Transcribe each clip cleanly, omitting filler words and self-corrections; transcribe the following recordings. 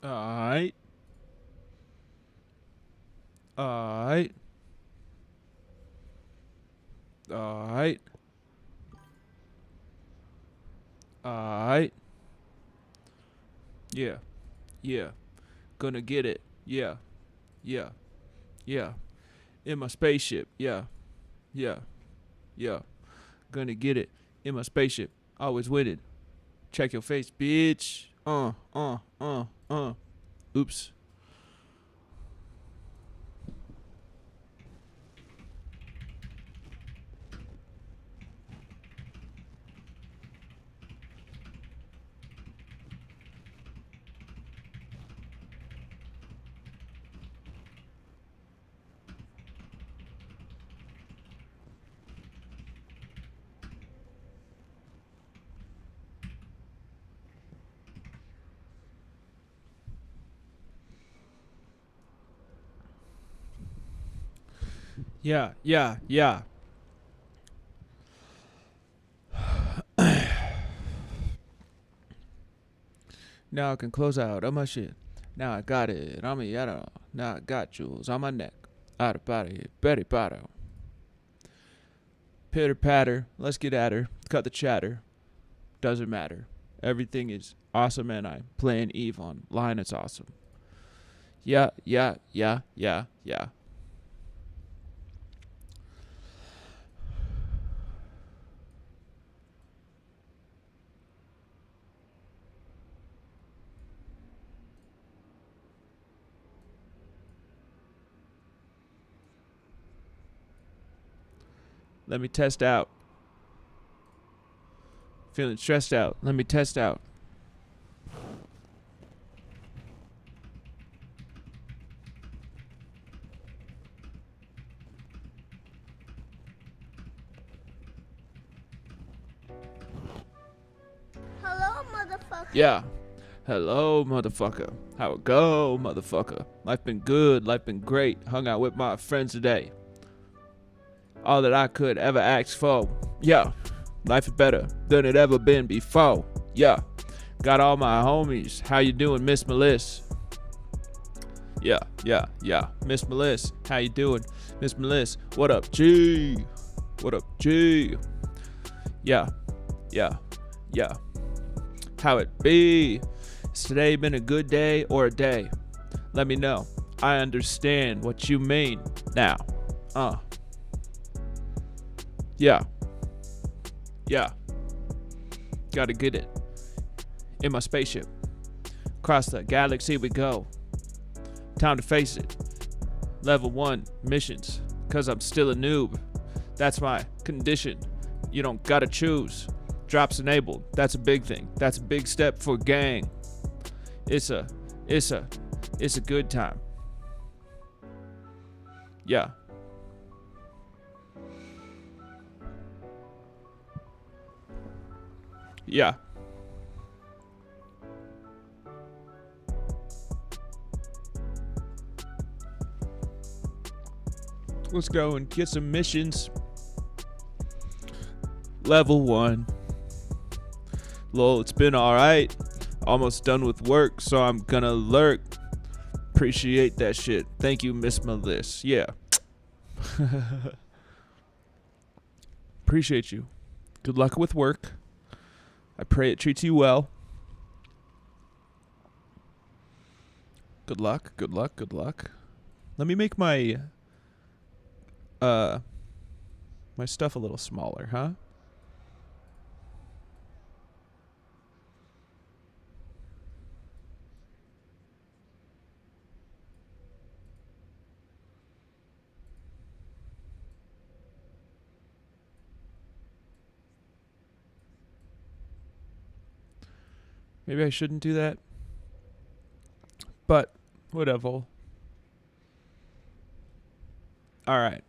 Alright. Alright. Alright. Alright. Yeah. Yeah. Gonna get it. Yeah. Yeah. Yeah. In my spaceship. Yeah. Yeah. Yeah. Gonna get it. In my spaceship. Always winning. Check your face, bitch. Oops. Yeah. Yeah. Yeah. Now I can close out on my shit. Now I got it. I'm a yada. Now I got jewels on my neck. Out of body. Betty Potter. Pitter patter. Let's get at her. Cut the chatter. Doesn't matter. Everything is awesome and I'm playing Eve on line. It's awesome. Yeah. Yeah. Yeah. Yeah. Yeah. Let me test out. Feeling stressed out. Let me test out. Hello, motherfucker. Yeah. Hello, motherfucker. How it go, motherfucker? Life been good. Life been great. Hung out with my friends today. All that I could ever ask for. Yeah. Life is better than it ever been before. Yeah. Got all my homies. How you doing, Miss Melissa? Yeah, yeah, yeah. Miss Melissa, how you doing? Miss Melissa, what up, G? What up, G? Yeah, yeah, yeah. How it be? Has today been a good day or a day? Let me know. I understand what you mean now. Yeah. Yeah. Gotta get it. In my spaceship. Across the galaxy we go. Time to face it. Level 1 missions. Cause I'm still a noob. That's my condition. You don't gotta choose. Drops enabled. That's a big thing. That's a big step for gang. It's a good time. Yeah. Yeah. Let's go and get some missions. Level 1. Lol, it's been alright. Almost done with work, so I'm gonna lurk. Appreciate that shit. Thank you, Miss Melissa. Yeah. Appreciate you. Good luck with work. I pray it treats you well. Good luck, good luck, good luck. Let me make my my stuff a little smaller, huh? Maybe I shouldn't do that. But whatever. All right.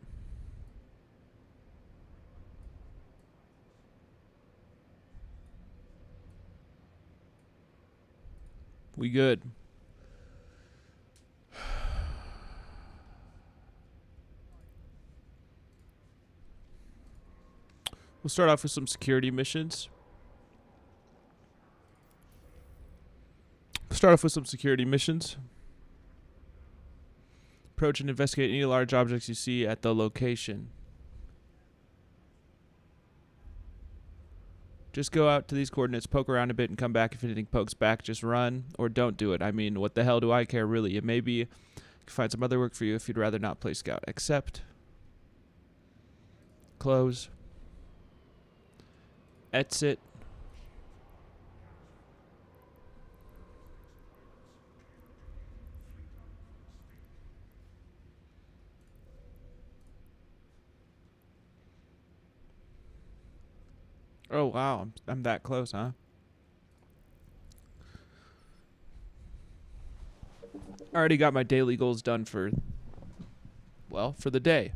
We good. We'll start off with some security missions. Start off with some security missions. Approach and investigate any large objects you see at the location. Just go out to these coordinates, poke around a bit, and come back. If anything pokes back, just run or don't do it. I mean, what the hell do I care, really? It may be can find some other work for you if you'd rather not play Scout. Accept. Close. Exit. Oh, wow. I'm that close, huh? I already got my daily goals done for the day.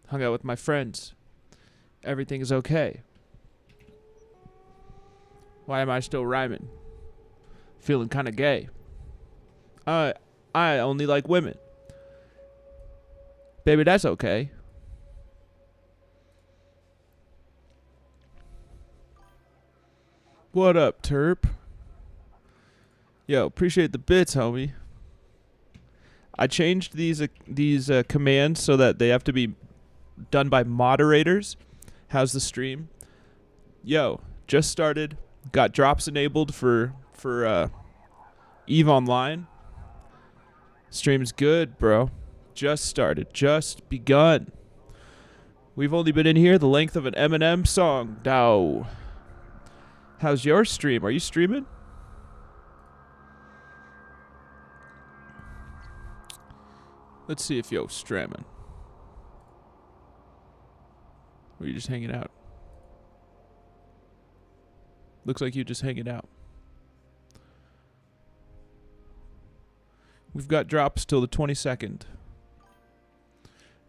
Hung out with my friends. Everything is okay. Why am I still rhyming? Feeling kind of gay. I only like women. Baby, that's okay. What up, Terp? Yo, appreciate the bits, homie. I changed these commands so that they have to be done by moderators. How's the stream? Yo, just started. Got drops enabled for EVE Online. Stream's good, bro. Just started. Just begun. We've only been in here the length of an Eminem song. Dow. How's your stream? Are you streaming? Let's see if yo streaming. Or are you just hanging out? Looks like you just hanging out. We've got drops till the 22nd.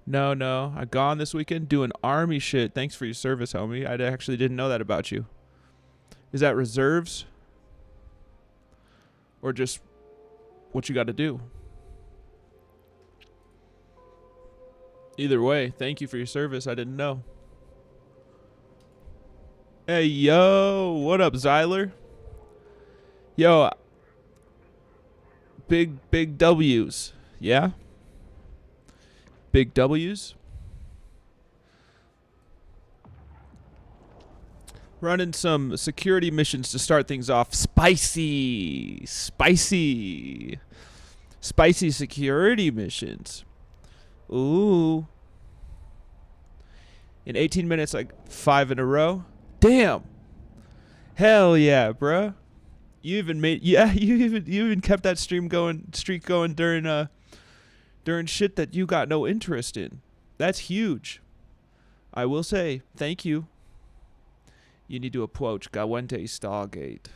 No. I gone this weekend doing army shit. Thanks for your service, homie. I actually didn't know that about you. Is that reserves? Or just what you got to do? Either way, thank you for your service. I didn't know. Hey, yo. What up, Zyler? Yo. Big W's. Yeah? Big W's? Running some security missions to start things off. Spicy security missions. Ooh. In 18 minutes, like 5 in a row. Damn. Hell yeah, bruh. You even kept that streak going during shit that you got no interest in. That's huge. I will say thank you. You need to approach Gawente Stargate.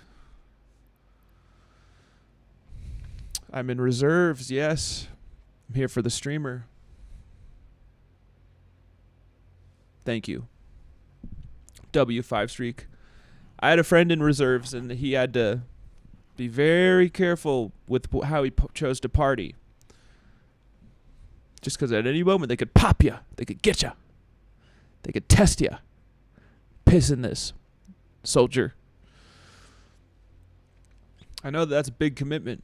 I'm in reserves, yes. I'm here for the streamer. Thank you. W5 streak. I had a friend in reserves, and he had to be very careful with how he chose to party. Just because at any moment they could pop you. They could get you. They could test you. Piss in this. Soldier. I know that's a big commitment.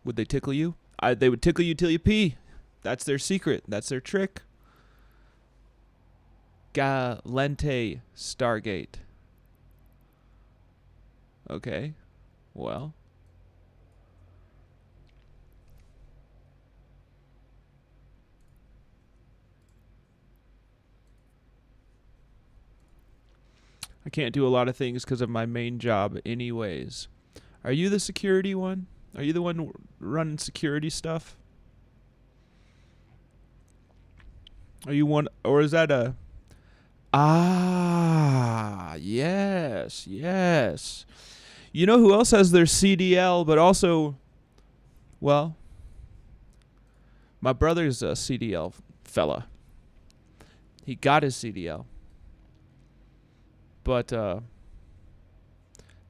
Would they tickle you? They would tickle you till you pee. That's their secret. That's their trick. Galente Stargate. Okay. Well. I can't do a lot of things because of my main job anyways. Are you the security one? Are you the one running security stuff? Are you one, or is that a... Ah, yes. You know who else has their CDL, but also, well, my brother's a CDL fella. He got his CDL. But I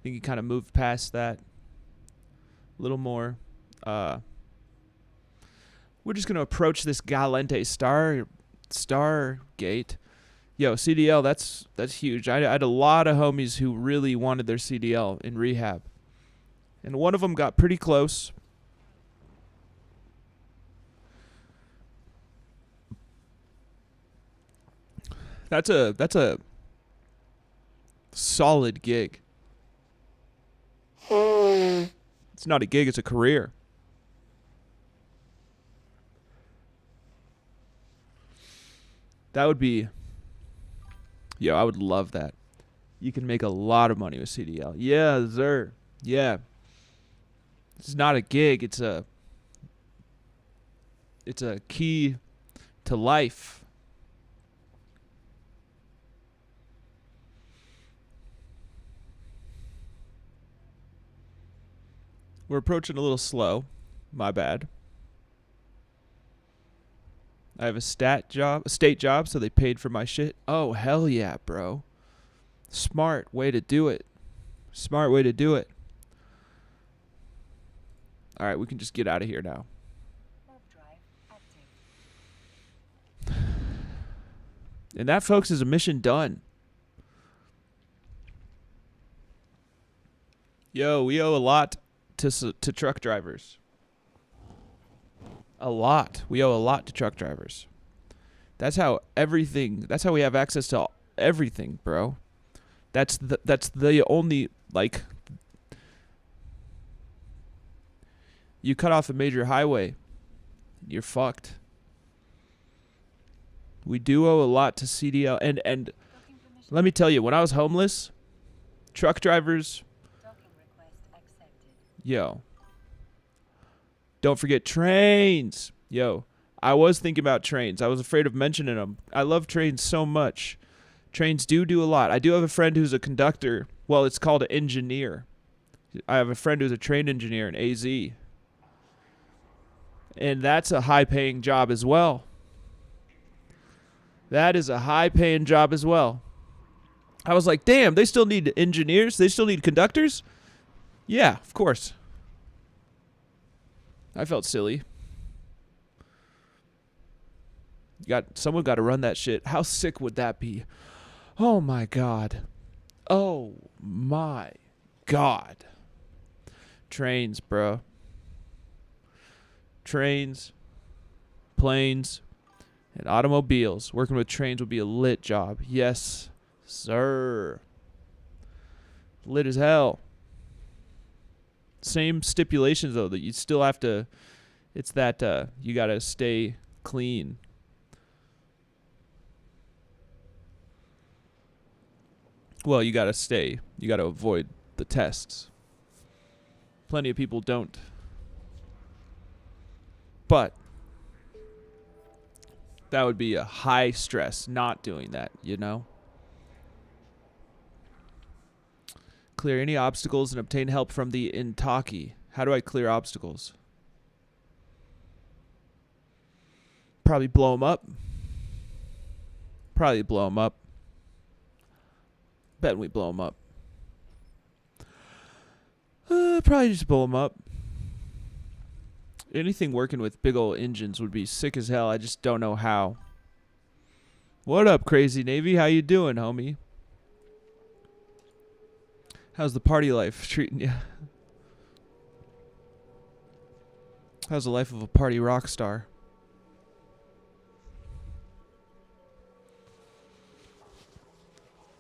think he kind of moved past that a little more. We're just going to approach this Galente Stargate. Yo, CDL, that's huge. I had a lot of homies who really wanted their CDL in rehab. And one of them got pretty close. That's a solid gig. It's not a gig, it's a career. That would be, yo, I would love that. You can make a lot of money with CDL. Yeah, sir. Yeah. It's not a gig, it's a key to life. We're approaching a little slow. My bad. I have a state job, so they paid for my shit. Oh, hell yeah, bro. Smart way to do it. Smart way to do it. All right, we can just get out of here now. And that, folks, is a mission done. Yo, we owe a lot to truck drivers. A lot. We owe a lot to truck drivers. That's how we have access to everything, bro. That's the only, like, you cut off a major highway, you're fucked. We do owe a lot to CDL. And let me tell you, when I was homeless, truck drivers, yo, don't forget trains. Yo, I was thinking about trains. I was afraid of mentioning them. I love trains so much. Trains do a lot. I do have a friend who's a conductor. Well, it's called an engineer. I have a friend who's a train engineer in AZ. And that's a high-paying job as well. That is a high-paying job as well. I was like, damn, they still need engineers? They still need conductors? Yeah, of course. I felt silly. Someone got to run that shit. How sick would that be? Oh my god. Oh my god. Trains, bro. Trains, planes, and automobiles. Working with trains would be a lit job. Yes, sir. Lit as hell. Same stipulations, though, that you still have to, it's that you got to stay clean. Well, you got to avoid the tests. Plenty of people don't. But that would be a high stress not doing that, you know? Clear any obstacles and obtain help from the Intaki. How do I clear obstacles? Probably blow them up. Probably blow them up. Bet we blow them up. Probably just blow them up. Anything working with big old engines would be sick as hell. I just don't know how. What up, Crazy Navy? How you doing, homie? How's the party life treating you? How's the life of a party rock star?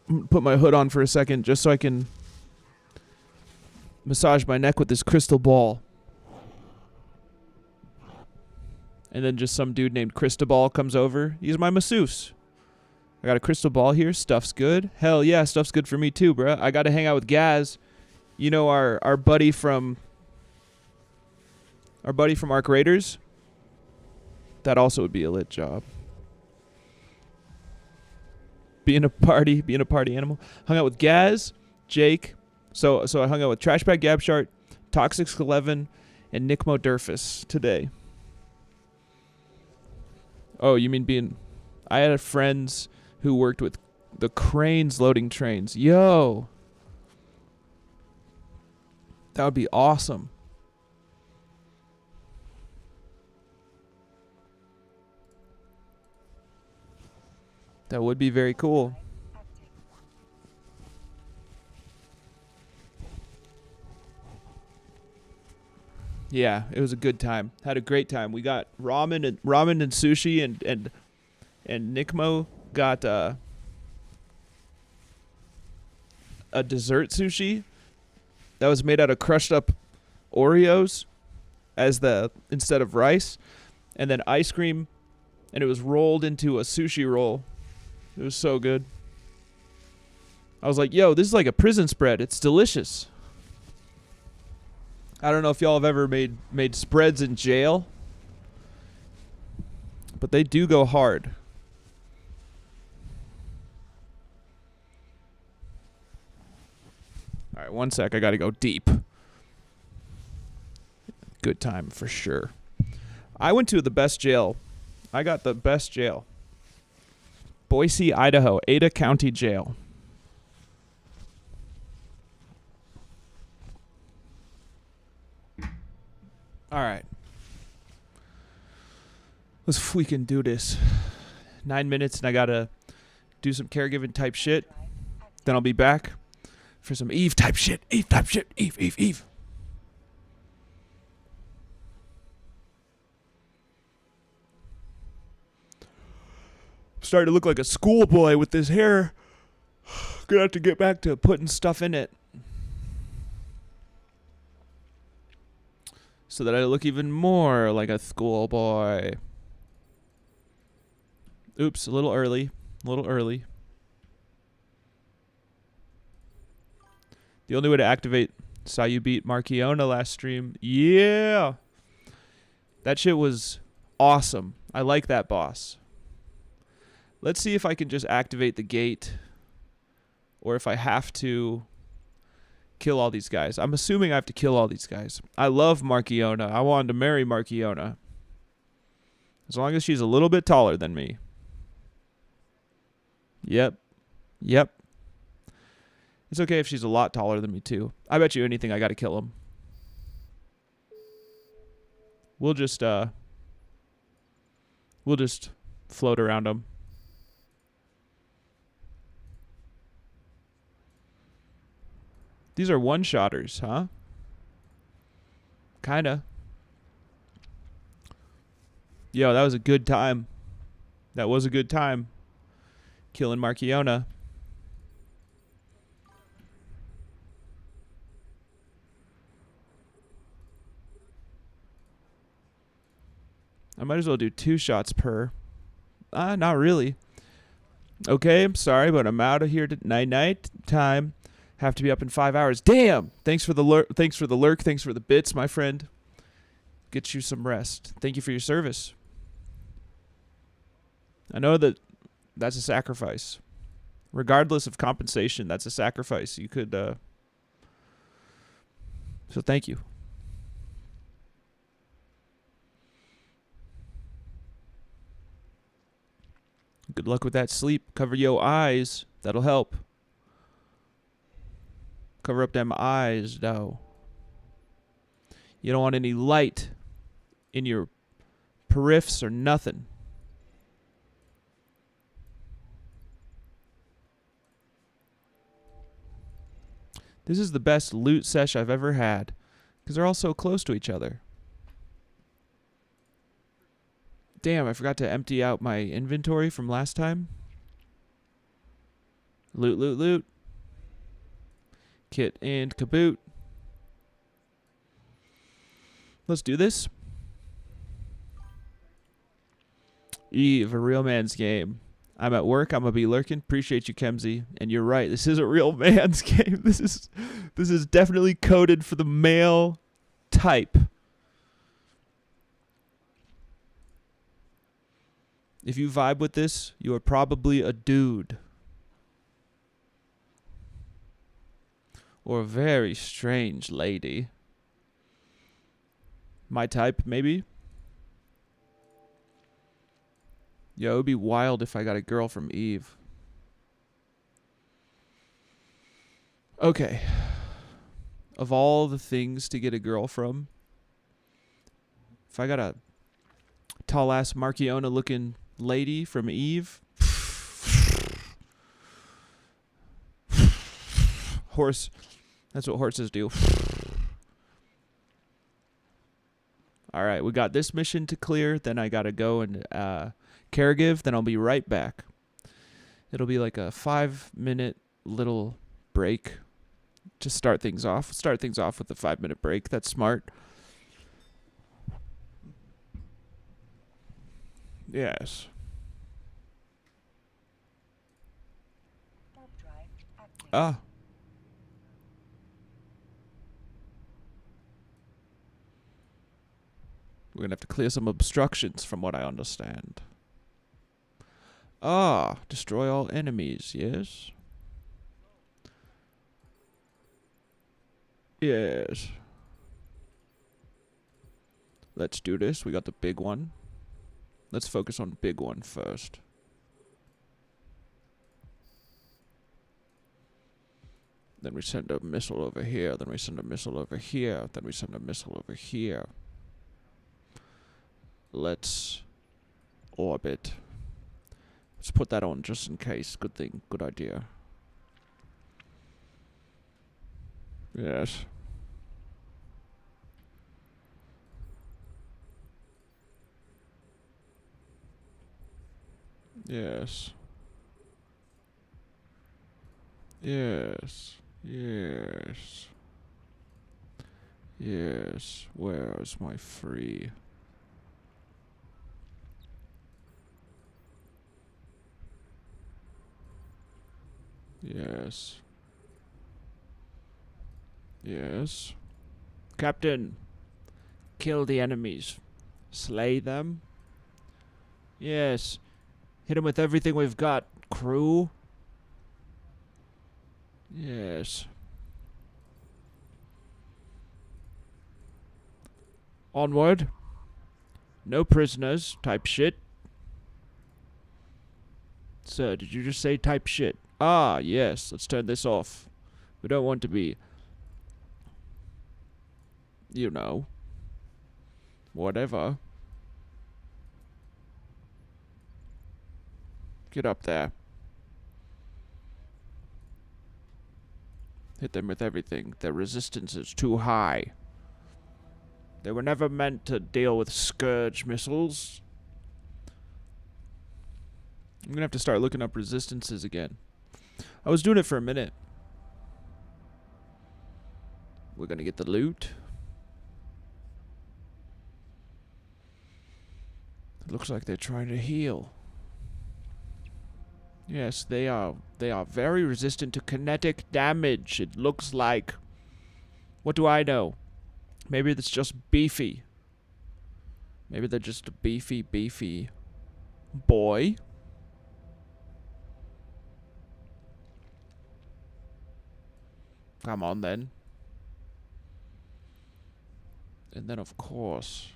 I'm gonna put my hood on for a second just so I can massage my neck with this crystal ball. And then just some dude named Cristobal comes over. He's my masseuse. I got a crystal ball here. Stuff's good. Hell yeah, stuff's good for me too, bruh. I got to hang out with Gaz. You know our buddy from Arc Raiders? That also would be a lit job. Being a party animal. Hung out with Gaz, Jake. So I hung out with Trashbag Gabshart, Toxic 11, and Nick Modurfus today. Oh, you mean I had friends who worked with the cranes loading trains. Yo. That would be awesome. That would be very cool. Yeah, it was a good time. Had a great time. We got ramen and sushi and Nikmo got a dessert sushi that was made out of crushed up Oreos instead of rice, and then ice cream, and it was rolled into a sushi roll. It was so good. I was like, yo, this is like a prison spread. It's delicious. I don't know if y'all have ever made spreads in jail, but they do go hard. All right, one sec. I got to go deep. Good time for sure. I went to the best jail. I got the best jail. Boise, Idaho, Ada County Jail. All right. Let's freaking do this. 9 minutes and I got to do some caregiving type shit. Then I'll be back for some Eve type shit. Eve type shit. Eve. Starting to look like a schoolboy with this hair. Gonna have to get back to putting stuff in it so that I look even more like a schoolboy. Oops, a little early. The only way to activate, saw you beat Marchiona last stream. Yeah. That shit was awesome. I like that boss. Let's see if I can just activate the gate or if I have to kill all these guys. I'm assuming I have to kill all these guys. I love Marchiona. I wanted to marry Marchiona. As long as she's a little bit taller than me. Yep. It's okay if she's a lot taller than me too. I bet you anything I gotta kill him. We'll just float around him. These are one-shotters, huh? Kinda. Yo, that was a good time. Killing Marchiona. I might as well do 2 shots per. Not really. Okay, I'm sorry, but I'm out of here. Night time. Have to be up in 5 hours. Damn! Thanks for the lurk. Thanks for the bits, my friend. Get you some rest. Thank you for your service. I know that's a sacrifice. Regardless of compensation, that's a sacrifice. You could, so thank you. Good luck with that sleep. Cover your eyes. That'll help. Cover up them eyes, though. You don't want any light in your periffs or nothing. This is the best loot sesh I've ever had because they're all so close to each other. Damn, I forgot to empty out my inventory from last time. Loot. Kit and caboot. Let's do this. Eve, a real man's game. I'm at work. I'm gonna be lurking. Appreciate you, Kemsey. And you're right. This is a real man's game. This is definitely coded for the male type. If you vibe with this, you are probably a dude. Or a very strange lady. My type, maybe? Yo, it would be wild if I got a girl from Eve. Okay. Of all the things to get a girl from, if I got a tall-ass Marchiona-looking lady from Eve, Horse. That's what horses do. Alright, we got this mission to clear. Then I gotta go and care give. Then I'll be right back. It'll be like a 5-minute little break to start things off. Start things off with a 5-minute break. That's smart. Yes. Ah. We're gonna have to clear some obstructions from what I understand. Ah, destroy all enemies, yes? Yes. Let's do this. We got the big one. Let's focus on big one first. Then we send a missile over here. Then we send a missile over here. Then we send a missile over here. Let's orbit. Let's put that on just in case. Good thing. Good idea. Yes. Yes. Yes. Yes. Yes. Where's my free? Yes. Yes. Captain, kill the enemies. Slay them? Yes. Hit them with everything we've got, crew. Yes. Onward. No prisoners, type shit. Sir, did you just say type shit? Ah, yes, let's turn this off. We don't want to be, you know, whatever. Get up there. Hit them with everything. Their resistance is too high. They were never meant to deal with Scourge missiles. I'm gonna have to start looking up resistances again. I was doing it for a minute. We're gonna get the loot. It looks like they're trying to heal. Yes, they are very resistant to kinetic damage. It looks like. What do I know? Maybe it's just beefy. Maybe they're just a beefy boy. Come on, then. And then, of course,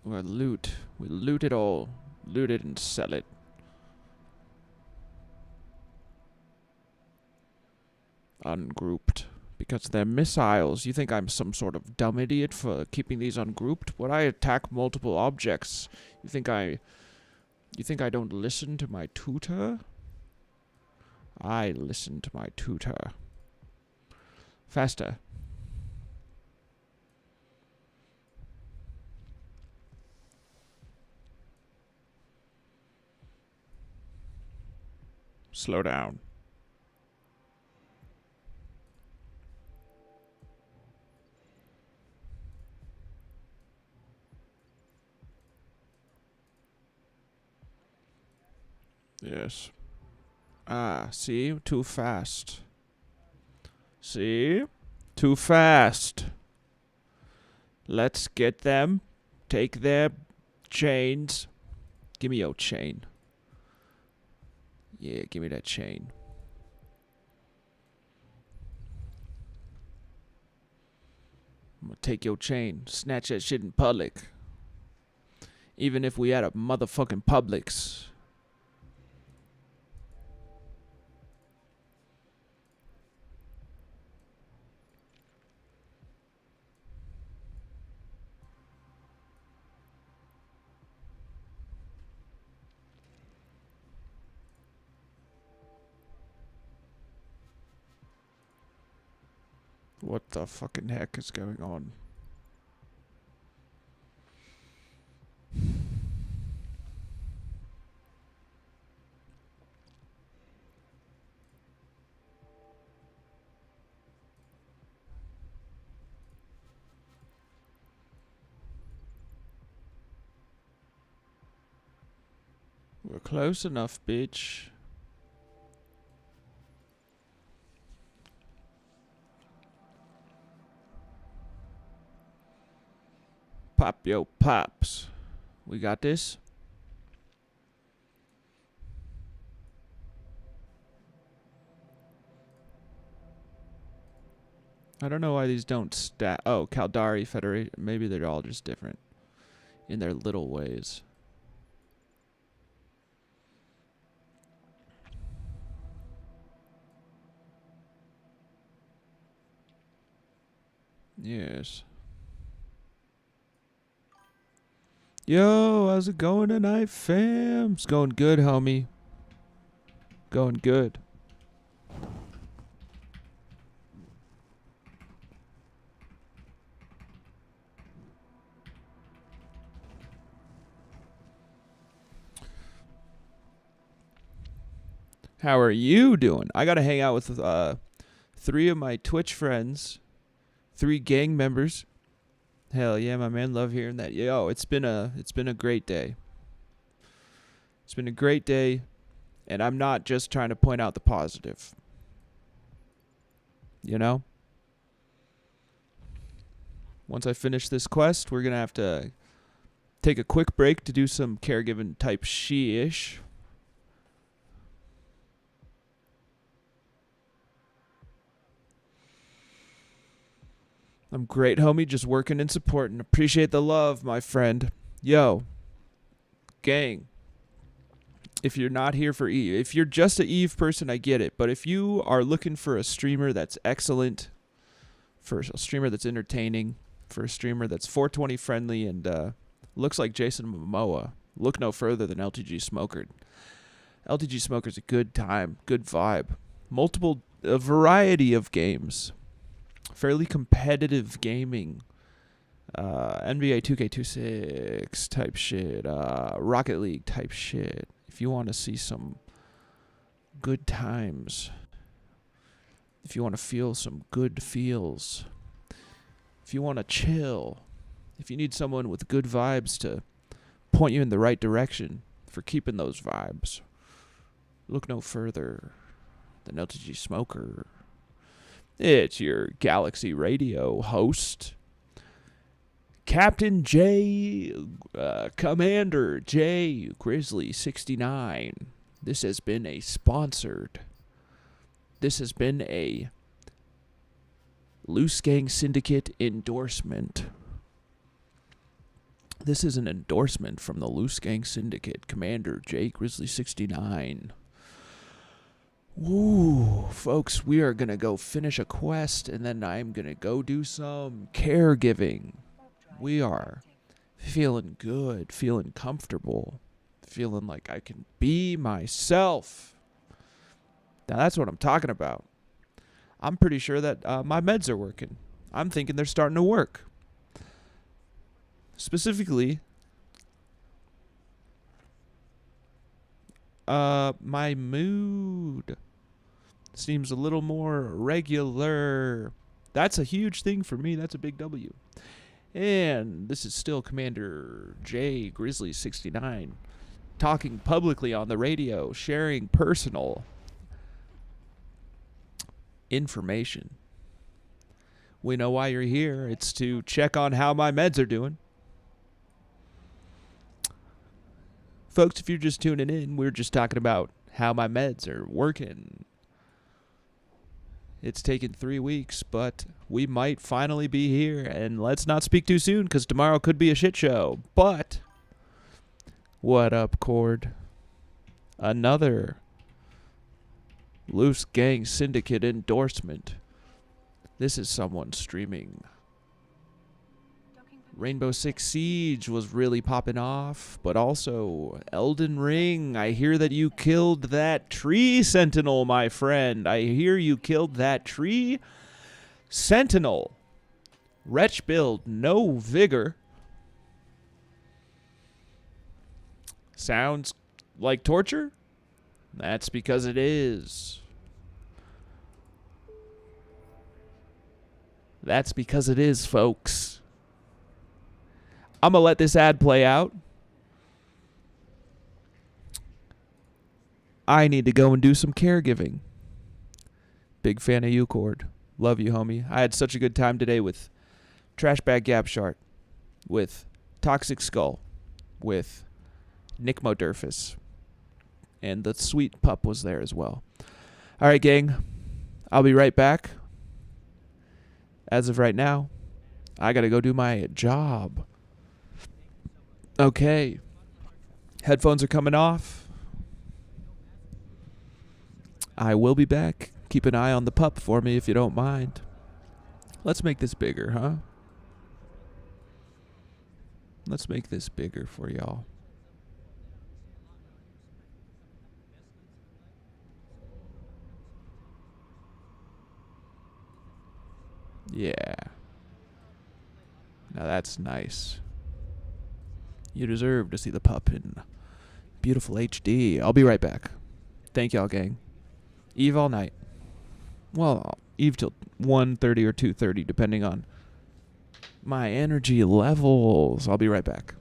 we'll loot. We'll loot it all. Loot it and sell it. Ungrouped. Because they're missiles. You think I'm some sort of dumb idiot for keeping these ungrouped? Would I attack multiple objects? You think I don't listen to my tutor? I listen to my tutor. Faster. Slow down. Yes. Ah, see? Too fast. See? Too fast. Let's get them. Take their chains. Give me your chain. Yeah, give me that chain. I'm gonna take your chain. Snatch that shit in public. Even if we at a motherfucking Publix. What the fucking heck is going on? We're close enough, bitch. Pop yo pops. We got this. I don't know why these don't stack. Oh, Caldari Federation. Maybe they're all just different in their little ways. Yes. Yo, how's it going tonight, fam? It's going good, homie. Going good. How are you doing? I got to hang out with 3 of my Twitch friends, 3 gang members. Hell yeah, my man, love hearing that. Yo, it's been a great day. It's been a great day, and I'm not just trying to point out the positive. You know? Once I finish this quest, we're going to have to take a quick break to do some caregiving type sheesh. I'm great, homie. Just working and supporting. Appreciate the love, my friend. Yo, gang. If you're not here for Eve, if you're just an Eve person, I get it. But if you are looking for a streamer that's excellent, for a streamer that's entertaining, for a streamer that's 420 friendly and looks like Jason Momoa, look no further than LTG Smoker. LTG Smoker's a good time, good vibe. A variety of games. Fairly competitive gaming, NBA 2K26 type shit, Rocket League type shit. If you want to see some good times, if you want to feel some good feels, if you want to chill, if you need someone with good vibes to point you in the right direction for keeping those vibes, look no further than LTG Smoker. It's your Galaxy Radio host, Captain J, Commander J, Grizzly69. This has been a Loose Gang Syndicate endorsement. This is an endorsement from the Loose Gang Syndicate, Commander J, Grizzly69. Woo, folks, we are going to go finish a quest, and then I'm going to go do some caregiving. We are feeling good, feeling comfortable, feeling like I can be myself. Now, that's what I'm talking about. I'm pretty sure that my meds are working. I'm thinking they're starting to work. Specifically, my mood seems a little more regular. That's a huge thing for me. That's a big W. And this is still Commander J, Grizzly69, talking publicly on the radio, sharing personal information. We know why you're here. It's to check on how my meds are doing. Folks, if you're just tuning in, we're just talking about how my meds are working. It's taken 3 weeks, but we might finally be here. And let's not speak too soon, because tomorrow could be a shit show. But, what up, Cord? Another Loose Gang Syndicate endorsement. This is someone streaming. Rainbow Six Siege was really popping off, but also Elden Ring. I hear that you killed that tree sentinel, my friend. I hear you killed that tree Sentinel. Wretch build, no vigor. Sounds like torture? That's because it is. That's because it is, folks. I'm going to let this ad play out. I need to go and do some caregiving. Big fan of you, Cord. Love you, homie. I had such a good time today with Trashbag Gapshart, with Toxic Skull, with Nick Modurfus, and the sweet pup was there as well. All right, gang. I'll be right back. As of right now, I got to go do my job. Okay. Headphones are coming off. I will be back. Keep an eye on the pup for me if you don't mind. Let's make this bigger, huh? Let's make this bigger for y'all. Yeah. Now that's nice. You deserve to see the pup in beautiful HD. I'll be right back. Thank y'all, gang. Eve all night. Well, Eve till 1:30 or 2:30, depending on my energy levels. I'll be right back.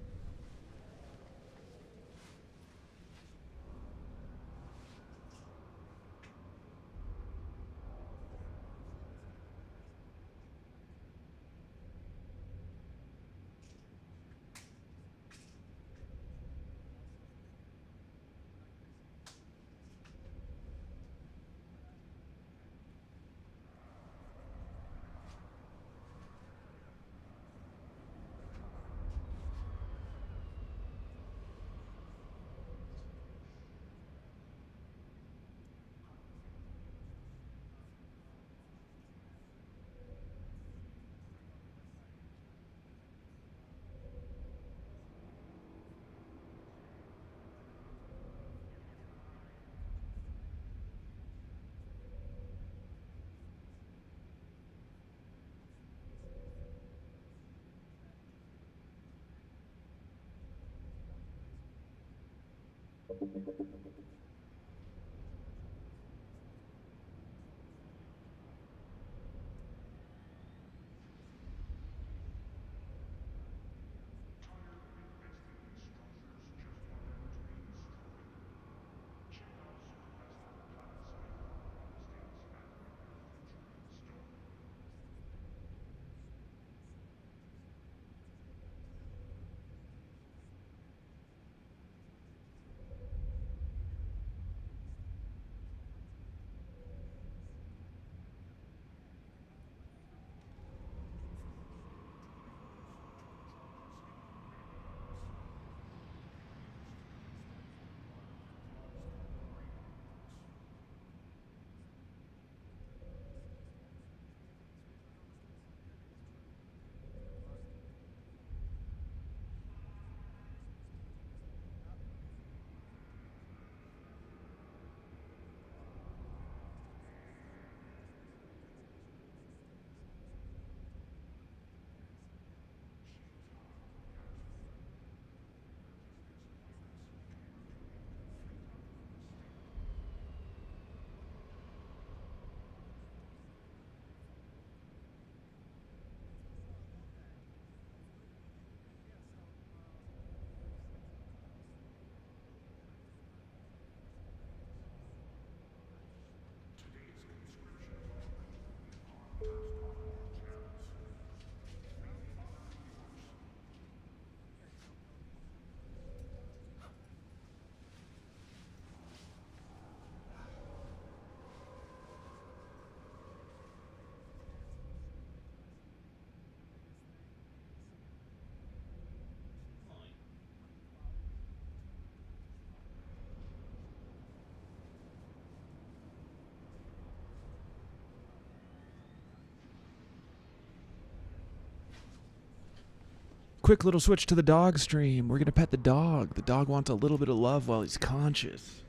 Quick little switch to the dog stream. We're going to pet the dog. The dog wants a little bit of love while he's conscious.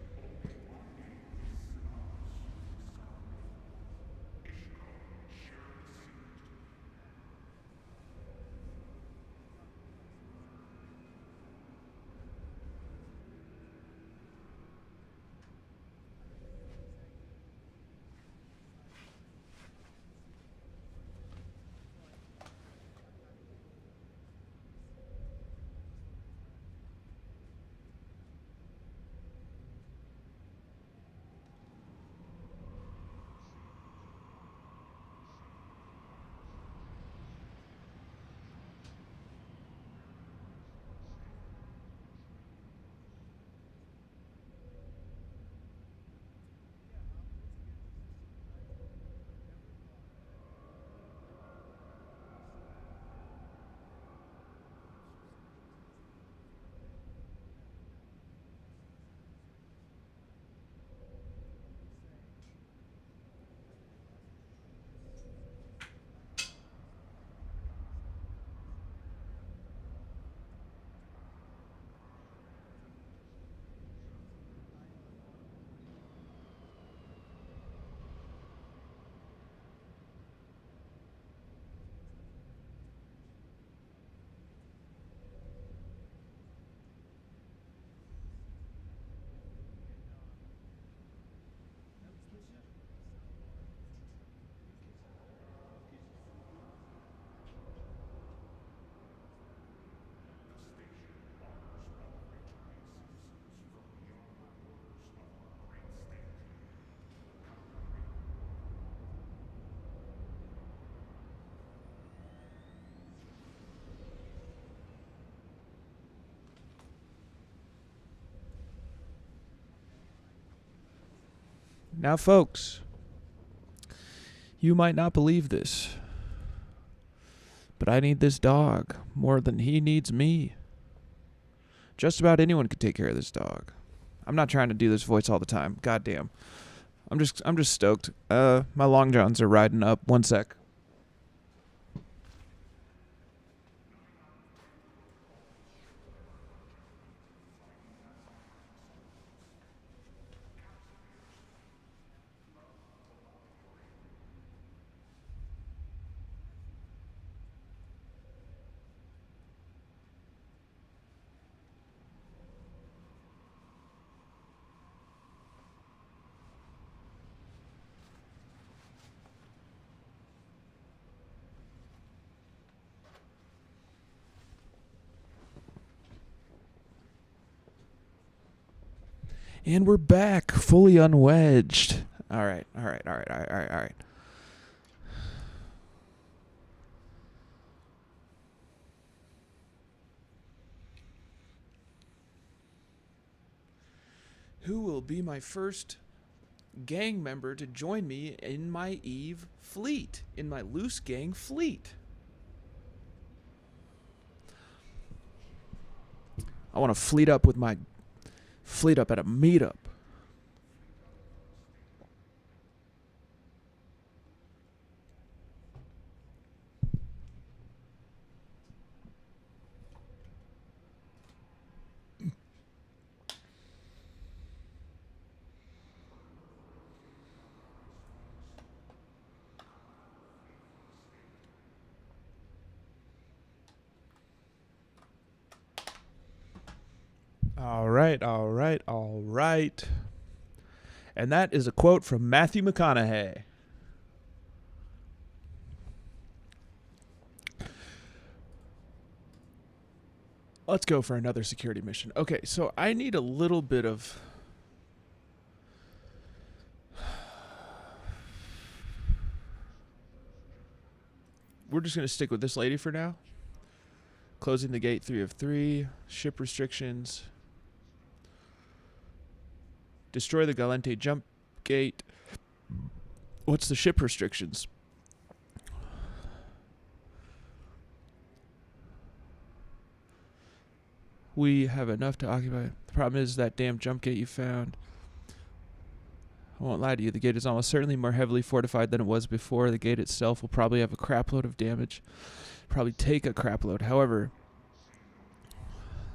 Now, folks, you might not believe this, but I need this dog more than he needs me. Just about anyone could take care of this dog. I'm not trying to do this voice all the time. Goddamn. I'm just stoked. My long johns are riding up. One sec. And we're back, fully unwedged. All right. Who will be my first gang member to join me in my Eve fleet, in my loose gang fleet? I want to fleet up at a meetup. All right. And that is a quote from Matthew McConaughey. Let's go for another security mission. Okay, so I need a little bit of... We're just going to stick with this lady for now. Closing the gate 3 of 3. Ship restrictions. Destroy the Galente jump gate. What's the ship restrictions? We have enough to occupy. The problem is that damn jump gate you found. I won't lie to you, the gate is almost certainly more heavily fortified than it was before. The gate itself will probably have a crap load of damage. Probably take a crap load. However,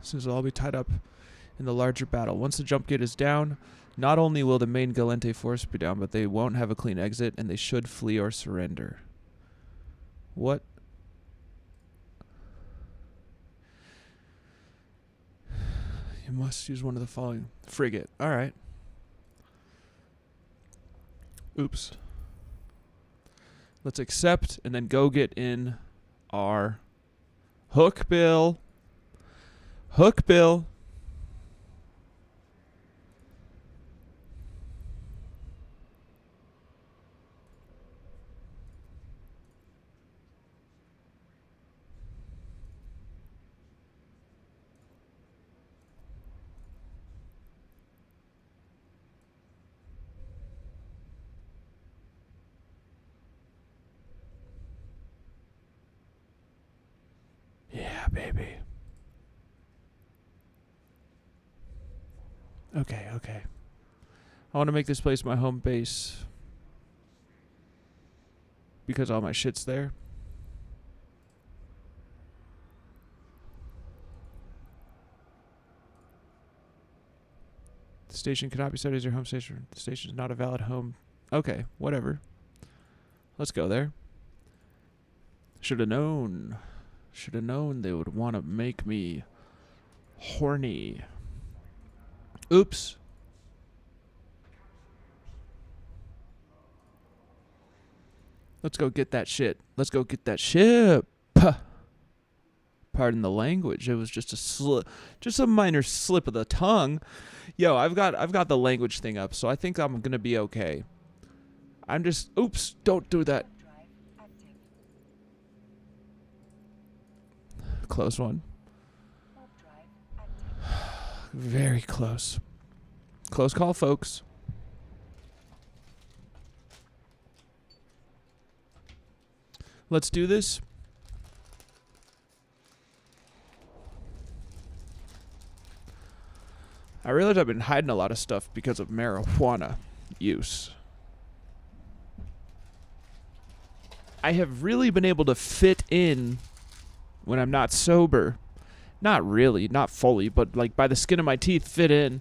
since it'll all be tied up in the larger battle. Once the jump gate is down, not only will the main Galente force be down, but they won't have a clean exit, and they should flee or surrender. What? You must use one of the following. Frigate. Alright. Oops. Let's accept and then go get in our hook bill. Hook bill. Yeah, baby. Okay. I want to make this place my home base because all my shit's there. The station cannot be set as your home station. The station is not a valid home. Okay, whatever. Let's go there. Should have known they would want to make me horny. Oops. Let's go get that shit. Let's go get that ship. Pardon the language. It was just a minor slip of the tongue. Yo, I've got the language thing up, so I think I'm gonna be okay. I'm just... Oops, don't do that. Close one. Very close. Close call, folks. Let's do this. I realize I've been hiding a lot of stuff because of marijuana use. I have really been able to fit in when I'm not sober. Not really, not fully, but like by the skin of my teeth fit in.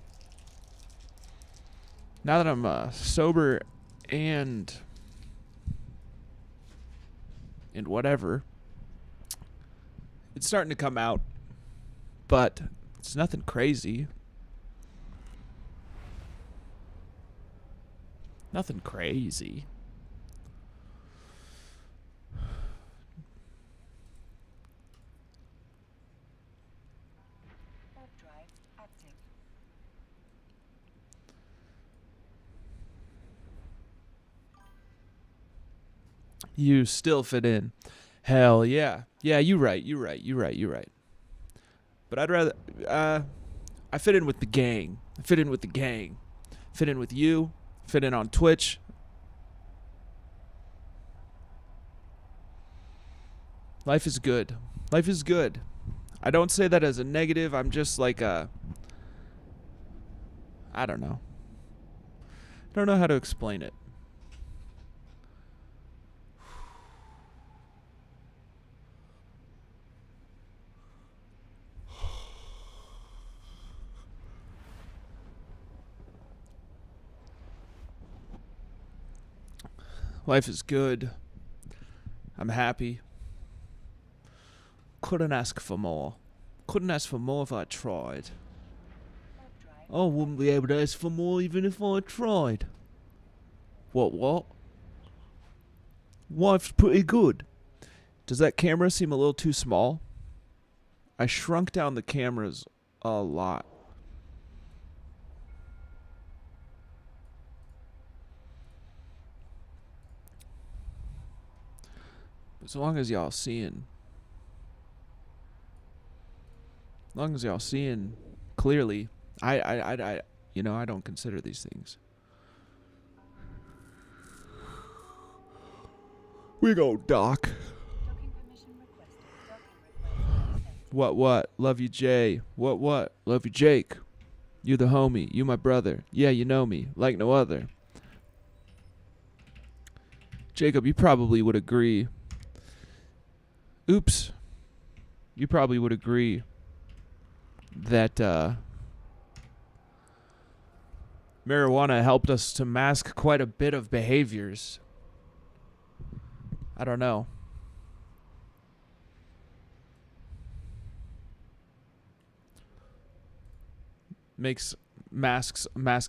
Now that I'm sober and whatever, it's starting to come out, but it's nothing crazy. Nothing crazy. Drive active. You still fit in. Hell yeah. Yeah, you're right. But I'd rather I fit in with the gang. Fit in with you. Fit in on Twitch. Life is good. I don't say that as a negative. I'm just like I don't know. I don't know how to explain it. Life is good. I'm happy. Couldn't ask for more. Couldn't ask for more if I tried. I wouldn't be able to ask for more even if I tried. What? Life's pretty good. Does that camera seem a little too small? I shrunk down the cameras a lot. As long as y'all seeing clearly, I don't consider these things. We go, Doc. Docking permission requested. What? Love you, Jay. What? Love you, Jake. You the homie. You my brother. Yeah, you know me. Like no other. Jacob, you probably would agree. Oops. You probably would agree that marijuana helped us to mask quite a bit of behaviors. I don't know. Mask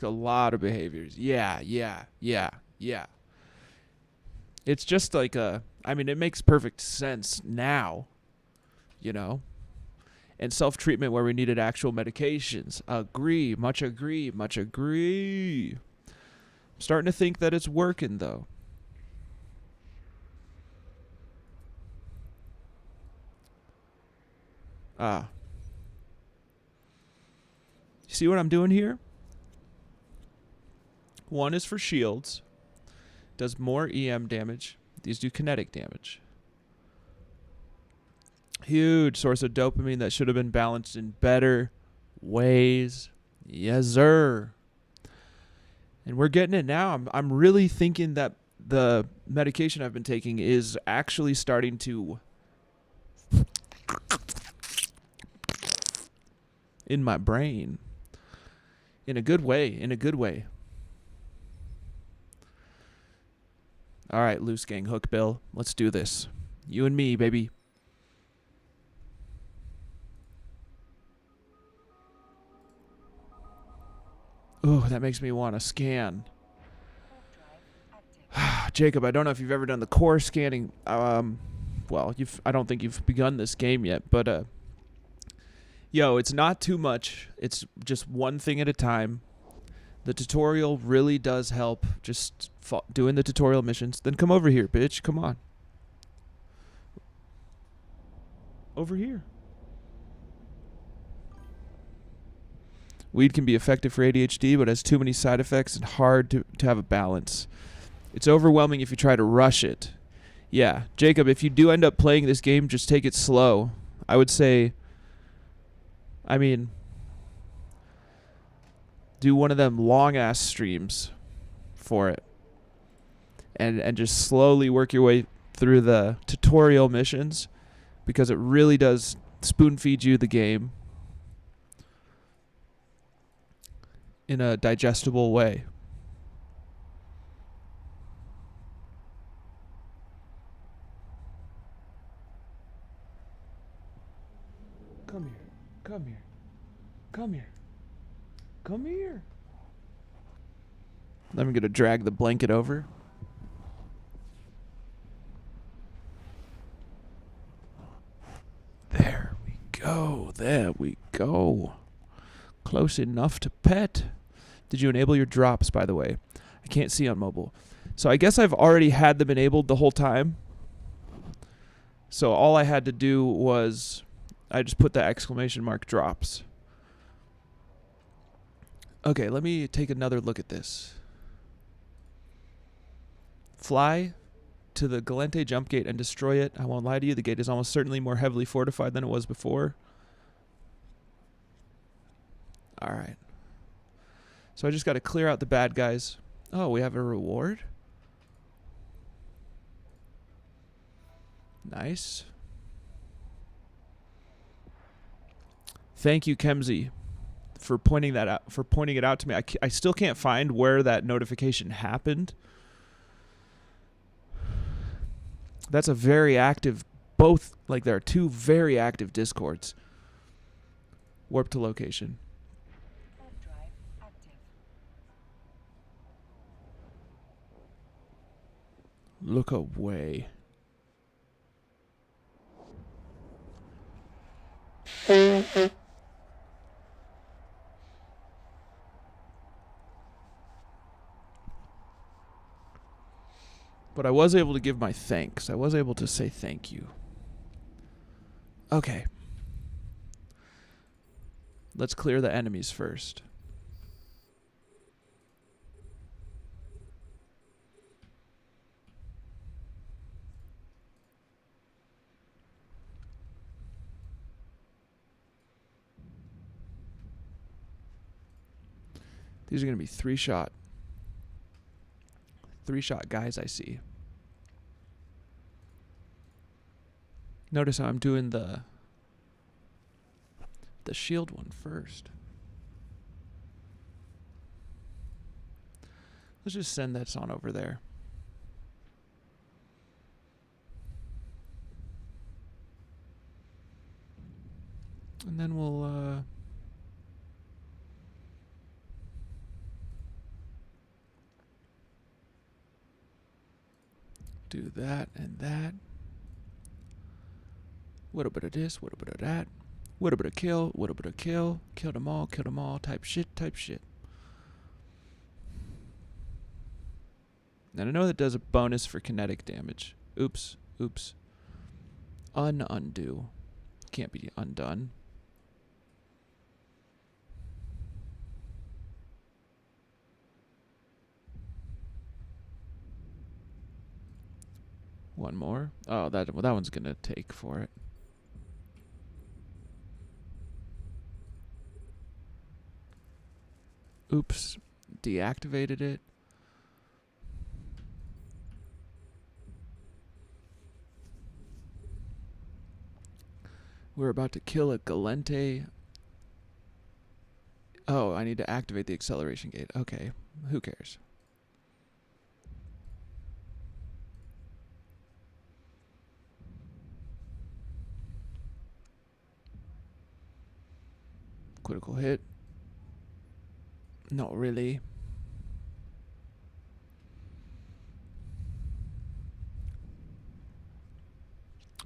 a lot of behaviors. Yeah. It's just like it makes perfect sense now, and self-treatment where we needed actual medications. Much agree. I'm starting to think that it's working, though. You see what I'm doing here? One is for shields. Does more EM damage. These do kinetic damage. Huge source of dopamine that should have been balanced in better ways. Yes, sir. And we're getting it now. I'm really thinking that the medication I've been taking is actually starting to in my brain. In a good way. All right, loose gang hook bill. Let's do this. You and me, baby. Ooh, that makes me want to scan. Jacob, I don't know if you've ever done the core scanning. I don't think you've begun this game yet, but it's not too much. It's just one thing at a time. The tutorial really does help. Just doing the tutorial missions. Then come over here, bitch. Come on. Over here. Weed can be effective for ADHD, but has too many side effects and hard to have a balance. It's overwhelming if you try to rush it. Yeah, Jacob, if you do end up playing this game, just take it slow. I would say, I mean, do one of them long-ass streams for it. And just slowly work your way through the tutorial missions, because it really does spoon feed you the game in a digestible way. Come here. Come here. Come here. Come here. Then I'm going to drag the blanket over. There we go. There we go. Close enough to pet. Did you enable your drops, by the way? I can't see on mobile. So I guess I've already had them enabled the whole time. So all I had to do was I just put the exclamation mark drops. Okay, let me take another look at this. Fly to the Galente jump gate and destroy it. I won't lie to you, the gate is almost certainly more heavily fortified than it was before. Alright. So I just got to clear out the bad guys. Oh, we have a reward? Nice. Thank you, Kemsey, for pointing that out. For pointing it out to me. I still can't find where that notification happened. That's a very active. Both, like, there are two very active Discords. Warp to location. Third drive active. Look away. But I was able to give my thanks. I was able to say thank you. Okay. Let's clear the enemies first. These are going to be three-shot guys I see. Notice how I'm doing the shield one first. Let's just send this on over there. And then we'll do that and that. Little bit of this, little bit of that. Little bit of kill, little bit of kill. Kill them all, type shit. And I know that does a bonus for kinetic damage. Oops. Undo. Can't be undone. One more. Oh, that one's gonna take for it. Oops. Deactivated it. We're about to kill a Galente. Oh, I need to activate the acceleration gate. Okay. Who cares? Critical hit. Not really.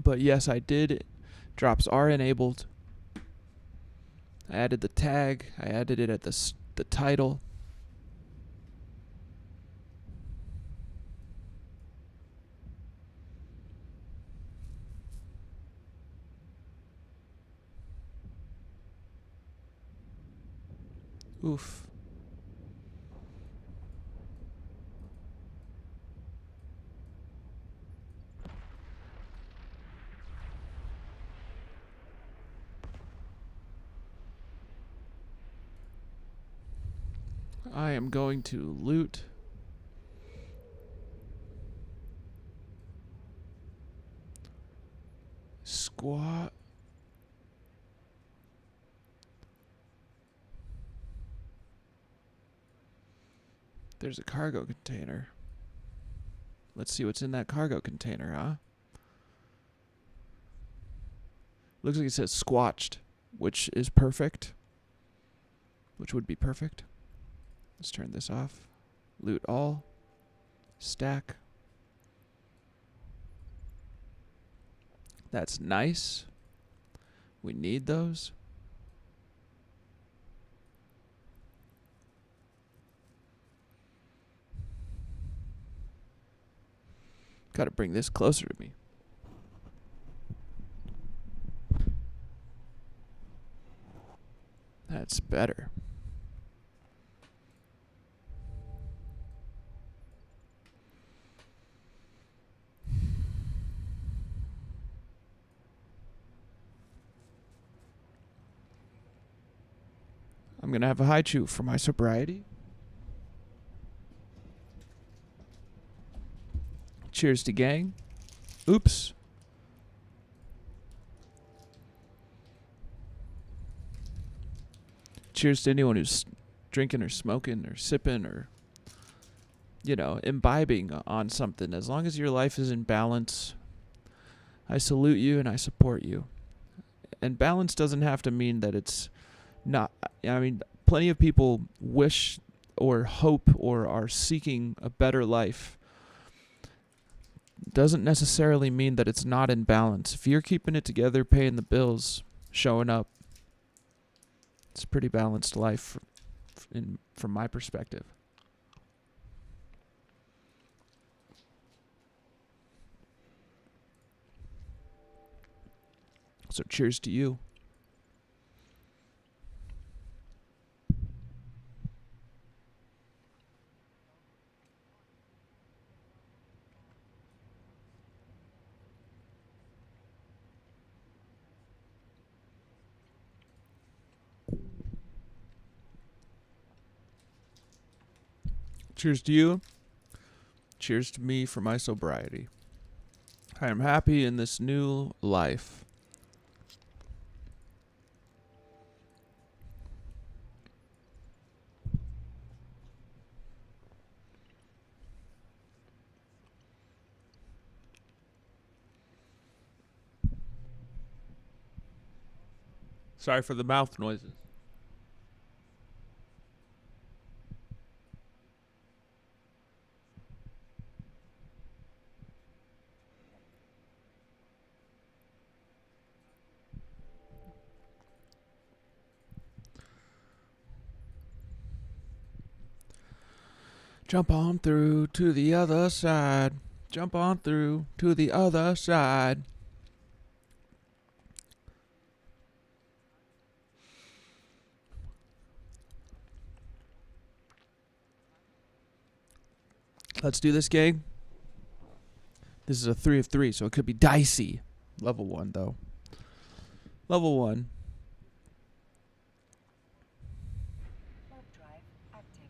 But yes, I did. Drops are enabled. I added the tag. I added it at the title. Oof. I am going to loot squat. There's a cargo container. Let's see what's in that cargo container, huh? Looks like it says squatched, which is perfect. Which would be perfect. Let's turn this off. Loot all. Stack. That's nice. We need those. Gotta bring this closer to me. That's better. I'm gonna have a high chew for my sobriety. Cheers to gang. Oops. Cheers to anyone who's drinking or smoking or sipping or, you know, imbibing on something. As long as your life is in balance, I salute you and I support you. And balance doesn't have to mean that it's not. I mean, plenty of people wish or hope or are seeking a better life. Doesn't necessarily mean that it's not in balance. If you're keeping it together, paying the bills, showing up, it's a pretty balanced life from my perspective. So cheers to you. Cheers to you. Cheers to me for my sobriety. I am happy in this new life. Sorry for the mouth noises. Jump on through to the other side. Jump on through to the other side. Let's do this, gang. This is a 3 of 3, so it could be dicey. Level 1, though. Level 1. Warp drive active.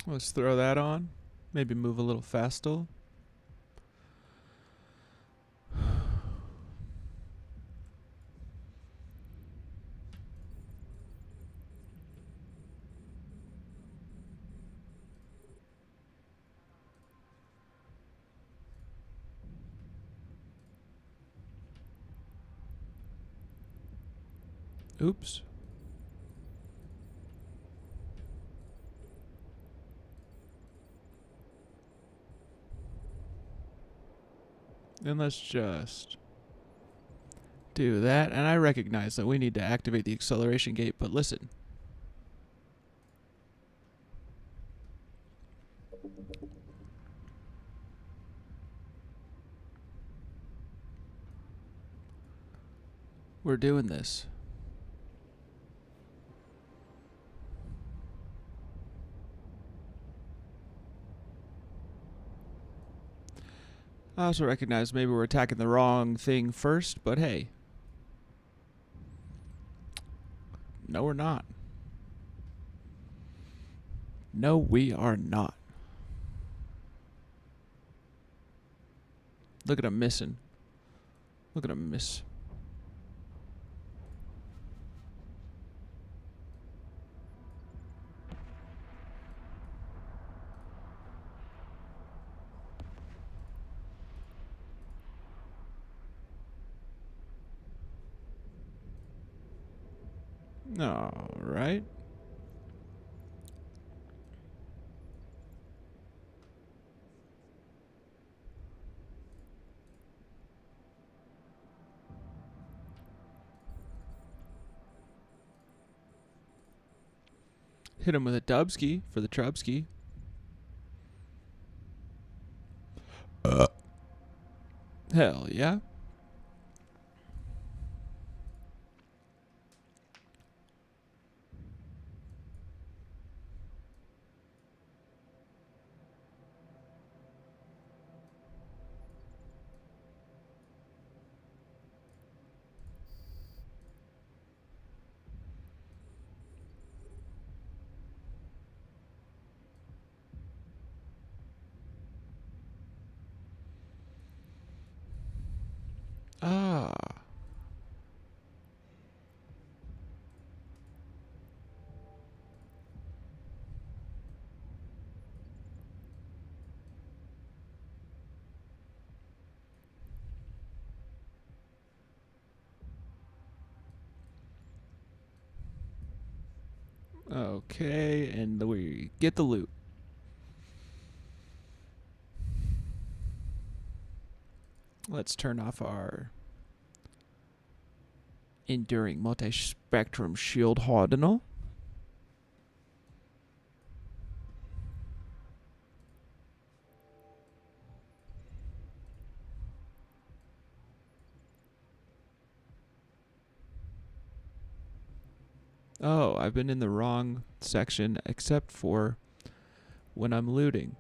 Let's throw that on. Maybe move a little faster. Oops. And let's just do that, and I recognize that we need to activate the acceleration gate, but listen. We're doing this. I also recognize maybe we're attacking the wrong thing first, but hey. No, we're not. No, we are not. Look at him missing. Look at him miss. All right. Hit him with a Dubski for the Trubski. Hell yeah. Ah. Okay, and we get the loot. Let's turn off our enduring multi-spectrum shield hardener. Oh, I've been in the wrong section except for when I'm looting.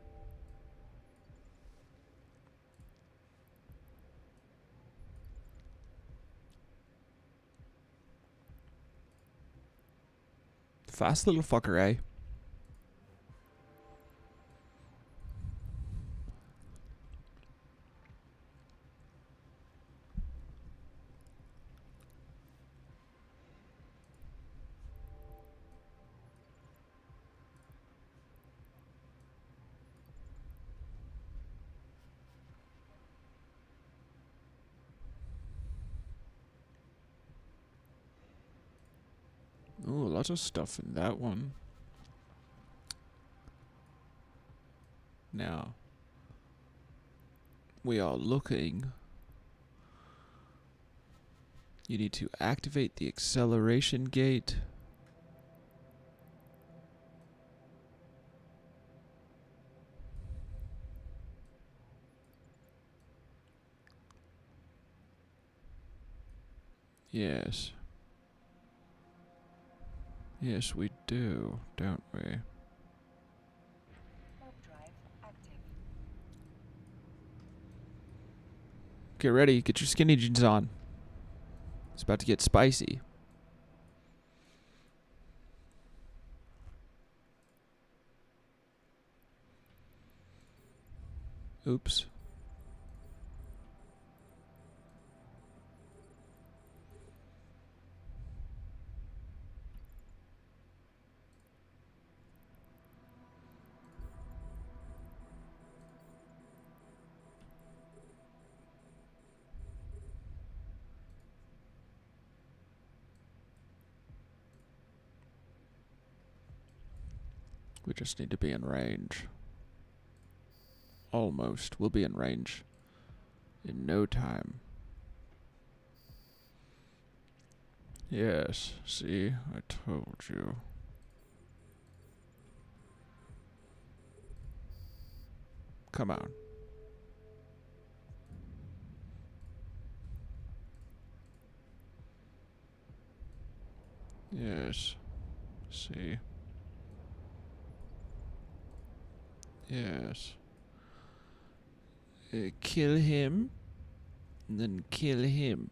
Fast little fucker, eh? Ooh, lots of stuff in that one. Now, we are looking. You need to activate the acceleration gate. Yes. Yes, we do, don't we? Warp drive active. Get ready, get your skinny jeans on. It's about to get spicy. Oops. We just need to be in range. Almost. We'll be in range in no time. Yes, see, I told you. Come on. Yes, see. Yes. Kill him, and then kill him.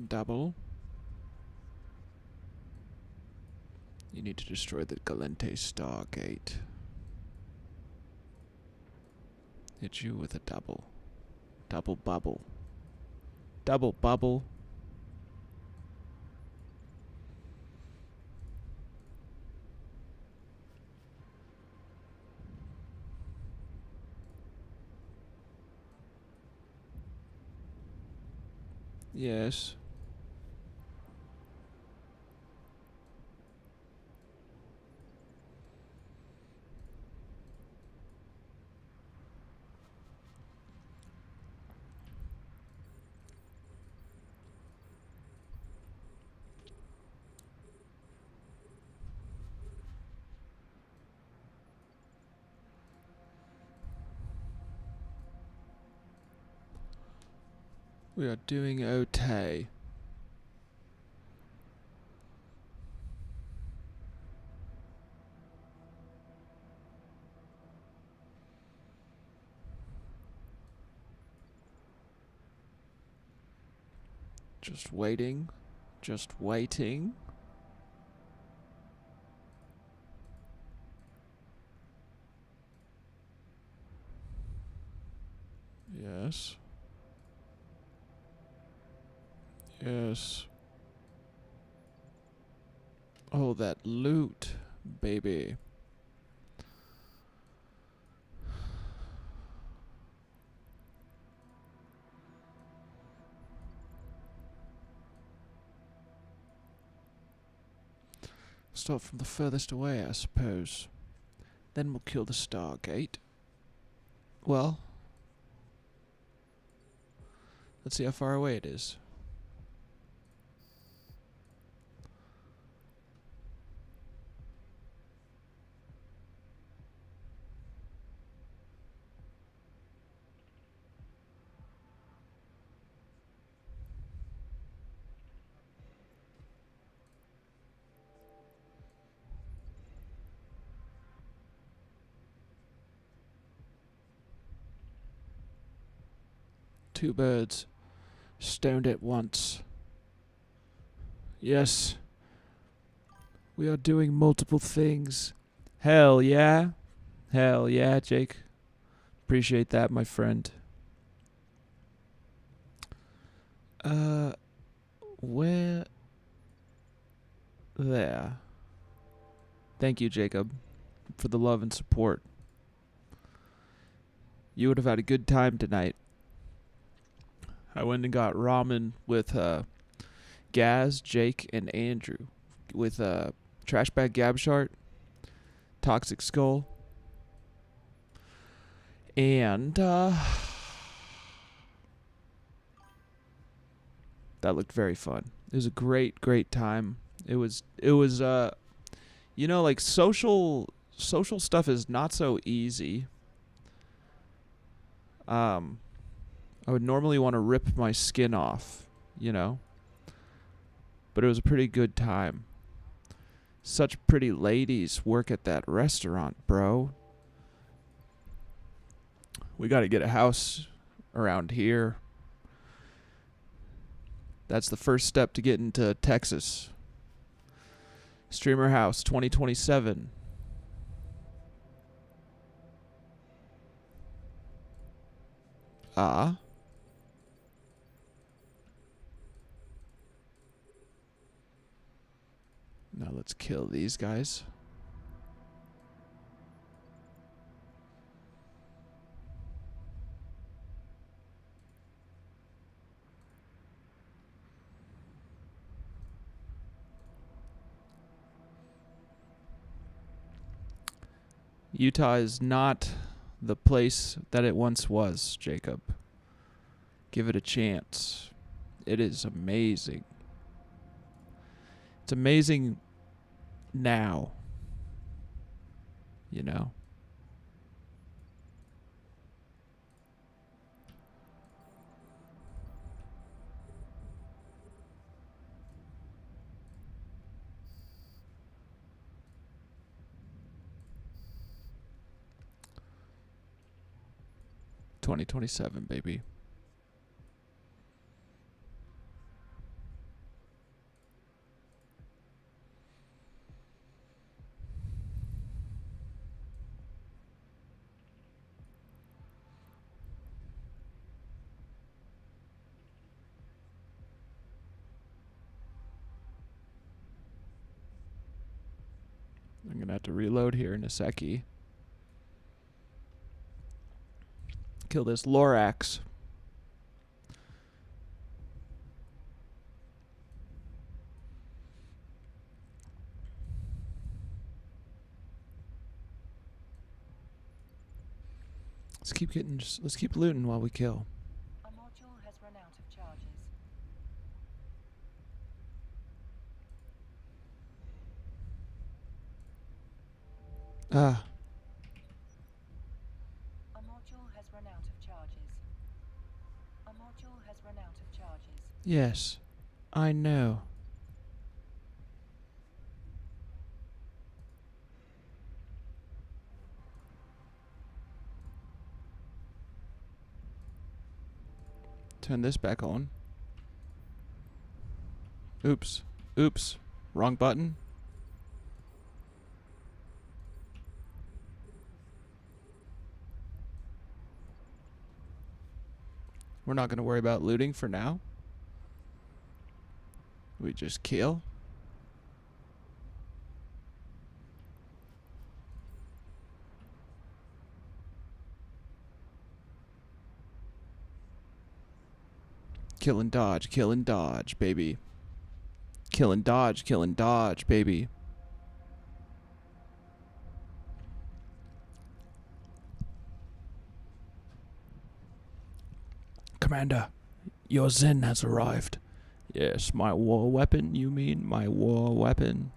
Double. You need to destroy the Galente Stargate. Hit you with a double. Double bubble. Double bubble. Yes. We are doing okay. Just waiting. Just waiting. Yes. Yes. Oh, that loot, baby. Start from the furthest away, I suppose. Then we'll kill the Stargate. Well, let's see how far away it is. Two birds stoned at once. Yes. We are doing multiple things. Hell yeah. Hell yeah, Jake. Appreciate that, my friend. Where? There. Thank you, Jacob, for the love and support. You would have had a good time tonight. I went and got ramen with Gaz, Jake, and Andrew. With Trashbag Gabshart, Toxic Skull, and that looked very fun. It was a great, great time. It was you know, like social stuff is not so easy. I would normally want to rip my skin off, you know, but it was a pretty good time. Such pretty ladies work at that restaurant, bro. We got to get a house around here. That's the first step to get into Texas. Streamer House 2027. Ah. Now let's kill these guys. Utah is not the place that it once was, Jacob. Give it a chance. It is amazing. It's amazing now. You know? $2027, baby. I'm gonna have to reload here in a seckie. Kill this Lorax. Let's keep looting while we kill. A module has run out of charges. Ah, A module has run out of charges. A module has run out of charges. yes. I know. Turn this back on. Oops. Oops. Wrong button. We're not going to worry about looting for now. We just kill. Kill and dodge, baby. Kill and dodge, baby. Commander, your Zen has arrived. Yes, my war weapon, you mean? My war weapon.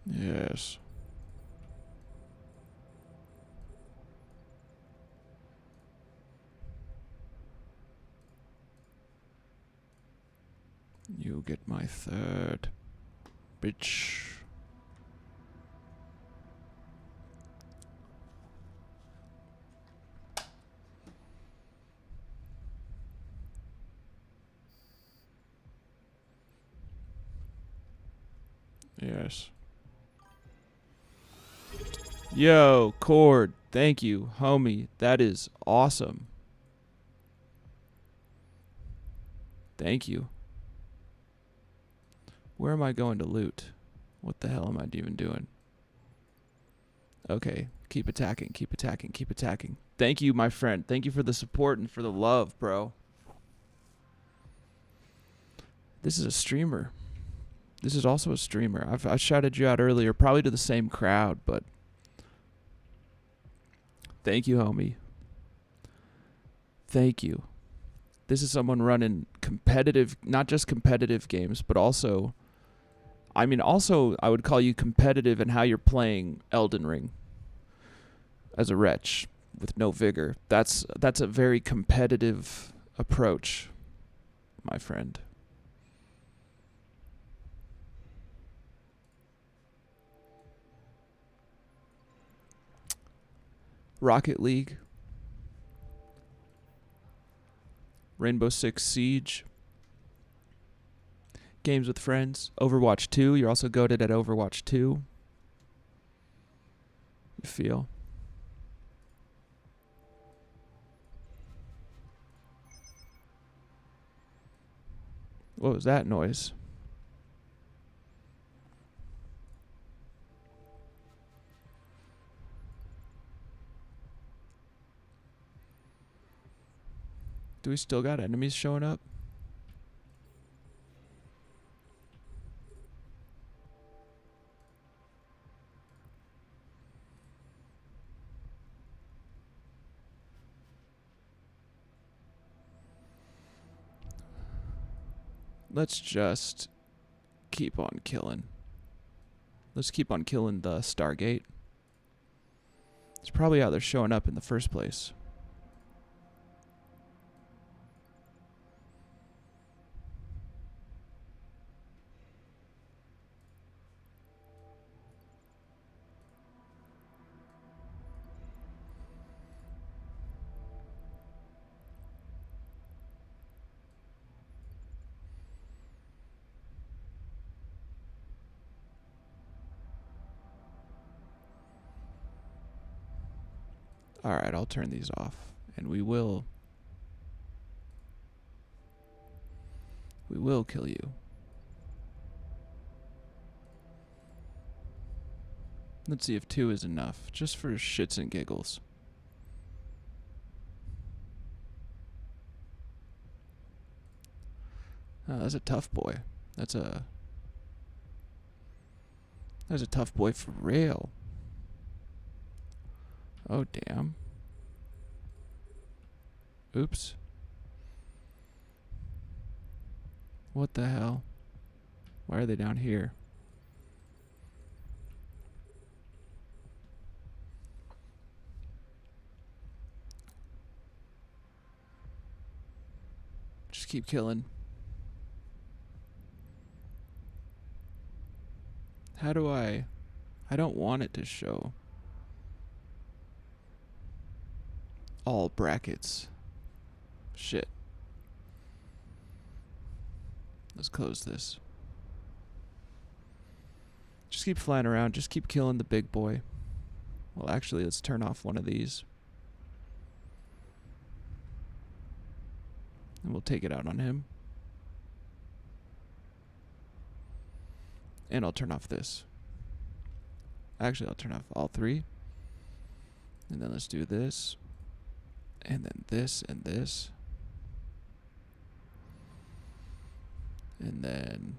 Yes. You get my third. Bitch. Yes. Yo, Cord. Thank you, homie. That is awesome. Thank you. Where am I going to loot? What the hell am I even doing? Okay, keep attacking, keep attacking, keep attacking. Thank you, my friend. Thank you for the support and for the love, bro. This is a streamer. This is also a streamer. I shouted you out earlier, probably to the same crowd, but thank you, homie. Thank you. This is someone running competitive, not just competitive games, but also, I mean, also I would call you competitive in how you're playing Elden Ring as a wretch with no vigor. That's a very competitive approach, my friend. Rocket League, Rainbow Six Siege, games with friends, Overwatch 2. You're also goated at Overwatch 2. You feel? What was that noise? Do we still got enemies showing up? Let's just keep on killing. Let's keep on killing the Stargate. It's probably how they're showing up in the first place. Alright, I'll turn these off. And we will kill you. Let's see if 2 is enough, just for shits and giggles. Oh, that's a tough boy. That's a tough boy for real. Oh, damn. Oops. What the hell? Why are they down here? Just keep killing. How do I don't want it to show. All brackets. Shit. Let's close this. Just keep flying around. Just keep killing the big boy. Well, actually, let's turn off one of these. And we'll take it out on him. And I'll turn off this. Actually, I'll turn off all 3. And then let's do this. And then this and this. And then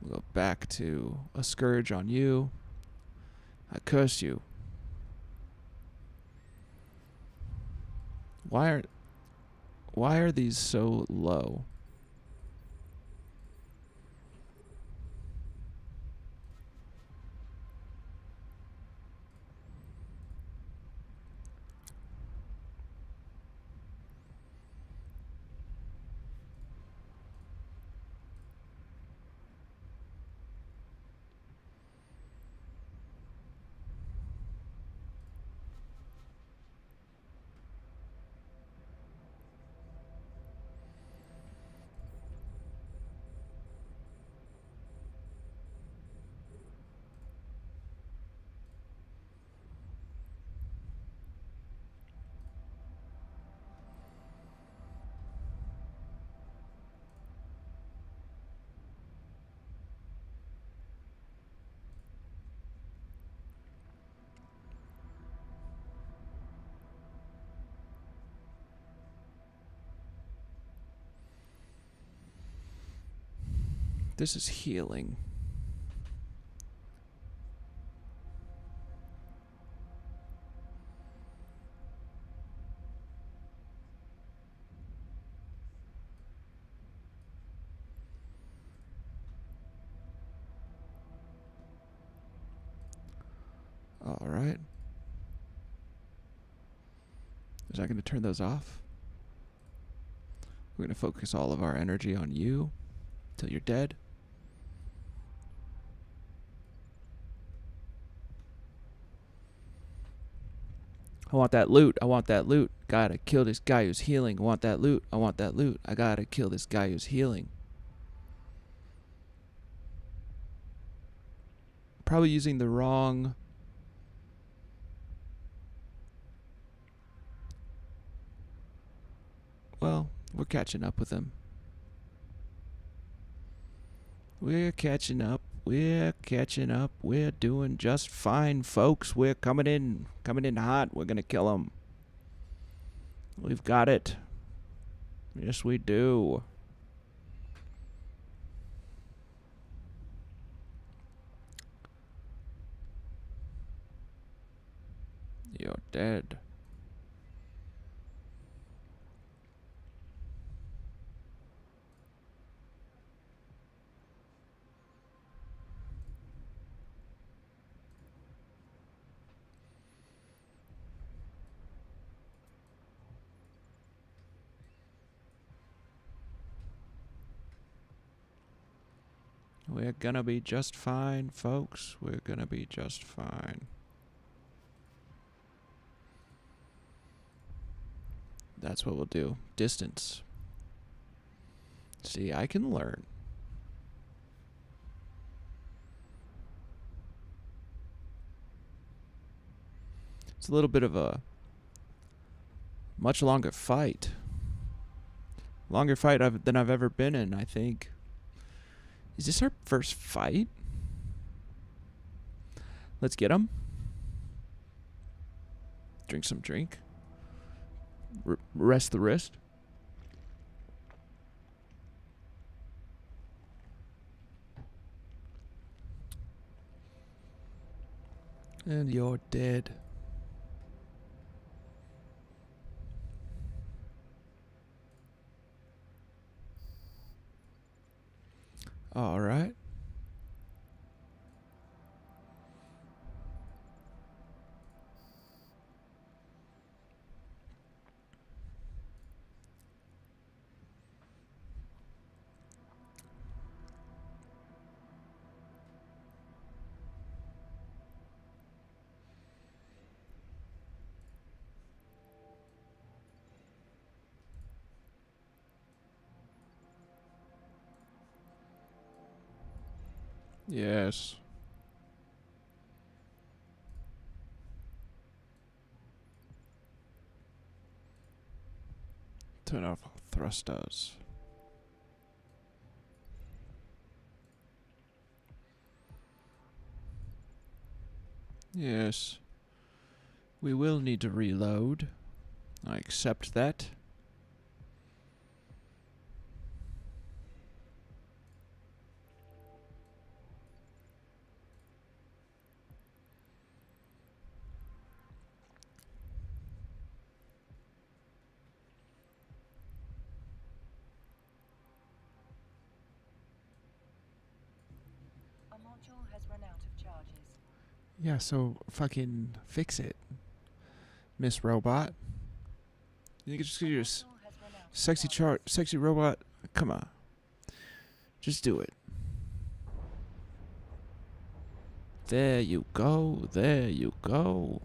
we'll go back to a scourge on you. I curse you. Why are these so low? This is healing. All right. Is that going to turn those off? We're going to focus all of our energy on you till you're dead. I want that loot. I want that loot. Gotta kill this guy who's healing. I want that loot. I want that loot. I gotta kill this guy who's healing. Probably using the wrong... Well, we're catching up with him. We're catching up. We're catching up. We're doing just fine, folks. We're coming in hot. We're gonna kill him. We've got it. Yes, we do. You're dead. We're gonna be just fine, folks. We're gonna be just fine. That's what we'll do. Distance. See, I can learn. It's a little bit of a much longer fight. Longer fight than I've ever been in, I think. Is this our first fight? Let's get him. Drink some drink. Rest the wrist. And you're dead. All right. Yes. Turn off thrusters. Yes. We will need to reload. I accept that. Our module has run out of charges. Yeah, so fucking fix it, Miss Robot. You can just Our get your module has run out of charges. sexy robot. Come on. Just do it. There you go. There you go.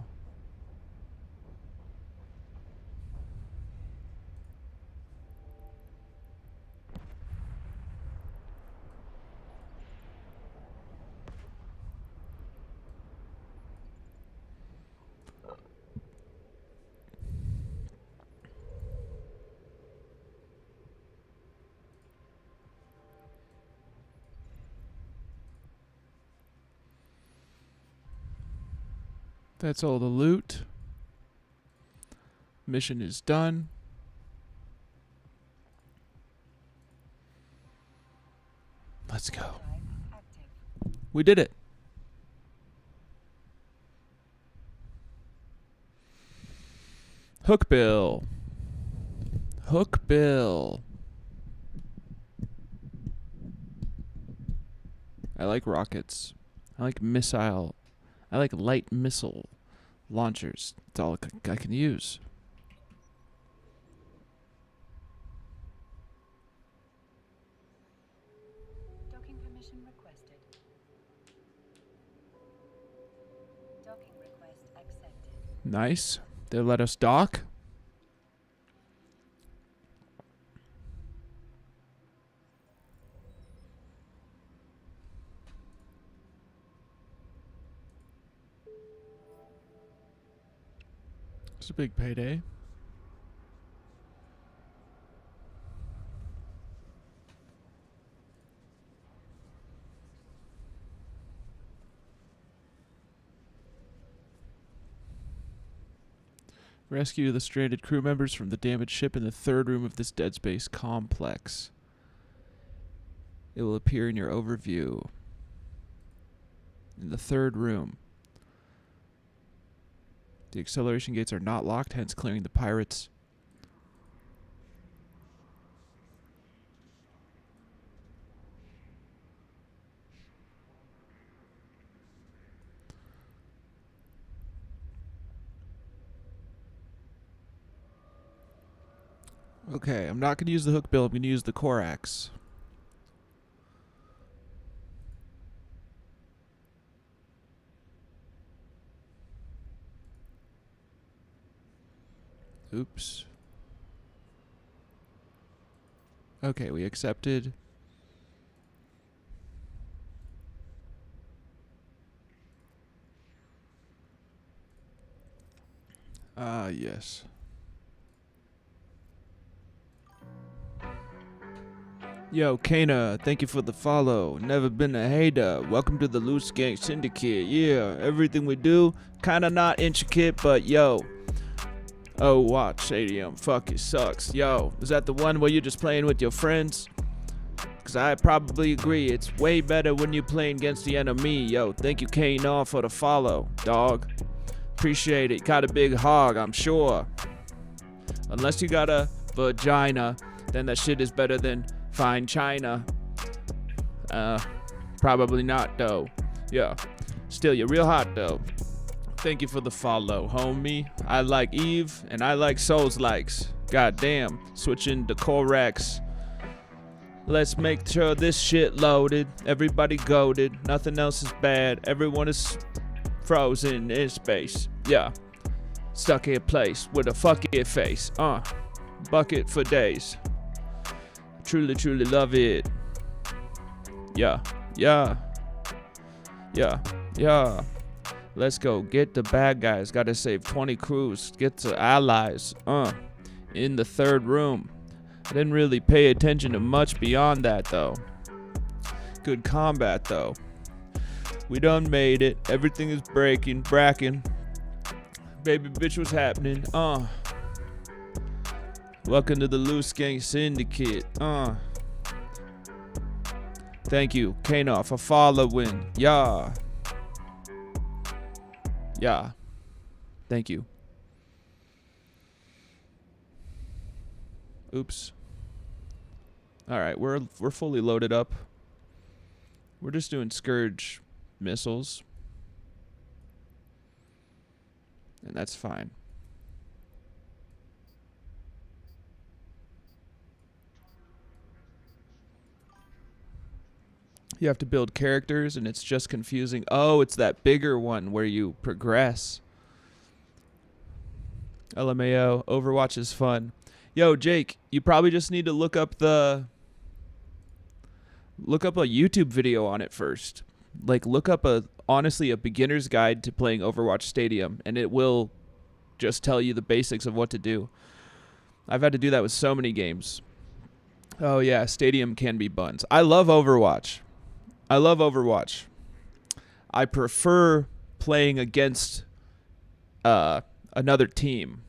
That's all the loot. Mission is done. Let's go. Drive active. We did it. Hook bill. Hook bill. I like rockets. I like missile. I like light missile launchers. That's all I can use. Docking permission requested. Docking request accepted. Nice. They let us dock. It's a big payday. Rescue the stranded crew members from the damaged ship in the third room of this Dead Space complex. It will appear in your overview. In the third room. The acceleration gates are not locked, hence clearing the pirates. Okay, I'm not going to use the hook bill. I'm going to use the Corax. Oops. Okay, we accepted. Yes. Yo, Kana, thank you for the follow. Never been a hater. Welcome to the Loose Gang Syndicate. Yeah, everything we do, kinda not intricate, but yo. Oh, watch Stadium. Fuck, it sucks. Yo, is that the one where you're just playing with your friends? Cause I probably agree. It's way better when you're playing against the enemy. Yo, thank you, Kana, for the follow, dog. Appreciate it. Got a big hog, I'm sure. Unless you got a vagina, then that shit is better than fine china. Probably not though. Yeah. Still, you're real hot though. Thank you for the follow, homie. I like Eve and I like Souls likes. God damn. Switching to Corax. Let's make sure this shit loaded. Everybody goaded. Nothing else is bad. Everyone is frozen in space. Yeah. Stuck in place with a fucking face. Bucket for days. Truly, truly love it. Yeah. Yeah. Yeah. Yeah. Let's go. Get the bad guys. Gotta save 20 crews. Get to allies. In the third room. I didn't really pay attention to much beyond that, though. Good combat, though. We done made it. Everything is bracking. Baby bitch, what's happening? Welcome to the Loose Gang Syndicate. Thank you, Kana, for following. Yeah. Yeah. Thank you. Oops. Alright, we're fully loaded up. We're just doing Scourge missiles. And that's fine. You have to build characters and it's just confusing. Oh, it's that bigger one where you progress. LMAO, Overwatch is fun. Yo, Jake, you probably just need to look up a YouTube video on it first. Like, look up honestly a beginner's guide to playing Overwatch Stadium, and it will just tell you the basics of what to do. I've had to do that with so many games. Oh yeah, Stadium can be buns. I love Overwatch. I prefer playing against another team.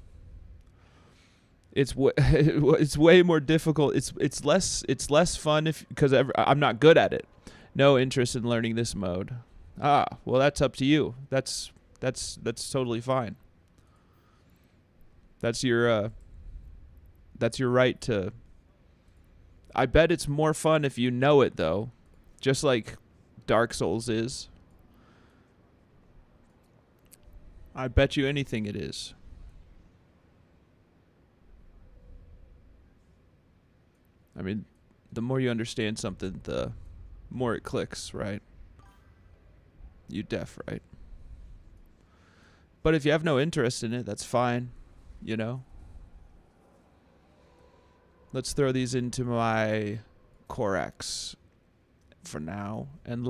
It's way more difficult. It's less fun because I'm not good at it. No interest in learning this mode. Well, that's up to you. That's totally fine. That's your right to. I bet it's more fun if you know it though, just like Dark Souls is. I bet you anything it is. I mean, the more you understand something, the more it clicks, right? You deaf, right? But if you have no interest in it, that's fine, you know? Let's throw these into my Corax for now. And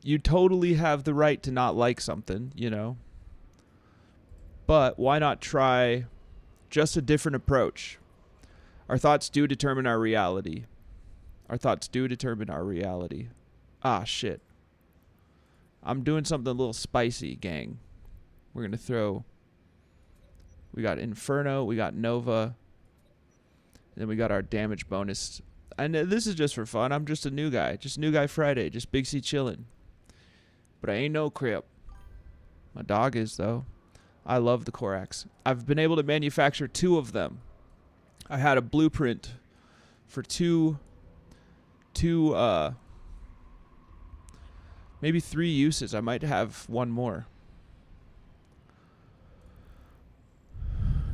you totally have the right to not like something, you know? But why not try just a different approach? Our thoughts do determine our reality. Ah, shit. I'm doing something a little spicy, gang. We're going to throw... We got Inferno. We got Nova. Then we got our damage bonus. And this is just for fun. I'm just a new guy. Just New Guy Friday. Just Big C chilling. But I ain't no crip. My dog is, though. I love the Korax. I've been able to manufacture 2 of them. I had a blueprint for two, maybe 3 uses. I might have one more.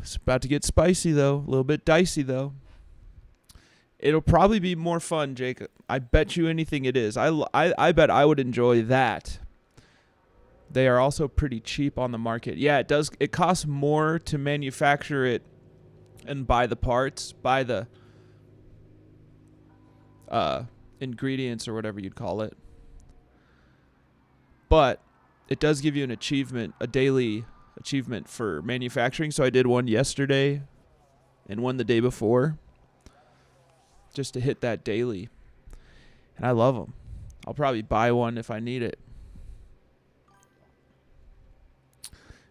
It's about to get spicy, though. A little bit dicey, though. It'll probably be more fun, Jacob. I bet you anything it is. I bet I would enjoy that. They are also pretty cheap on the market. Yeah, it does. It costs more to manufacture it and buy the parts, buy the ingredients or whatever you'd call it. But it does give you an achievement, a daily achievement for manufacturing. So I did one yesterday and one the day before just to hit that daily. And I love them. I'll probably buy one if I need it.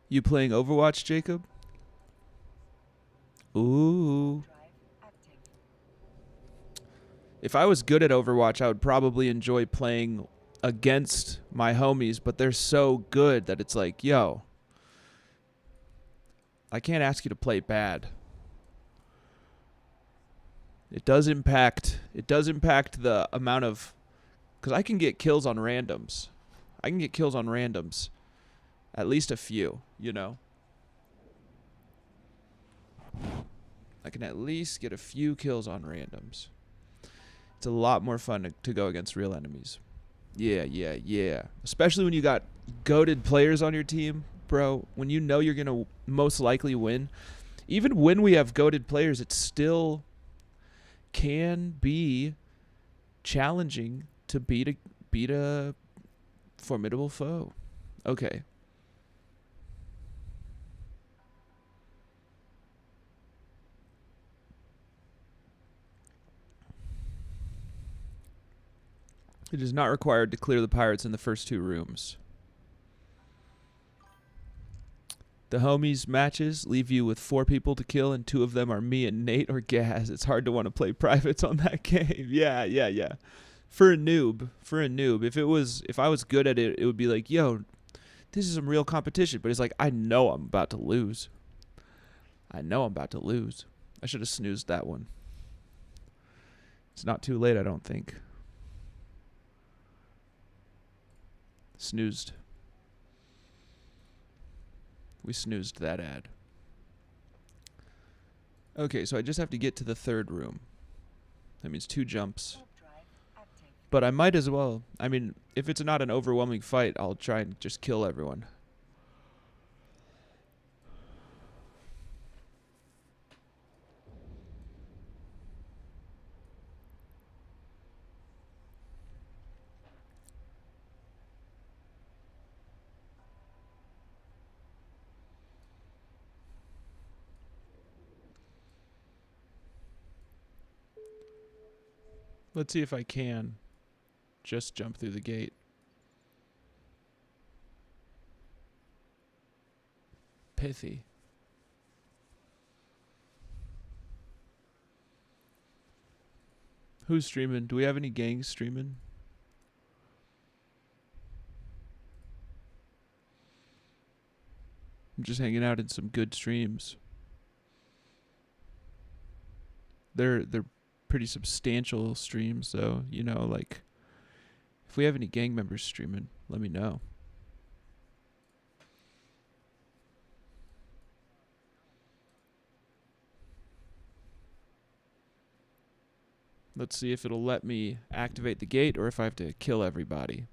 You playing Overwatch, Jacob? Ooh. If I was good at Overwatch, I would probably enjoy playing against my homies, but they're so good that it's like, yo, I can't ask you to play bad. It does impact the amount of, because I can get kills on randoms. At least a few, you know. I can at least get a few kills on randoms. It's a lot more fun to go against real enemies. Yeah. Especially when you got goated players on your team, bro. When you know you're going to most likely win. Even when we have goated players, it still can be challenging to beat a formidable foe. Okay. It is not required to clear the pirates in the first 2 rooms. The homies matches leave you with 4 people to kill, and 2 of them are me and Nate or Gaz. It's hard to want to play privates on that game. Yeah. For a noob. If I was good at it, it would be like, yo, this is some real competition. But it's like, I know I'm about to lose. I should have snoozed that one. It's not too late, I don't think. Snoozed. We snoozed that ad. Okay, so I just have to get to the 3rd room. That means 2 jumps. But I might as well. I mean, if it's not an overwhelming fight, I'll try and just kill everyone. Let's see if I can just jump through the gate. Pithy. Who's streaming? Do we have any gangs streaming? I'm just hanging out in some good streams. They're pretty substantial streams, so, you know, like, if we have any gang members streaming, let me know. Let's see if it'll let me activate the gate or if I have to kill everybody.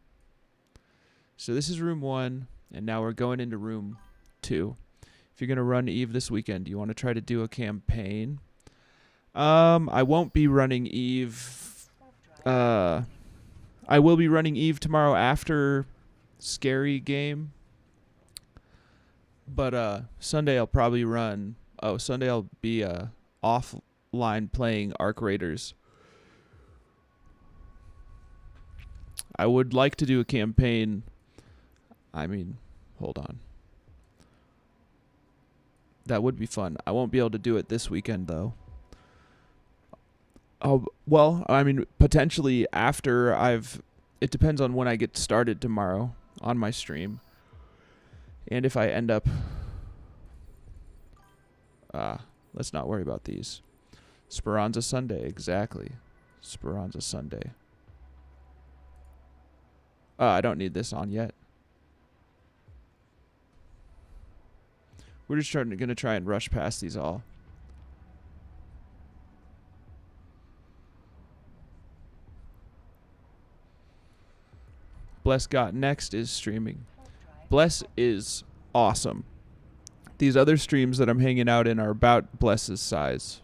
So this is room 1, and now we're going into room 2. If you're going to run Eve this weekend, do you want to try to do a campaign? I won't be running Eve. I will be running Eve tomorrow after Scary Game. But Sunday I'll probably run. Oh, Sunday I'll be offline playing Arc Raiders. I would like to do a campaign. I mean, hold on. That would be fun. I won't be able to do it this weekend though. Oh, well, I mean, potentially after it depends on when I get started tomorrow on my stream. And if I end up, let's not worry about these. Speranza Sunday, exactly. Speranza Sunday. I don't need this on yet. We're just going to try and rush past these all. Bless Got Next is streaming. Bless is awesome. These other streams that I'm hanging out in are about Bless's size.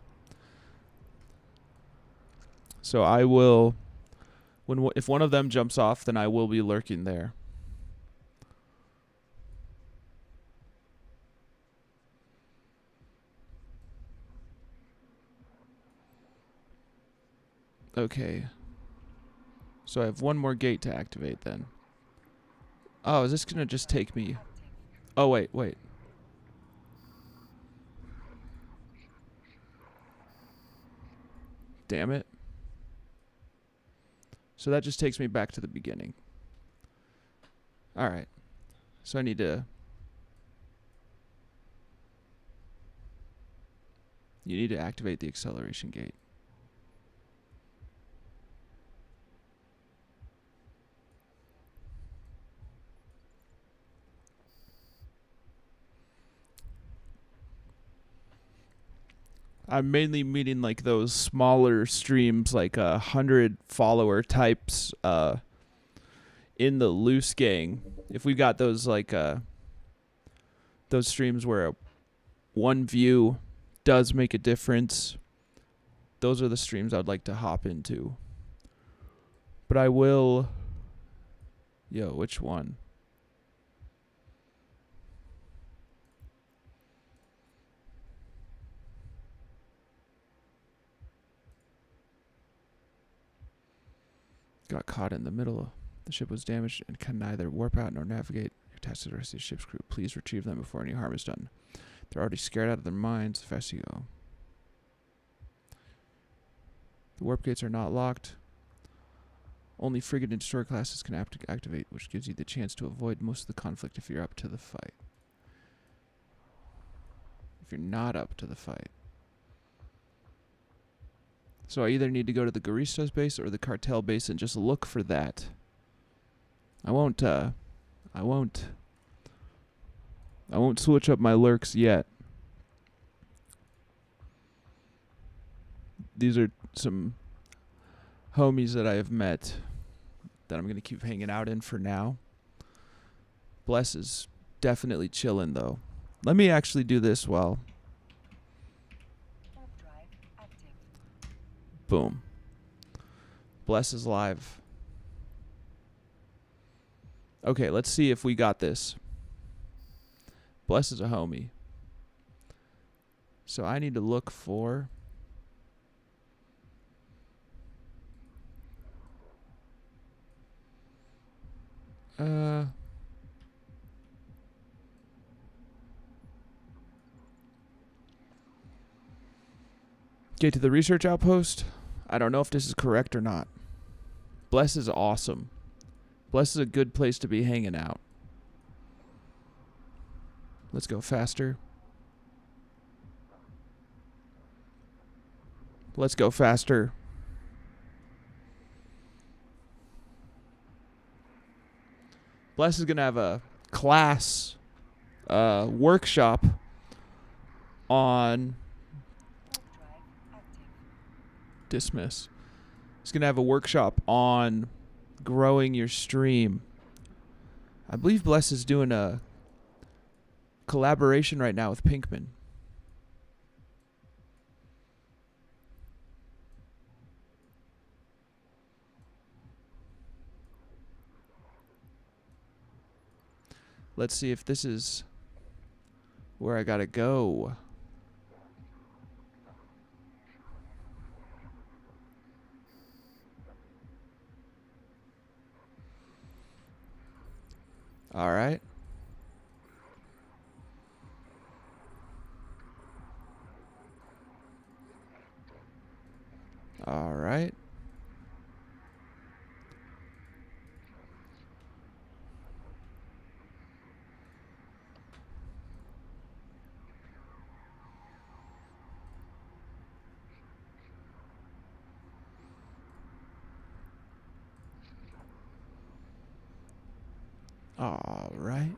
So I will, if one of them jumps off, then I will be lurking there. Okay. So I have one more gate to activate then. Oh, is this going to just take me? Oh, wait. Damn it. So that just takes me back to the beginning. Alright. So I need to... You need to activate the acceleration gate. I'm mainly meaning like those smaller streams, like 100 follower types in the loose gang. If we got those like those streams where one view does make a difference, those are the streams I'd like to hop into. But I will... Yo, which one? Got caught in the middle. The ship was damaged and can neither warp out nor navigate. You're tasked to the rest of the ship's crew. Please retrieve them before any harm is done. They're already scared out of their minds. The faster you go. The warp gates are not locked. Only frigate and destroyer classes can activate, which gives you the chance to avoid most of the conflict if you're up to the fight. If you're not up to the fight. So I either need to go to the Guristas base or the cartel base and just look for that. I won't switch up my lurks yet. These are some homies that I have met that I'm going to keep hanging out in for now. Bless is definitely chilling though. Let me actually do this while... Boom. Bless is live. Okay, let's see if we got this. Bless is a homie. So I need to look for... Get to the research outpost. I don't know if this is correct or not. Bless is awesome. Bless is a good place to be hanging out. Let's go faster. Let's go faster. Bless is going to have a class workshop on... Dismiss. He's going to have a workshop on growing your stream. I believe Bless is doing a collaboration right now with Pinkman. Let's see if this is where I gotta go. All right. All right. All right.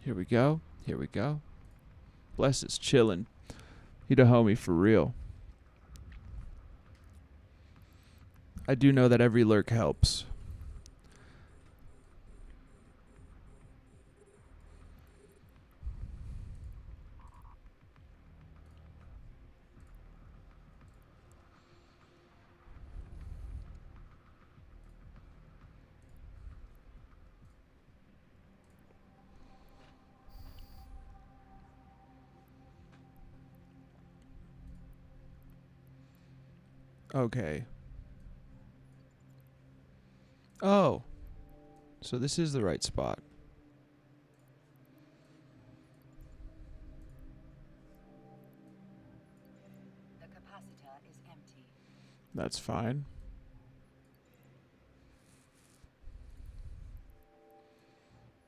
Here we go. Here we go. Bless is chillin'. He the homie for real. I do know that every lurk helps. Okay. Oh. So this is the right spot. The capacitor is empty. That's fine.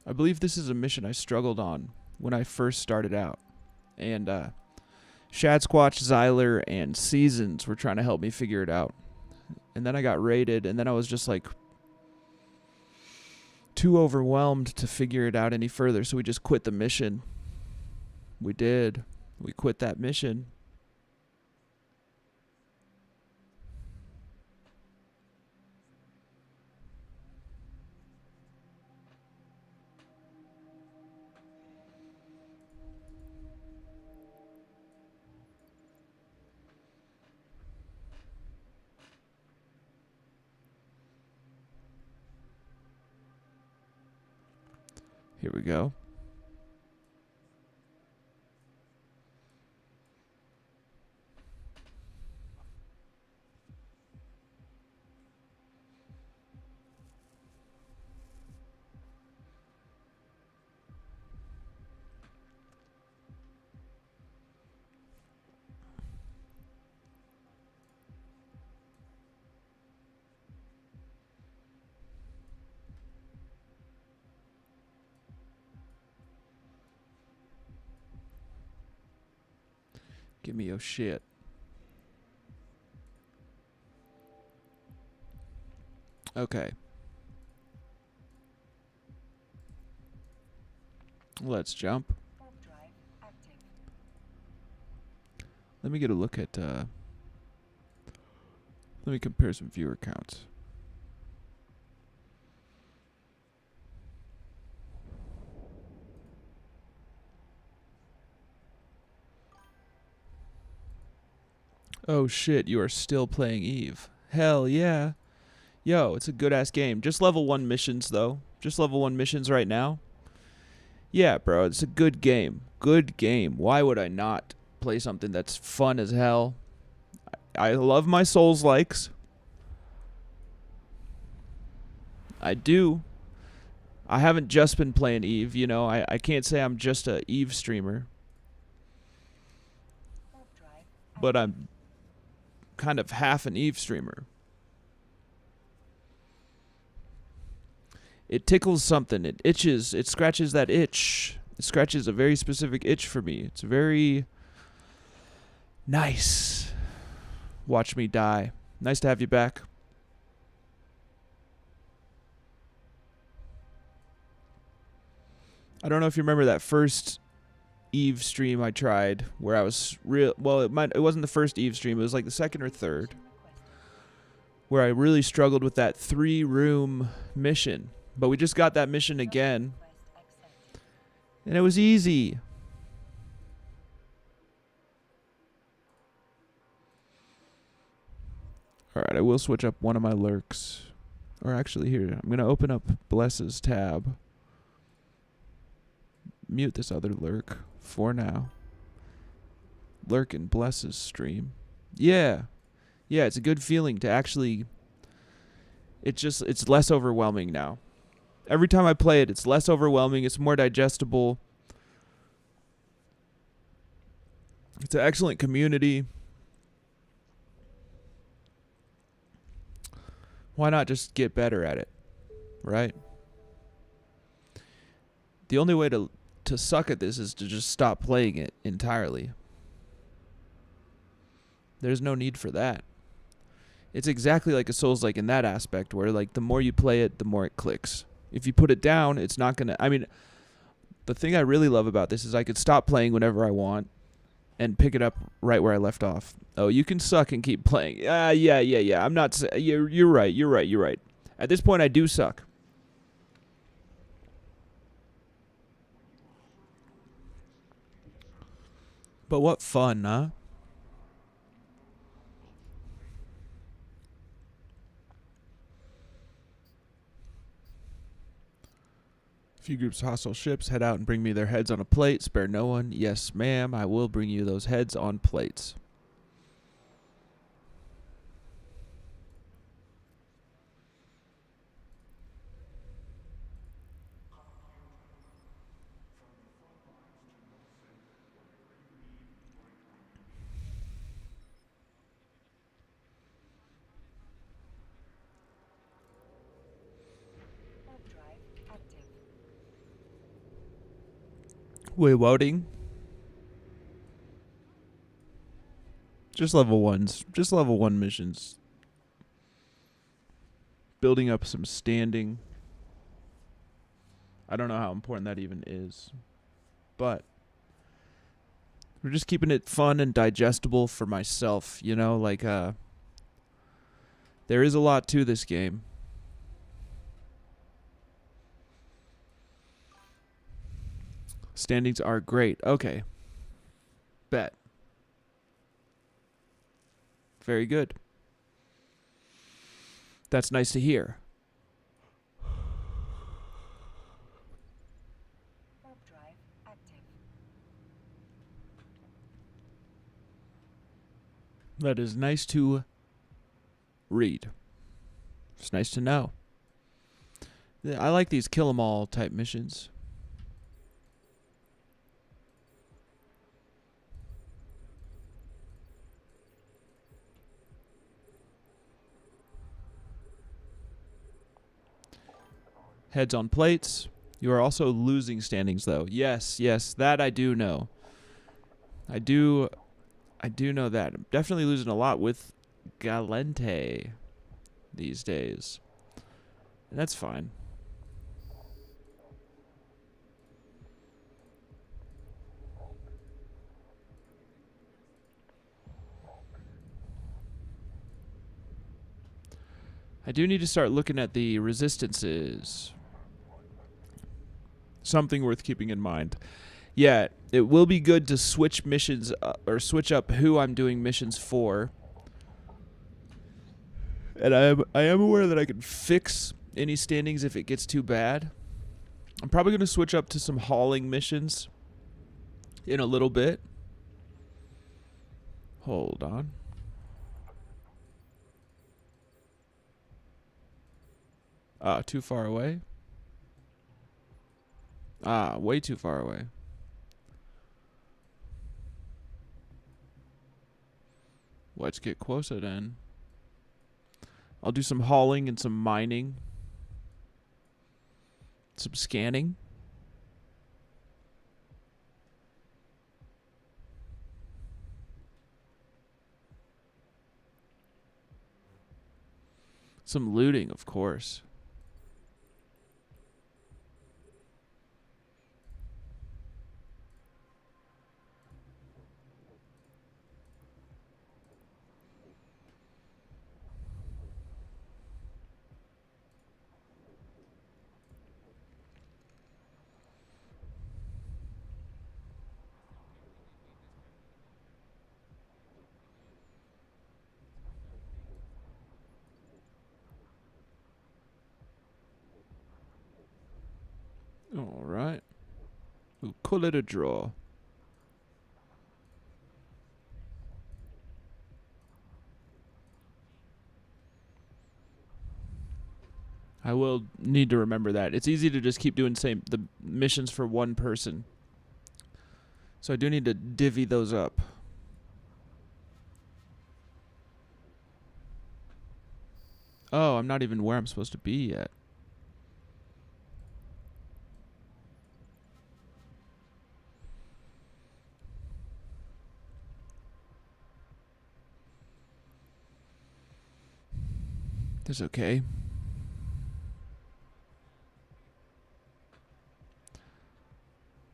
I believe this is a mission I struggled on when I first started out. And Shad Squatch, Zyler, and Seasons were trying to help me figure it out. And then I got raided, and then I was just like too overwhelmed to figure it out any further, so we just quit the mission. We did. We quit that mission. Here we go. Give me your shit. Okay. Let's jump. Warp drive active. Let me get a look at, let me compare some viewer counts. Oh shit, you are still playing Eve. Hell yeah. Yo, it's a good ass game. Just level 1 missions though. Just level 1 missions right now. Yeah, bro, it's a good game. Good game. Why would I not play something that's fun as hell? I love my Souls likes. I do. I haven't just been playing Eve, you know. I can't say I'm just a Eve streamer, Warp drive. but I'm kind of half an Eve streamer. It tickles something. It itches. It scratches that itch. It scratches a very specific itch for me. It's very nice. Watch me die. Nice to have you back. I don't know if you remember that first Eve stream I tried where I was it wasn't the first Eve stream, it was like the second or third, where I really struggled with that 3-room mission. But we just got that mission again, Request accepted. and it was easy. Alright, I will switch up one of my lurks. Or actually, here, I'm going to open up Bless's tab. Mute this other lurk for now. Lurk in Bless's stream. Yeah. Yeah, it's a good feeling to actually... It's less overwhelming now. Every time I play it, it's less overwhelming. It's more digestible. It's an excellent community. Why not just get better at it, right? The only way to suck at this is to just stop playing it entirely. There's no need for that. It's exactly like a Souls-like in that aspect, where like the more you play it, the more it clicks. If you put it down, it's not gonna... I mean, the thing I really love about this is I could stop playing whenever I want and pick it up right where I left off. Oh, you can suck and keep playing. Yeah. I'm not... You're right. At this point, I do suck. But what fun, huh? Few groups of hostile ships head out and bring me their heads on a plate. Spare no one. Yes, ma'am, I will bring you those heads on plates. Warp drive active. Wait, voting? Just level ones. Just level 1 missions. Building up some standing. I don't know how important that even is. But we're just keeping it fun and digestible for myself, you know, like there is a lot to this game. Standings are great. Okay. Bet. Very good. That's nice to hear. Warp drive active. That is nice to read. It's nice to know. I like these kill 'em all type missions. Heads on plates. You are also losing standings, though. Yes, that I do know. I do know that. I'm definitely losing a lot with Galente these days. And that's fine. I do need to start looking at the resistances. Something worth keeping in mind. Yeah, it will be good to switch missions or switch up who I'm doing missions for. And I am aware that I can fix any standings if it gets too bad. I'm probably going to switch up to some hauling missions in a little bit. Hold on. Too far away? Way too far away. Let's get closer then. I'll do some hauling and some mining. Some scanning. Some looting, of course. Call it a draw. I will need to remember that. It's easy to just keep doing the missions for one person. So I do need to divvy those up. Oh, I'm not even where I'm supposed to be yet. That's okay.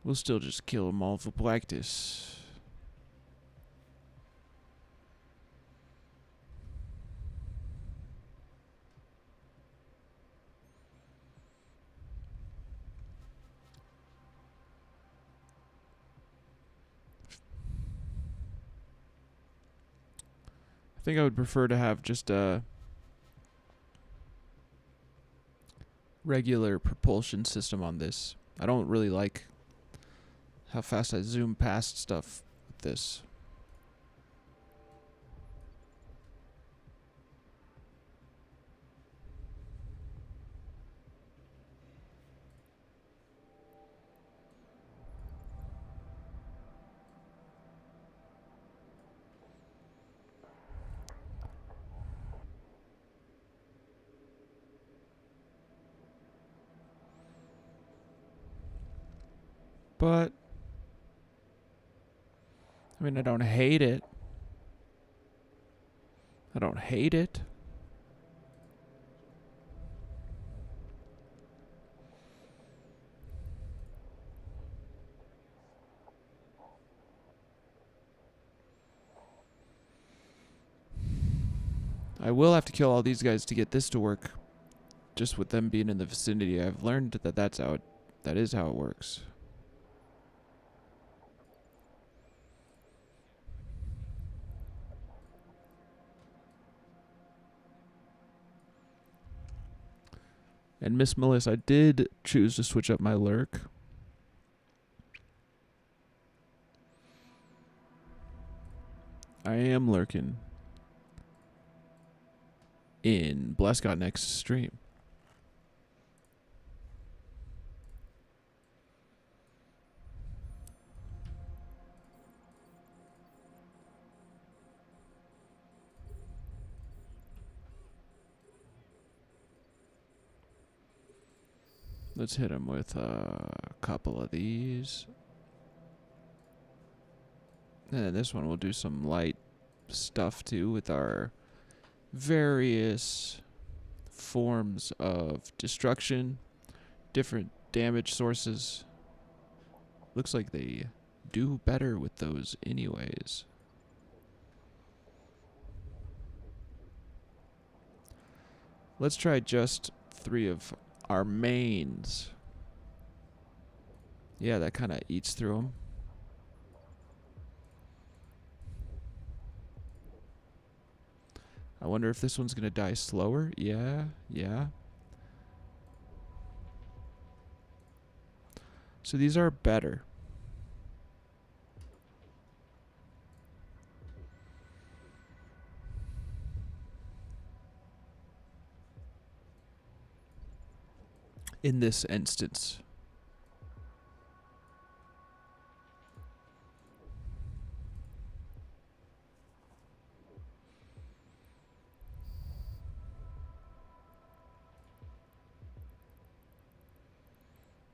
We'll still just kill them all for practice. I think I would prefer to have just a regular propulsion system on this. I don't really like how fast I zoom past stuff with this. But I mean, I don't hate it. I don't hate it. I will have to kill all these guys to get this to work. Just with them being in the vicinity, I've learned that that is how it works. And Miss Melissa, I did choose to switch up my lurk. I am lurking in Blescott next stream. Let's hit him with a couple of these. And then this one we'll do some light stuff too with our various forms of destruction, different damage sources. Looks like they do better with those anyways. Let's try just 3 of our mains. Yeah, that kind of eats through them. I wonder if this one's going to die slower. Yeah. So these are better. In this instance.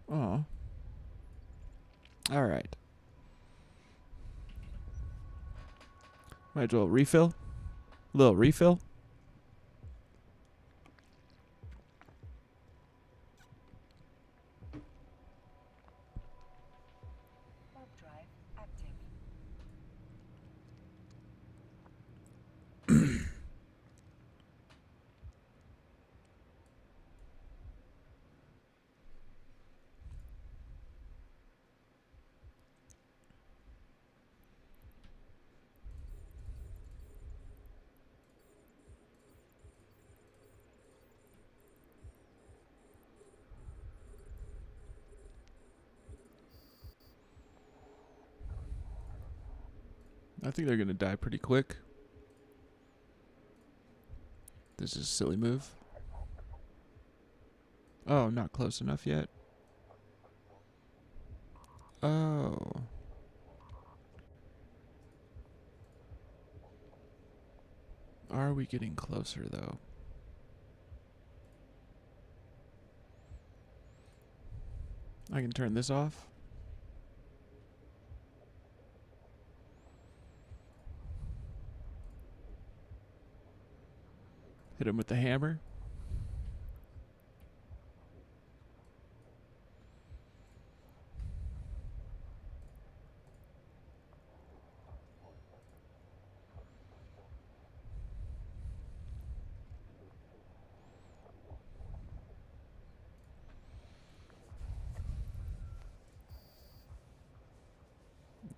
Oh. All right. Might as well refill. Little refill. Warp drive active. I think they're gonna die pretty quick. This is a silly move. Oh, not close enough yet. Oh. Are we getting closer, though? I can turn this off. Hit him with the hammer.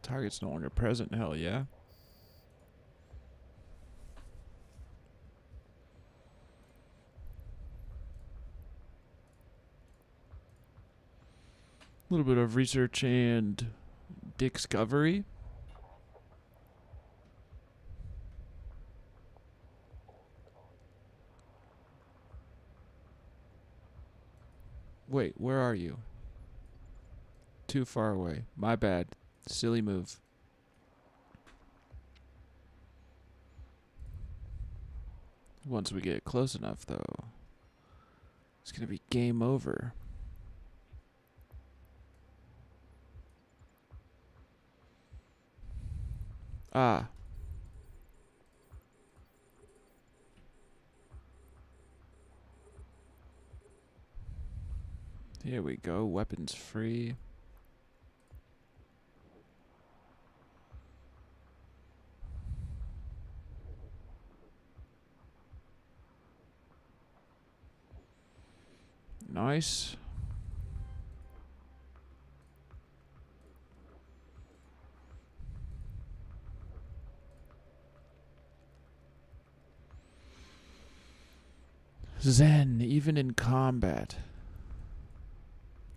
Target's no longer present. Hell yeah. A little bit of research and discovery. Wait, where are you? Too far away. My bad. Silly move. Once we get close enough, though, it's gonna be game over. Ah. Here we go. Weapons free. Nice. Zen, even in combat.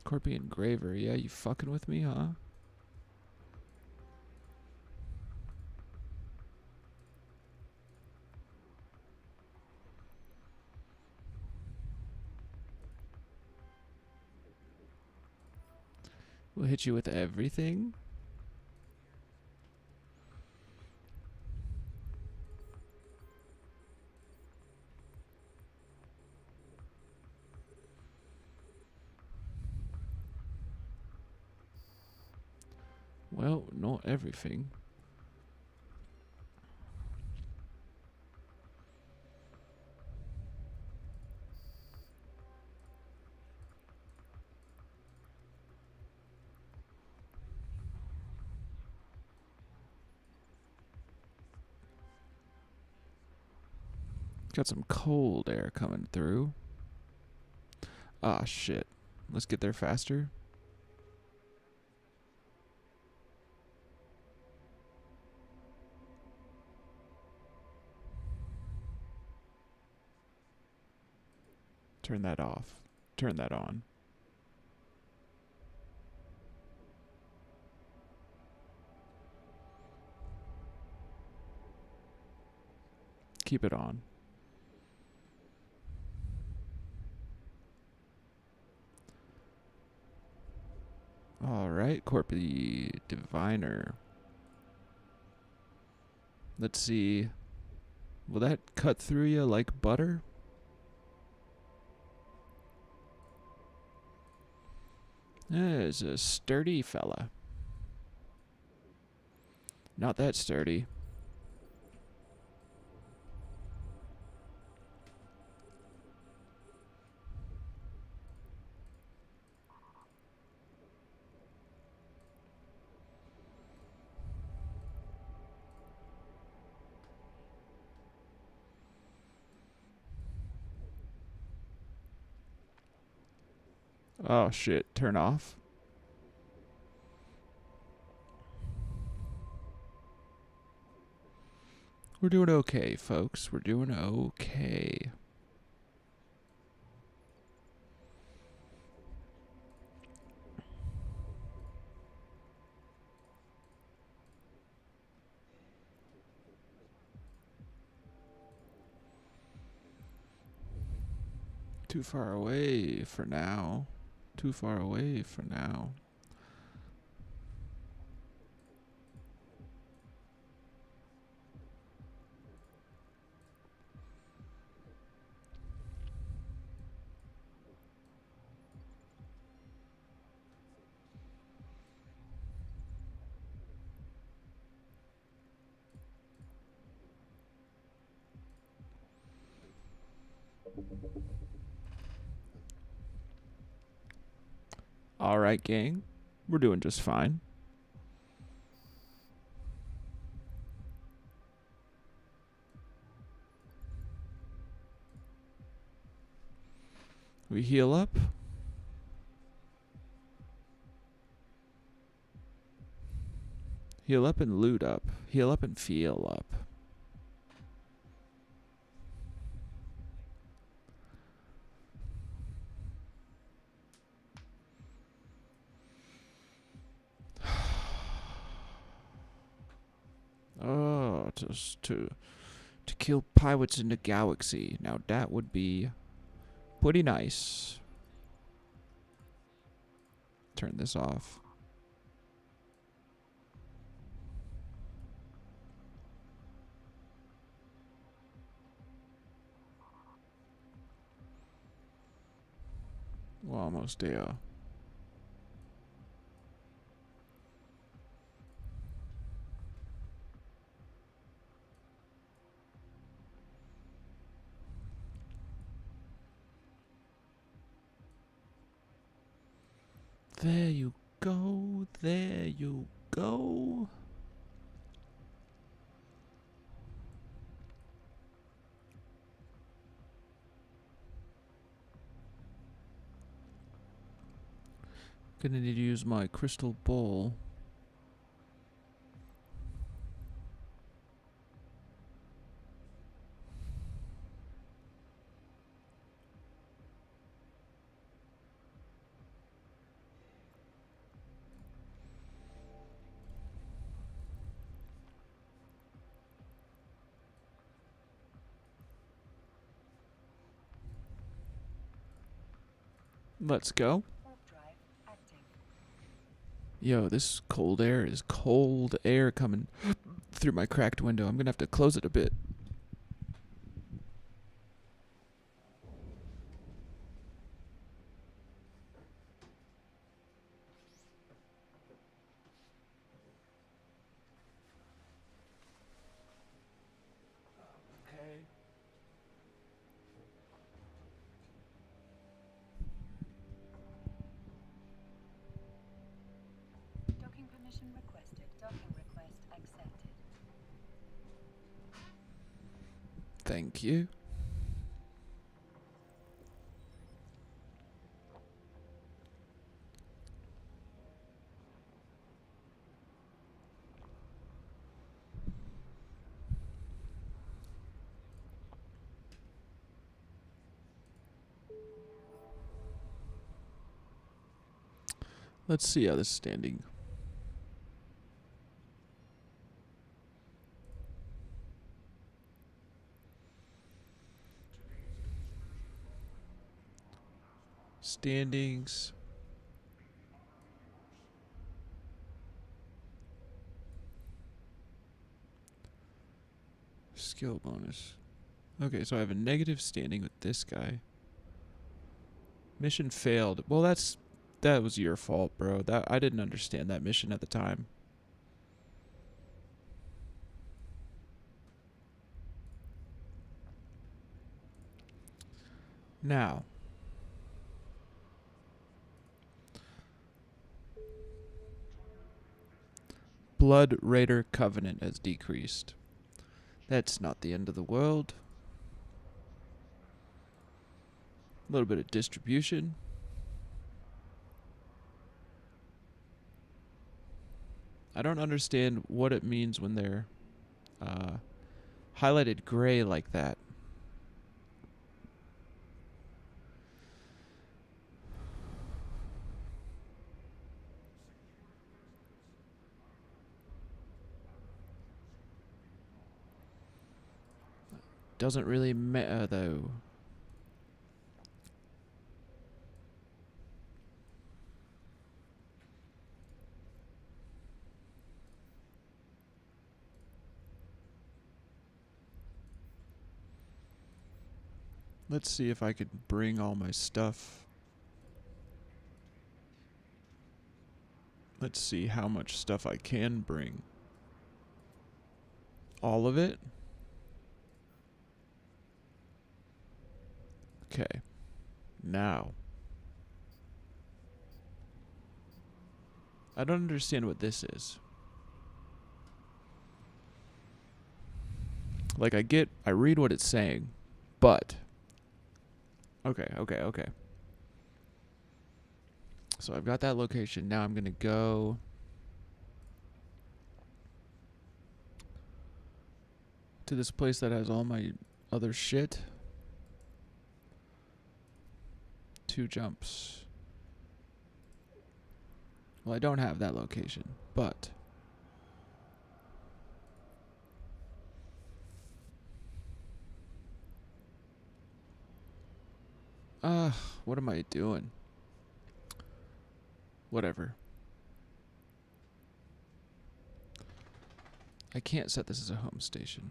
Corpy Engraver, yeah, you fucking with me, huh? We'll hit you with everything. Well, not everything. Got some cold air coming through. Ah, shit. Let's get there faster. Turn that off. Turn that on. Keep it on. Alright, Corpy Diviner. Let's see. Will that cut through you like butter? There's a sturdy fella. Not that sturdy. Oh shit, turn off. We're doing okay, folks. We're doing okay. Too far away for now. Too far away for now. Alright, gang. We're doing just fine. We heal up. Heal up and loot up. Heal up and feel up. Oh, just to kill pirates in the galaxy. Now that would be pretty nice. Turn this off. We're almost there. There you go, there you go. Gonna need to use my crystal ball. Let's go. Warp drive active. Yo, this cold air is cold air coming through my cracked window. I'm gonna have to close it a bit. Docking permission requested. Docking request accepted. Thank you. Let's see how this is standing. Standings. Skill bonus. Okay, so I have a negative standing with this guy. Mission failed. Well, that was your fault, bro. That I didn't understand that mission at the time. Now, Blood Raider Covenant has decreased. That's not the end of the world. A little bit of distribution. I don't understand what it means when they're highlighted gray like that. Doesn't really matter though. Let's see if I could bring all my stuff. Let's see how much stuff I can bring. All of it? Okay. Now. I don't understand what this is. Like, I read what it's saying, but. Okay. So I've got that location. Now I'm going to go to this place that has all my other shit. 2 jumps. Well, I don't have that location, but what am I doing? Whatever. I can't set this as a home station.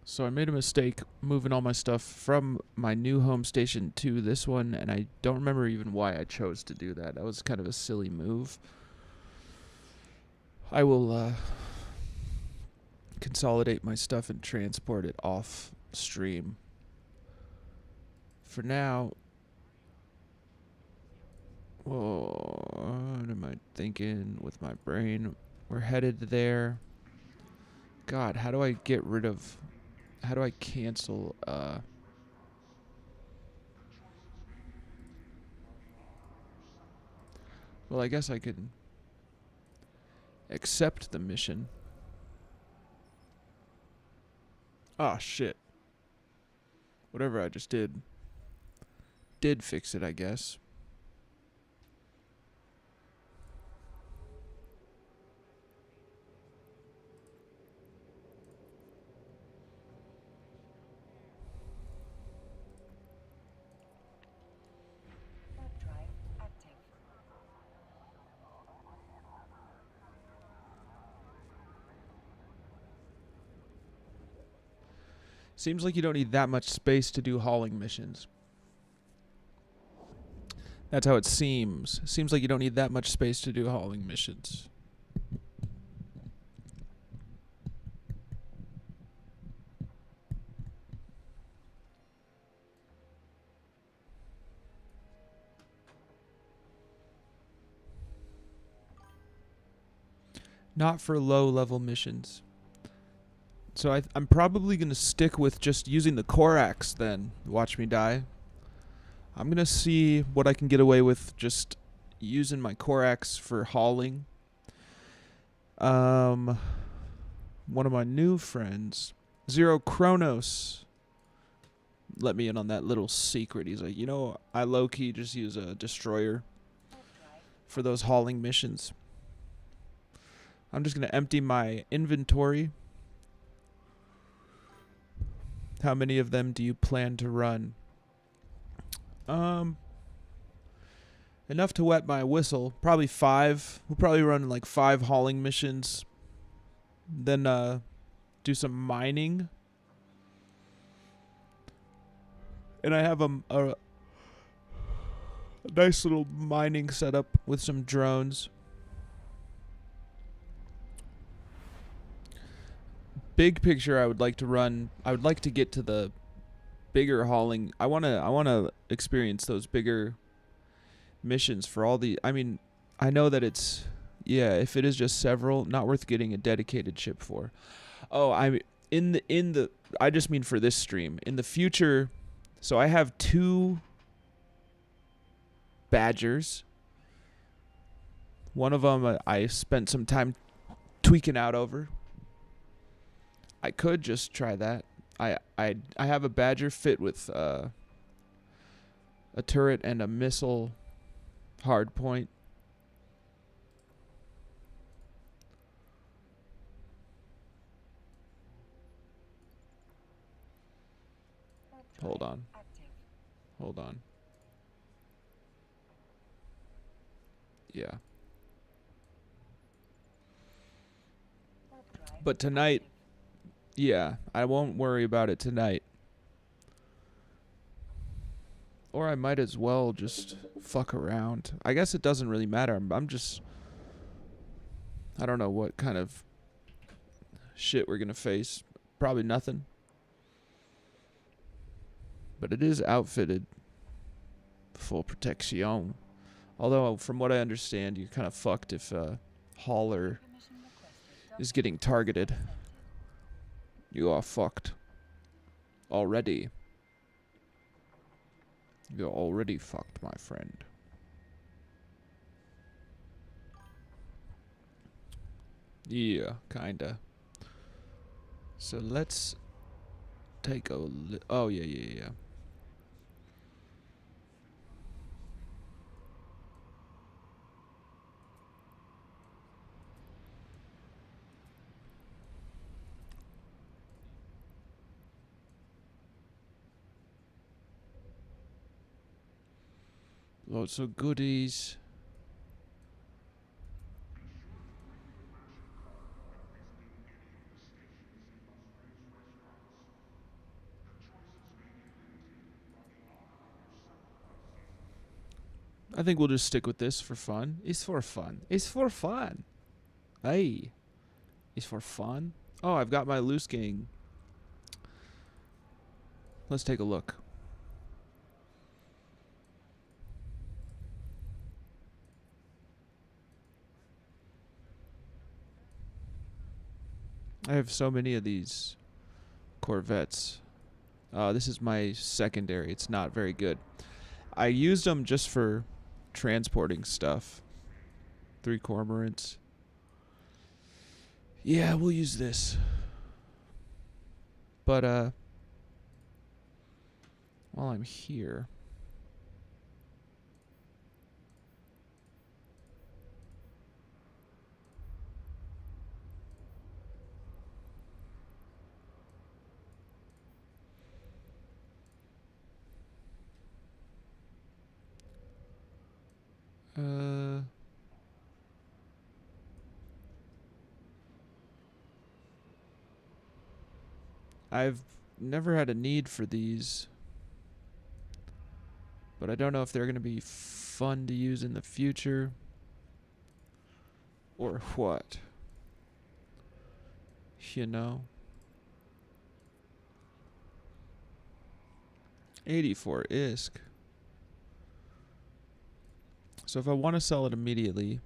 So I made a mistake moving all my stuff from my new home station to this one, and I don't remember even why I chose to do that. That was kind of a silly move. I will consolidate my stuff and transport it off stream. For now, what am I thinking with my brain? We're headed there. God, how do I cancel well, I guess I could accept the mission. Ah, shit. Whatever I just did fix it, I guess. Warp drive active. Seems like you don't need that much space to do hauling missions. That's how it seems. Seems like you don't need that much space to do hauling missions. Not for low-level missions. So I'm probably going to stick with just using the core axe then. Watch me die. I'm going to see what I can get away with just using my core axe for hauling. One of my new friends, Zero Chronos, let me in on that little secret. He's like, I low-key just use a destroyer for those hauling missions. I'm just going to empty my inventory. How many of them do you plan to run? Enough to wet my whistle. Probably 5. We'll probably run like 5 hauling missions. Then do some mining. And I have a nice little mining setup with some drones. Big picture, I would like to get to the bigger hauling. I want to experience those bigger missions for all the, I know that it's, if it is just several, not worth getting a dedicated ship for. Oh, I just mean for this stream. In the future, so I have 2 Badgers. One of them I spent some time tweaking out over. I could just try that. I have a Badger fit with a turret and a missile hard point. Hold on. Yeah. But tonight, yeah, I won't worry about it tonight. Or I might as well just fuck around. I guess it doesn't really matter. I'm just... I don't know what kind of shit we're gonna face. Probably nothing. But it is outfitted. Full protection. Although, from what I understand, you're kind of fucked if Hauler Permission requested. is getting targeted. Accepted. You are fucked. Already. You're already fucked, my friend. Yeah, kinda. So let's take a oh, yeah. Lots of goodies. I think we'll just stick with this for fun. It's for fun. It's for fun. Hey. It's for fun. Oh, I've got my loose gang. Let's take a look. I have so many of these Corvettes. This is my secondary. It's not very good. I used them just for transporting stuff. 3 cormorants. Yeah, we'll use this. But, while I'm here... I've never had a need for these, but I don't know if they're going to be fun to use in the future or what. You know? 84 ISK. So if I want to sell it immediately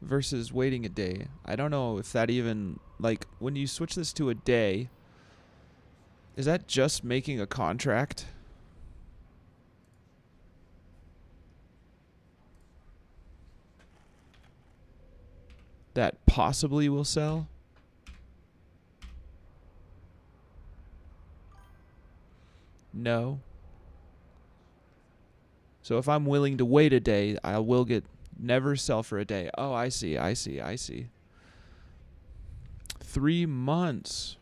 versus waiting a day, I don't know if that even, like, when you switch this to a day, is that just making a contract? That possibly will sell? No. So if I'm willing to wait a day, I will get never sell for a day. Oh, I see. 3 months.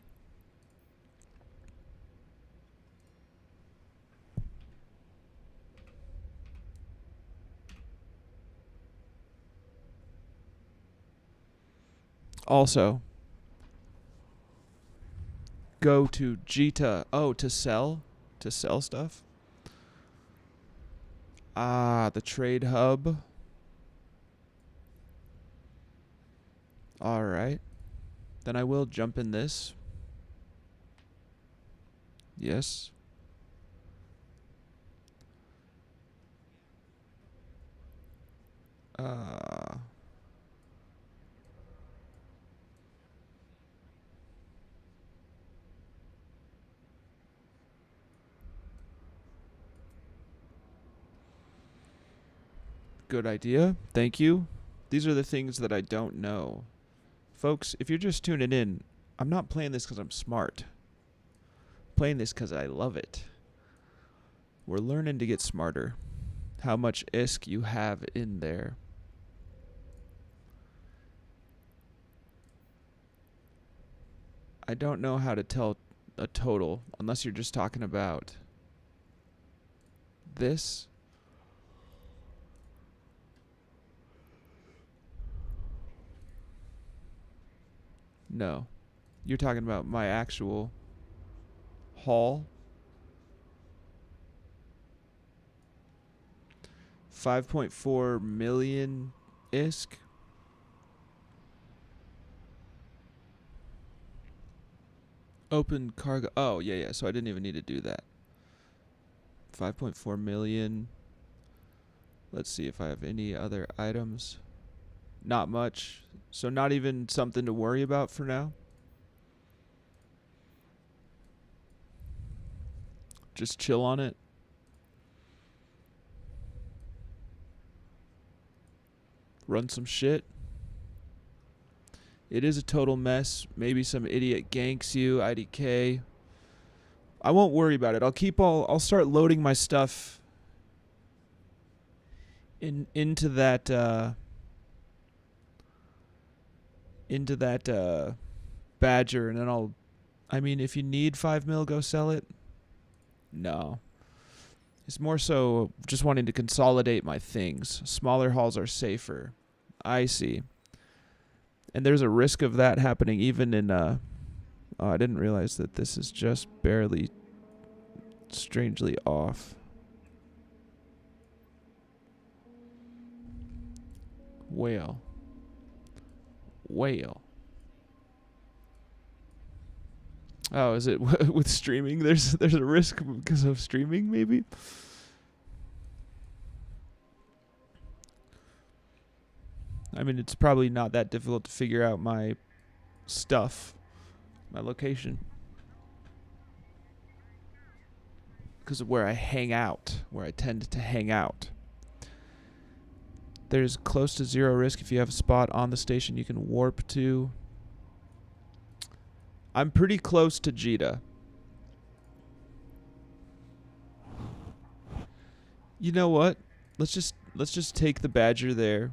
Also, go to Jita. Oh, to sell? To sell stuff? Ah, the trade hub. Alright. Then I will jump in this. Yes. Good idea. Thank you. These are the things that I don't know. Folks, if you're just tuning in, I'm not playing this because I'm smart. I'm playing this because I love it. We're learning to get smarter. How much ISK you have in there. I don't know how to tell a total unless you're just talking about this. No. You're talking about my actual haul. 5.4 million ISK. Open cargo. Oh, yeah. So I didn't even need to do that. 5.4 million. Let's see if I have any other items. Not much. So not even something to worry about for now. Just chill on it. Run some shit. It is a total mess. Maybe some idiot ganks you, IDK. I won't worry about it. I'll start loading my stuff into that Badger, and then I mean, if you need 5 mil, go sell it. No. It's more so just wanting to consolidate my things. Smaller hauls are safer. I see. And there's a risk of that happening even in oh, I didn't realize that this is just barely strangely off. Whale. Oh, is it with streaming? There's a risk because of streaming, maybe? I mean, it's probably not that difficult to figure out my stuff, my location, because of where I hang out, where I tend to hang out. There's close to zero risk if you have a spot on the station you can warp to. I'm pretty close to Jita. You know what? Let's just take the Badger there.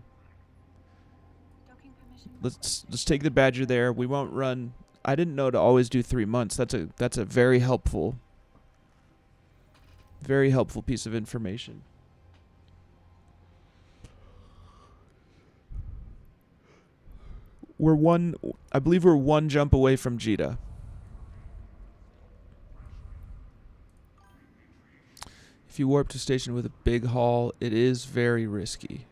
Let's take the Badger there. We won't run. I didn't know to always do 3 months. That's a very helpful piece of information. I believe we're one jump away from Jita. If you warp to station with a big haul, it is very risky.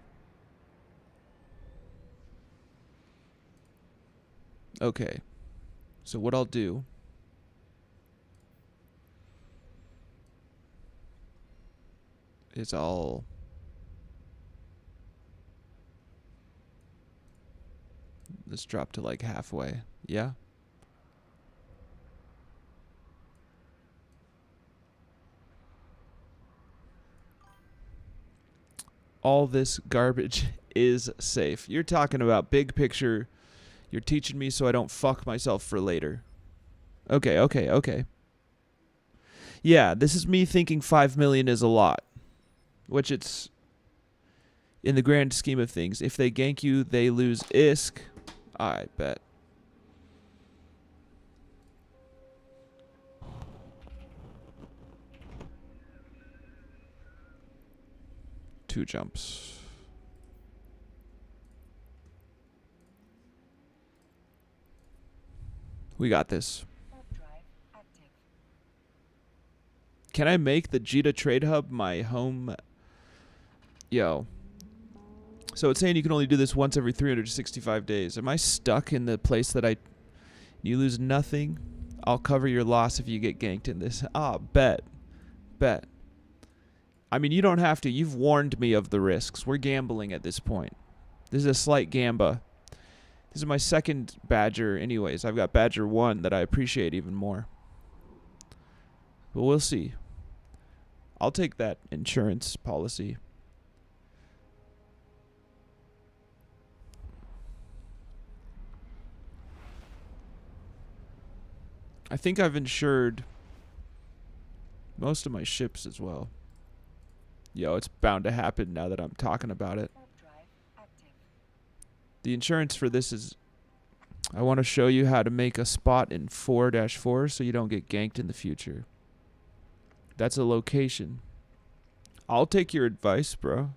Okay. So what I'll do is let's drop to like halfway. Yeah? All this garbage is safe. You're talking about big picture. You're teaching me so I don't fuck myself for later. Okay. Yeah, this is me thinking 5 million is a lot. Which it's, in the grand scheme of things, if they gank you, they lose ISK. I bet. Two jumps. We got this. Can I make the Jita Trade Hub my home? Yo. So it's saying you can only do this once every 365 days. Am I stuck in the place that you lose nothing? I'll cover your loss if you get ganked in this. Ah, bet. I mean, you don't have to. You've warned me of the risks. We're gambling at this point. This is a slight gamba. This is my second Badger anyways. I've got Badger 1 that I appreciate even more. But we'll see. I'll take that insurance policy. I think I've insured most of my ships as well. Yo, it's bound to happen now that I'm talking about it. The insurance for this is, I want to show you how to make a spot in 4-4 so you don't get ganked in the future. That's a location. I'll take your advice, bro.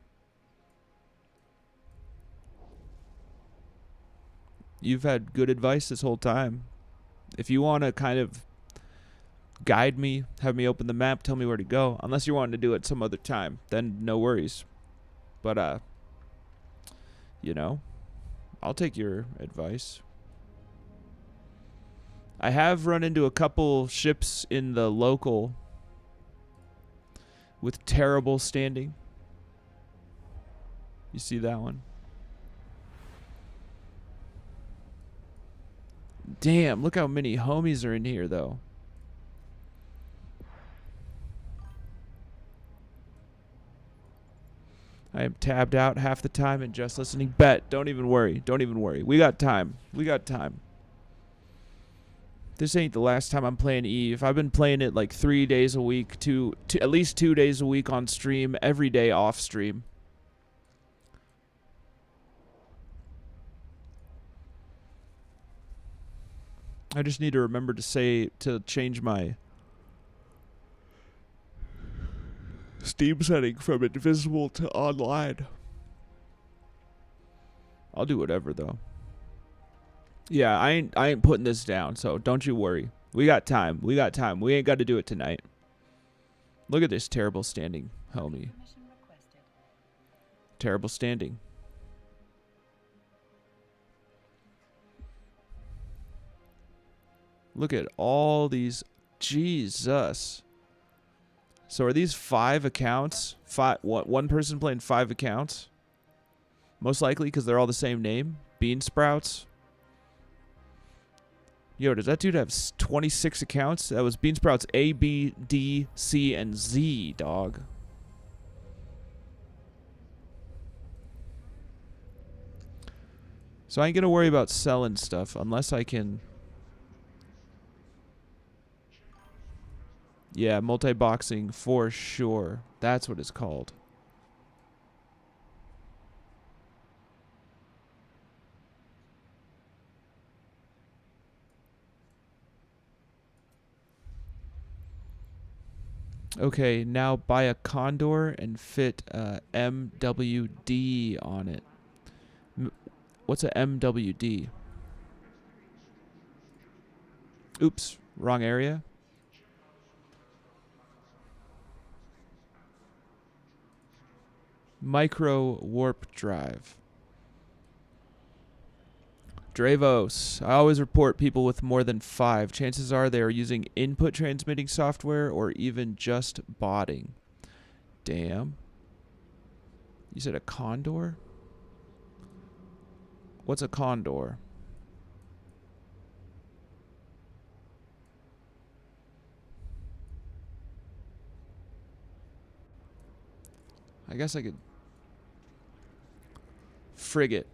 You've had good advice this whole time. If you want to kind of guide me, have me open the map, tell me where to go, unless you're wanting to do it some other time, then no worries. But, you know, I'll take your advice. I have run into a couple ships in the local with terrible standing. You see that one? Damn, look how many homies are in here, though. I am tabbed out half the time and just listening. Bet. Don't even worry. Don't even worry. We got time. We got time. This ain't the last time I'm playing Eve. I've been playing it like 3 days a week, at least 2 days a week on stream, every day off stream. I just need to remember to change my Steam setting from invisible to online. I'll do whatever though. Yeah, I ain't putting this down, so don't you worry. We got time. We got time. We ain't got to do it tonight. Look at this terrible standing, homie. Permission requested. Terrible standing. Look at all these. Jesus. So are these 5 accounts? One person playing 5 accounts? Most likely because they're all the same name. Bean Sprouts. Yo, does that dude have 26 accounts? That was Bean Sprouts A, B, D, C, and Z, dog. So I ain't gonna worry about selling stuff unless I can. Yeah, multi-boxing for sure. That's what it's called. Okay, now buy a Condor and fit MWD on it. What's a MWD? Oops, wrong area. Micro warp drive. Dravos. I always report people with more than 5. Chances are they are using input transmitting software or even just botting. Damn. You said a Condor? What's a Condor? I guess I could. Frigate.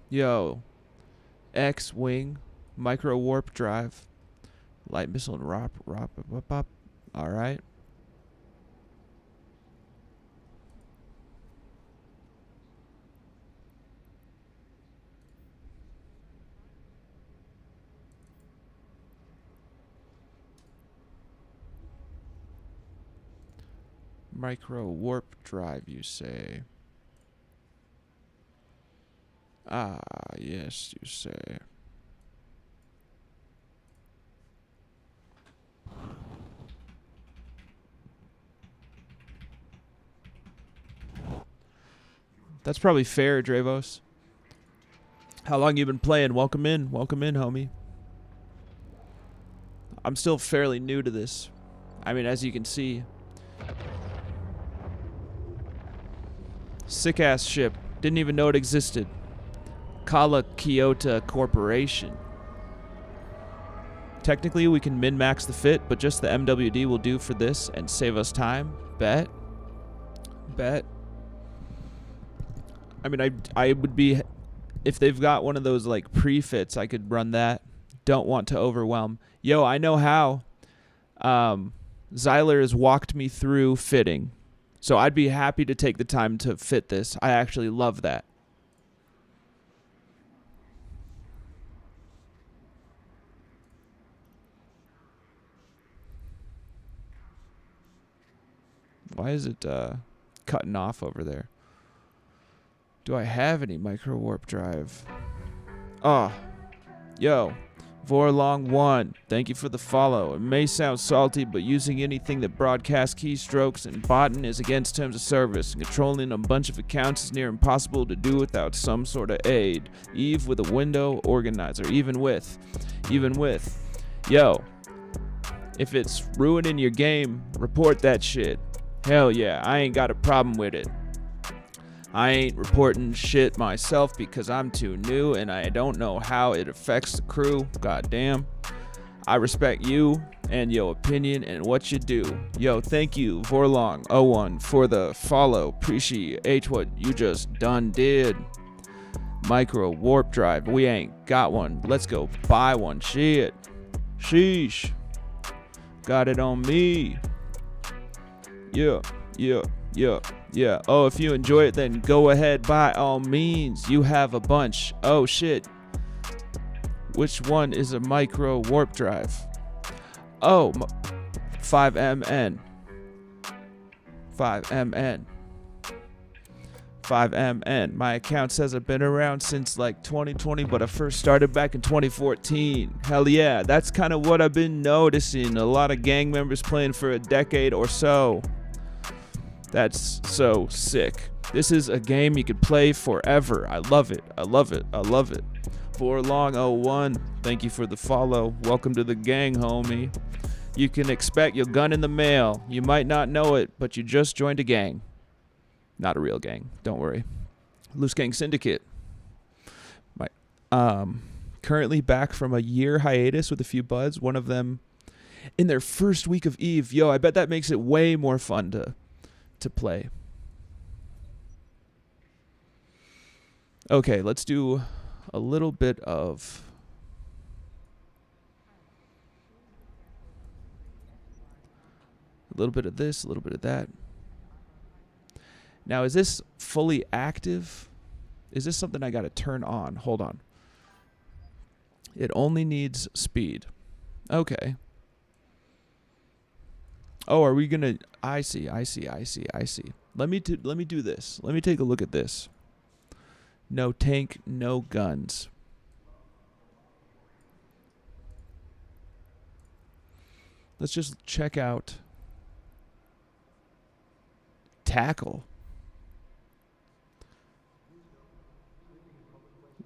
Yo. X-Wing. Micro warp drive. Light missile and rop. Alright. Micro warp drive, you say? Ah, yes, you say. That's probably fair, Dravos. How long you been playing? Welcome in, homie. I'm still fairly new to this. I mean, as you can see. Sick-ass ship. Didn't even know it existed. Kala Kyoto Corporation. Technically, we can min-max the fit, but just the MWD will do for this and save us time. Bet. I mean, I would be... If they've got one of those, like, pre-fits, I could run that. Don't want to overwhelm. Yo, I know how. Zyler has walked me through fitting. So I'd be happy to take the time to fit this. I actually love that. Why is it cutting off over there? Do I have any micro warp drive? Oh, yo, Vorlong1, thank you for the follow. It may sound salty, but using anything that broadcasts keystrokes and botting is against terms of service. And controlling a bunch of accounts is near impossible to do without some sort of aid. Eve with a window organizer, even with. Yo, if it's ruining your game, report that shit. Hell yeah, I ain't got a problem with it. I ain't reporting shit myself because I'm too new and I don't know how it affects the crew. Goddamn. I respect you and your opinion and what you do. Yo, thank you, Vorlong01, for the follow. Appreciate what you just done did. Micro warp drive. We ain't got one. Let's go buy one. Shit. Sheesh. Got it on me. Yeah. Oh, if you enjoy it, then go ahead by all means. You have a bunch. Oh, shit. Which one is a micro warp drive? Oh, 5MN. 5MN. My account says I've been around since like 2020, but I first started back in 2014. Hell yeah, that's kind of what I've been noticing. A lot of gang members playing for a decade or so. That's so sick. This is a game you could play forever. I love it. Vorlong01, thank you for the follow. Welcome to the gang, homie. You can expect your gun in the mail. You might not know it, but you just joined a gang. Not a real gang, don't worry. Loose Gang Syndicate. Currently back from a year hiatus with a few buds. One of them in their first week of Eve. Yo, I bet that makes it way more fun to play. Okay, let's do a little bit of this, a little bit of that. Now, is this fully active? Is this something I got to turn on? Hold on. It only needs speed. Okay. Oh, are we gonna? I see. Let me do this. Let me take a look at this. No tank, no guns. Let's just check out tackle.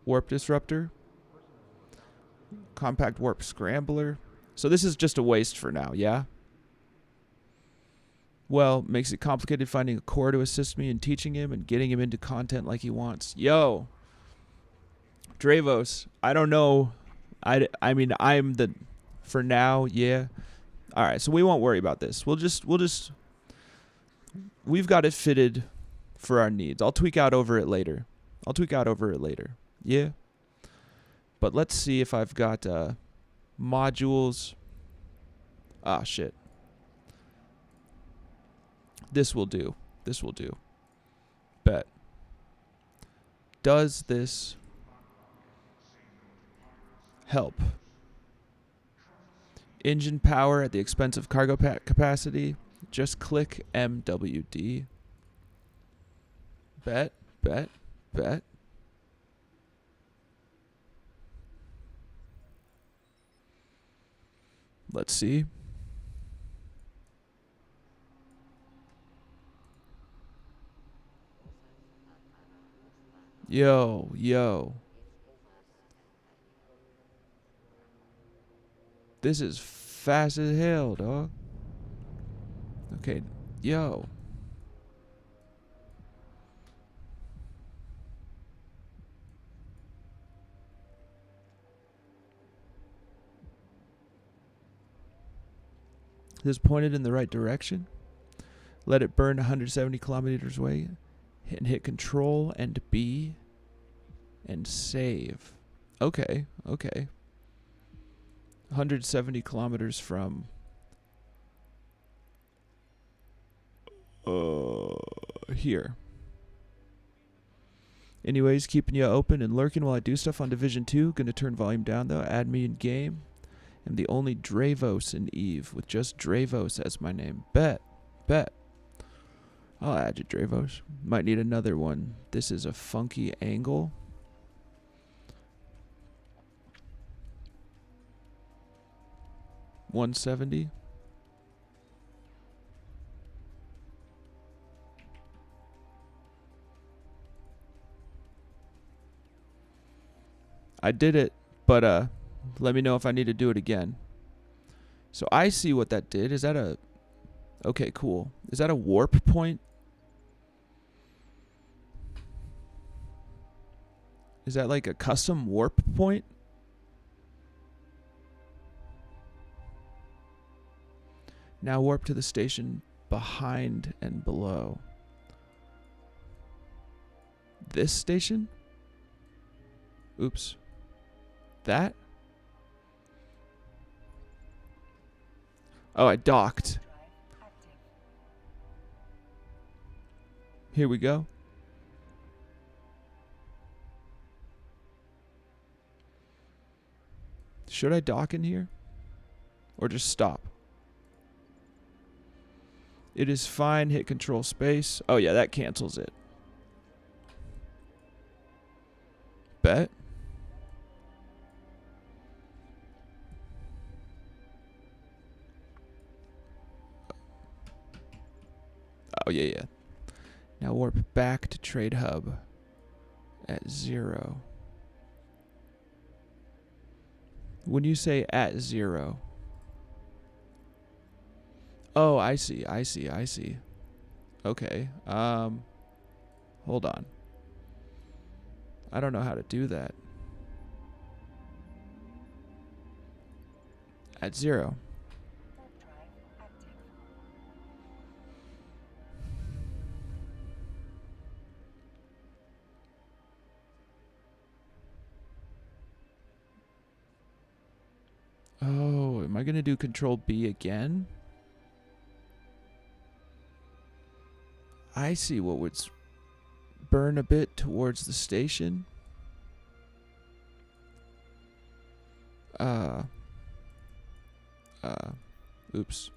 Warp disruptor. Compact warp scrambler. So this is just a waste for now, yeah? Well, makes it complicated finding a core to assist me in teaching him and getting him into content like he wants. Yo, Dravos, I don't know. I mean, I'm the, for now, yeah. All right, so we won't worry about this. We've got it fitted for our needs. I'll tweak out over it later. Yeah. But let's see if I've got modules. Ah, shit. This will do. Bet. Does this help? Engine power at the expense of cargo capacity. Just click MWD. Bet. Let's see. Yo. This is fast as hell, dog. Okay, yo. This is pointed in the right direction. Let it burn 170 kilometers away. And hit Control and B and save. Okay. 170 kilometers from here. Anyways, keeping you open and lurking while I do stuff on Division 2. Gonna turn volume down though. Add me in game. I'm the only Dravos in Eve with just Dravos as my name. Bet. I'll add you, Dravos. Might need another one. This is a funky angle. $170. I did it, but let me know if I need to do it again. So I see what that did. Is that a... Okay, cool. Is that a warp point? Is that like a custom warp point? Now warp to the station behind and below. This station? Oops. That? Oh, I docked. Drive active. Here we go. Should I dock in here? Or just stop? It is fine. Hit control space. Oh yeah, that cancels it. Bet. Oh yeah, yeah. Now warp back to trade hub at 0. When you say at 0. Oh, I see. Okay. Hold on. I don't know how to do that. At 0. Warp drive active. Oh, am I going to do control B again? I see what would burn a bit towards the station. Oops.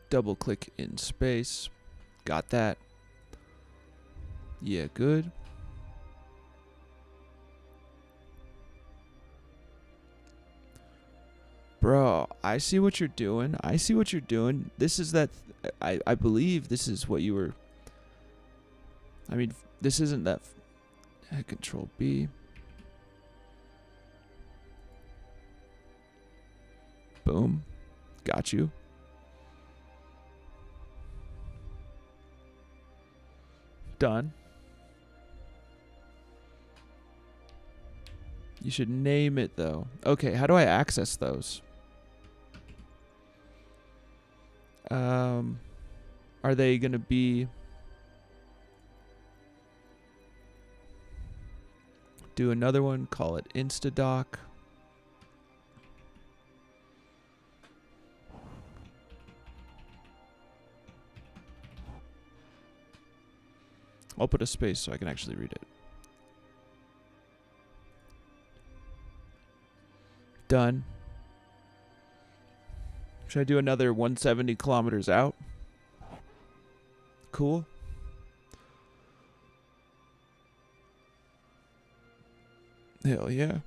Double click in space. Got that. Yeah, good. Bro, I see what you're doing. This is that... I believe this is what you were... I mean, this isn't that... Control B. Boom. Got you. Done. You should name it, though. Okay, how do I access those? Are they going to be... Do another one, call it Instadoc. I'll put a space so I can actually read it. Done. Should I do another 170 kilometers out? Cool. Hell yeah.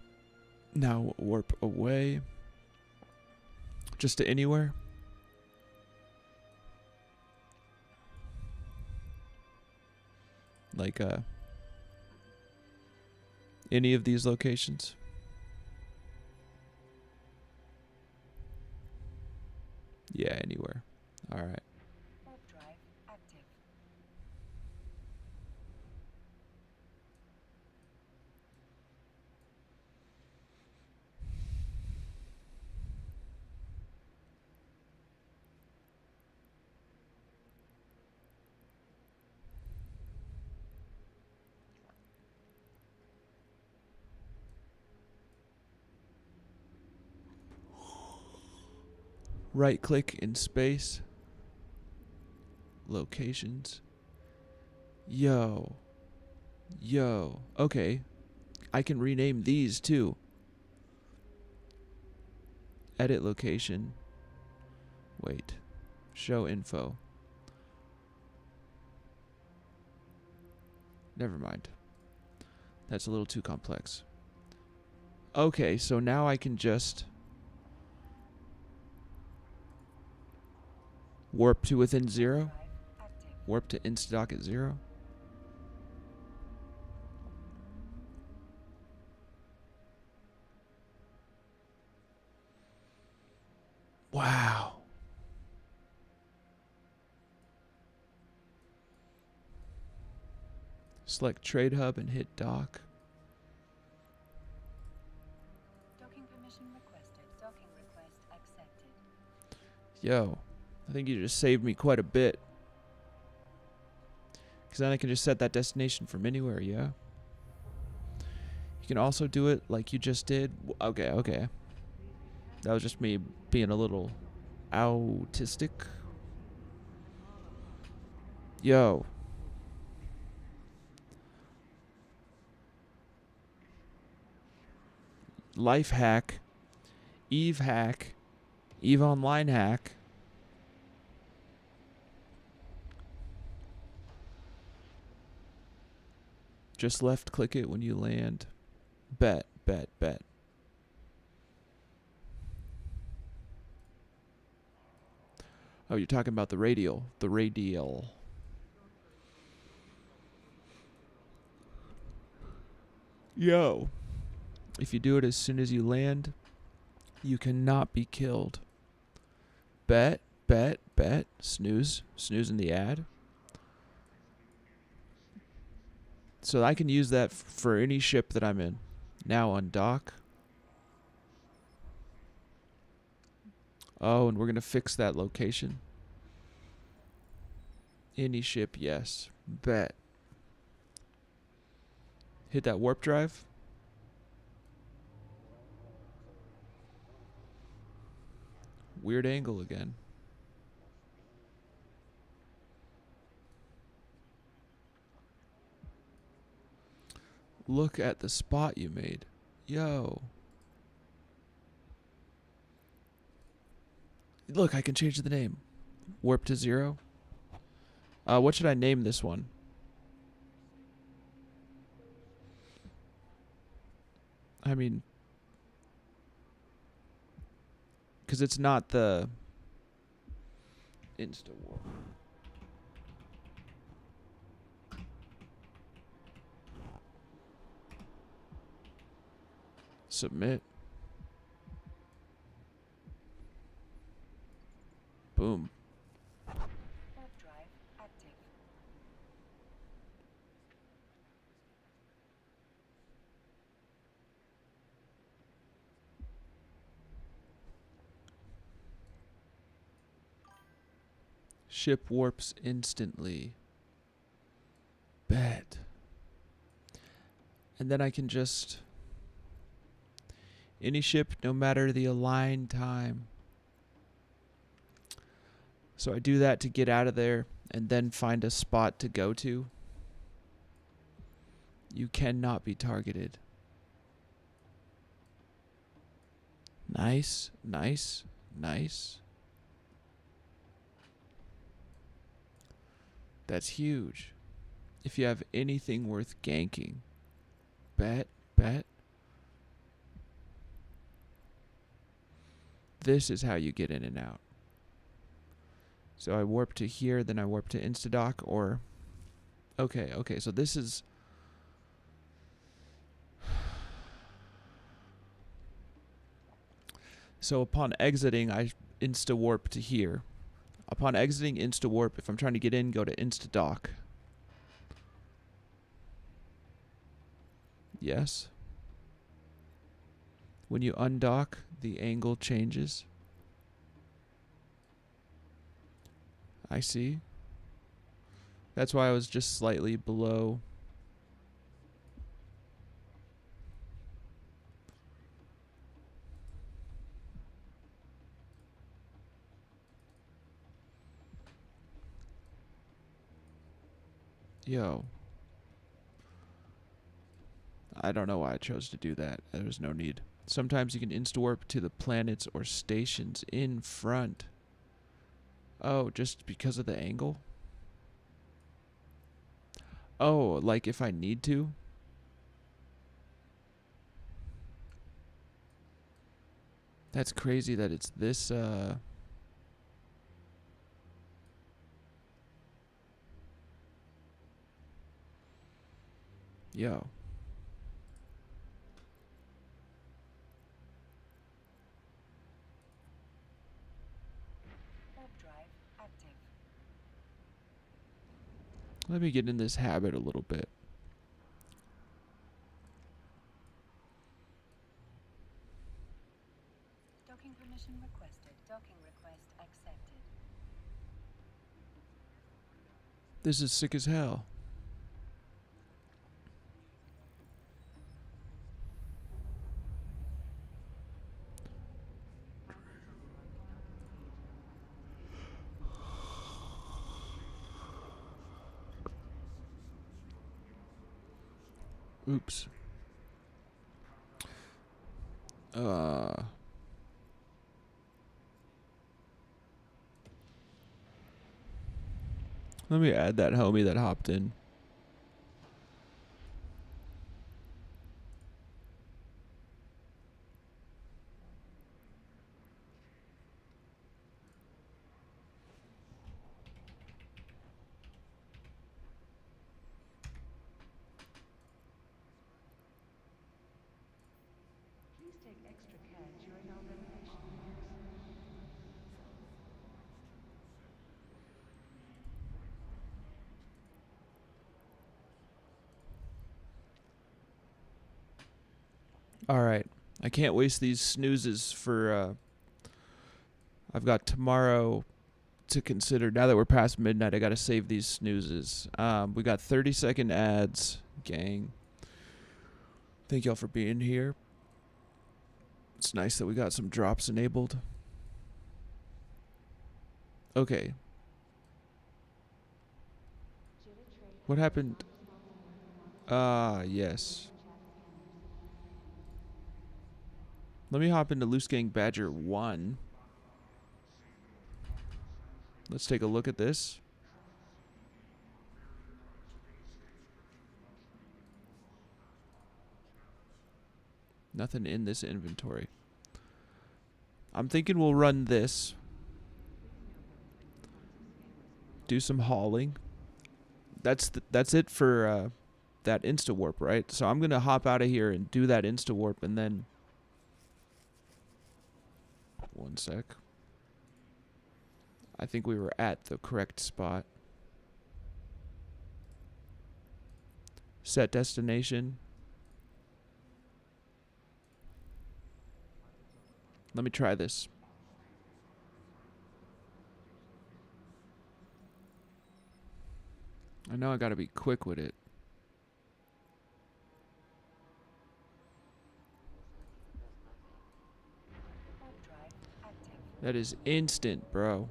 Now warp away. Just to anywhere. Like any of these locations. Yeah, anywhere. All right. Warp drive active. Right click in space. Locations. Yo. Okay. I can rename these too. edit location. Wait. Show info. Never mind. That's a little too complex. Okay, so now I can just warp to within 0. Drive active. Warp to Instadock at 0. Wow. Select Trade Hub and hit Dock. Docking permission requested. Docking request accepted. Yo, I think you just saved me quite a bit. Because then I can just set that destination from anywhere, yeah? You can also do it like you just did. Okay, okay. That was just me being a little autistic. Yo. Life hack. Eve hack. Eve Online hack. Just left click it when you land. Bet, bet, bet. Oh, you're talking about the radial. The radial. Yo. If you do it as soon as you land, you cannot be killed. Bet, bet, bet. Snooze. Snooze in the ad. So I can use that for any ship that I'm in. Now undock. Oh, and we're going to fix that location. Any ship, yes. Bet. Hit that warp drive. Weird angle again. Look at the spot you made. Yo. Look, I can change the name. Warp to 0. What should I name this one? I mean, because it's not the Insta Warp. Submit. Boom. Warp drive active. Ship warps instantly. Bet. And then I can just... Any ship, no matter the align time. So I do that to get out of there and then find a spot to go to. You cannot be targeted. Nice, nice, nice. That's huge. If you have anything worth ganking. Bet, bet. This is how you get in and out. So I warp to here, then I warp to Instadock, or... Okay, okay, so this is... So upon exiting, I insta-warp to here. Upon exiting insta-warp, if I'm trying to get in, go to Instadock. Yes. When you undock, the angle changes. I see. That's why I was just slightly below. Yo. I don't know why I chose to do that. There was no need. Sometimes you can insta-warp to the planets or stations in front. Oh, just because of the angle? Oh, like if I need to? That's crazy that it's this, Yo. Warp drive active. Let me get in this habit a little bit. Docking permission requested. Docking request accepted. This is sick as hell. Oops. Let me add that homie that hopped in. Please take extra care during our renovation. All right. I can't waste these snoozes for, I've got tomorrow to consider. Now that we're past midnight, I got to save these snoozes. We got 30-second ads, gang. Thank y'all for being here. It's nice that we got some drops enabled. Okay. What happened? Yes. Let me hop into Loose Gang Badger 1. Let's take a look at this. Nothing in this inventory. I'm thinking we'll run this. Do some hauling. That's it for that insta warp, right? So I'm gonna hop out of here and do that insta warp, and then one sec. I think we were at the correct spot. Set destination. Let me try this. I know I gotta be quick with it. Warp drive active. That is instant, bro.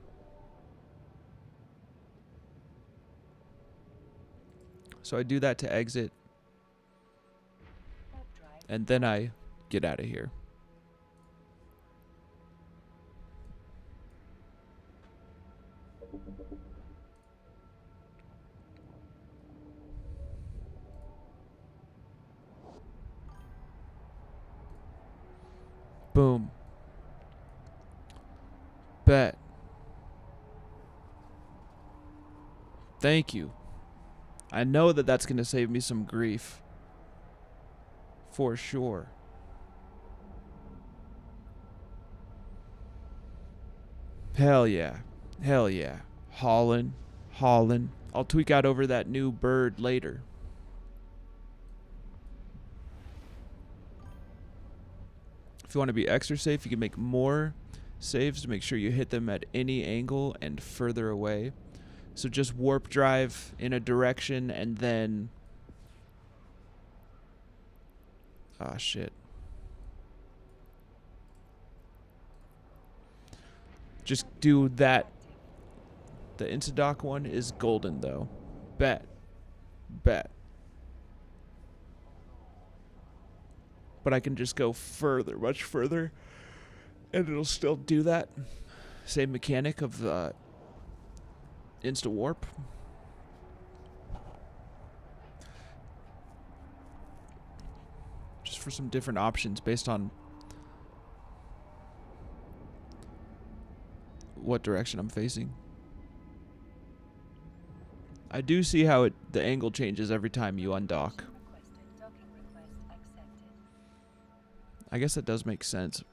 So I do that to exit, Warp drive. and then I get out of here. Boom. Bet. Thank you. I know that that's going to save me some grief. For sure. Hell yeah. Hell yeah. Haulin'. Haulin'. I'll tweak out over that new bird later. If you want to be extra safe, you can make more saves to make sure you hit them at any angle and further away. So just warp drive in a direction and then... Ah, shit. Just do that. The Insta-dock one is golden, though. Bet. Bet. but I can just go further, much further, and it'll still do that. Same mechanic of the insta warp. Just for some different options based on what direction I'm facing. I do see how the angle changes every time you undock. Requested. Docking request accepted. I guess that does make sense.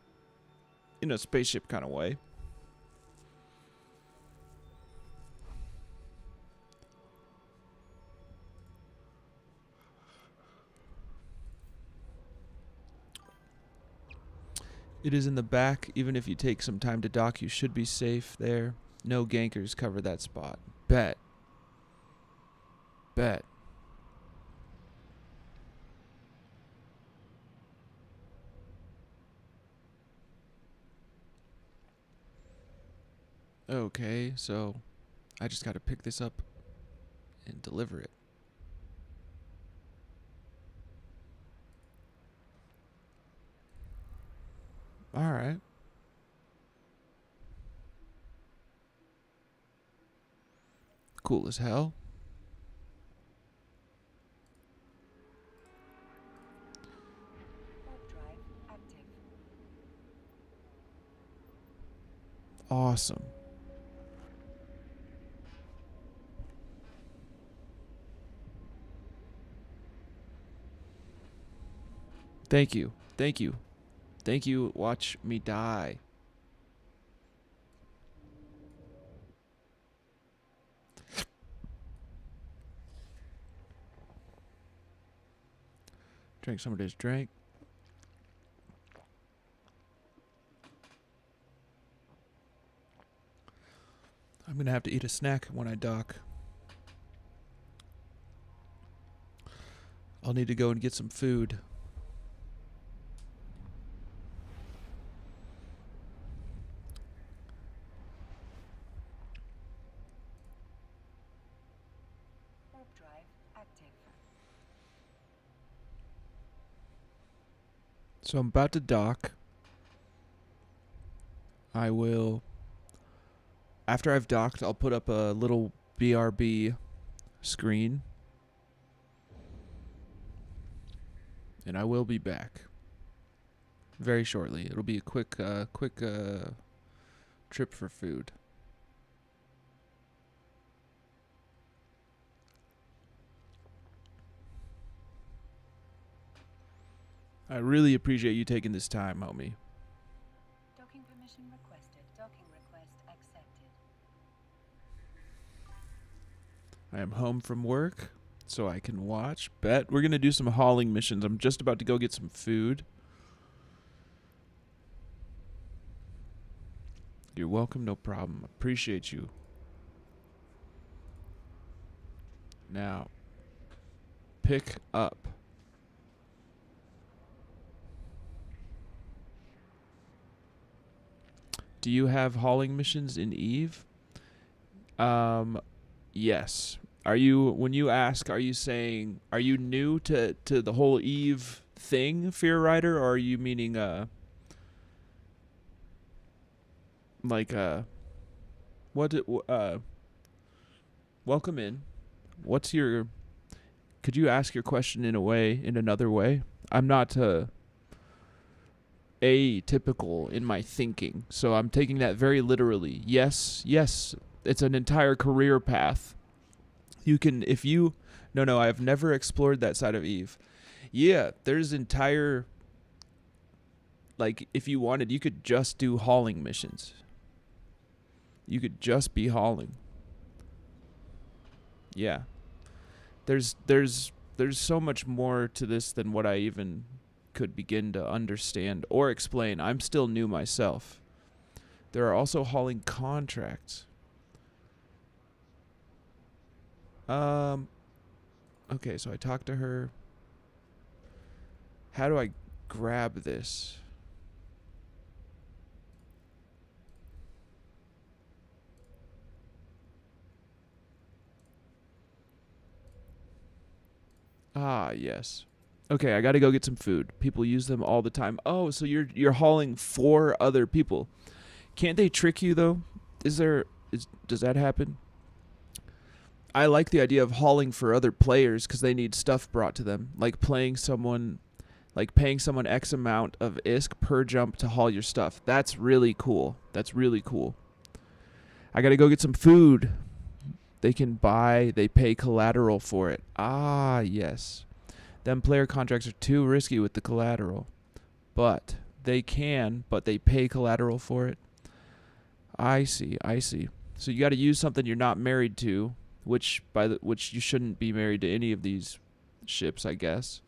In a spaceship kind of way. It is in the back. Even if you take some time to dock, you should be safe there. No gankers cover that spot. Bet. Bet. Okay, so I just gotta pick this up and deliver it. Alright. Cool as hell. Warp drive active. Awesome. Thank you. Thank you. Thank you. Watch me die. Drink some of this drink. I'm going to have to eat a snack when I dock. I'll need to go and get some food. Warp drive active. So I'm about to dock. I will... After I've docked, I'll put up a little BRB screen. And I will be back very shortly. It'll be a quick trip for food. I really appreciate you taking this time, homie. Docking permission requested. Docking request accepted. I am home from work, so I can watch. Bet. We're going to do some hauling missions. I'm just about to go get some food. You're welcome, no problem. Appreciate you. Now, pick up. Do you have hauling missions in Eve? Yes. Are you, when you ask, are you saying, are you new to the whole Eve thing, Fear Rider, or are you meaning, welcome in. What's your, could you ask your question in another way? I'm not, atypical in my thinking, so I'm taking that very literally. Yes, it's an entire career path. You can, if you, no, I've never explored that side of Eve. Yeah, there's entire, like, if you wanted, you could just do hauling missions. You could just be hauling. Yeah. There's so much more to this than what I even could begin to understand or explain. I'm still new myself. There are also hauling contracts. Okay, so I talked to her. How do I grab this? Ah, yes. Okay, I gotta go get some food. People use them all the time. Oh, so you're hauling for other people. Can't they trick you though? Does that happen? I like the idea of hauling for other players because they need stuff brought to them, like paying someone X amount of ISK per jump to haul your stuff. That's really cool. That's really cool. I gotta go get some food. They pay collateral for it. Ah, yes. Them player contracts are too risky with the collateral. But they pay collateral for it. I see. So you gotta use something you're not married to, which you shouldn't be married to any of these ships, I guess.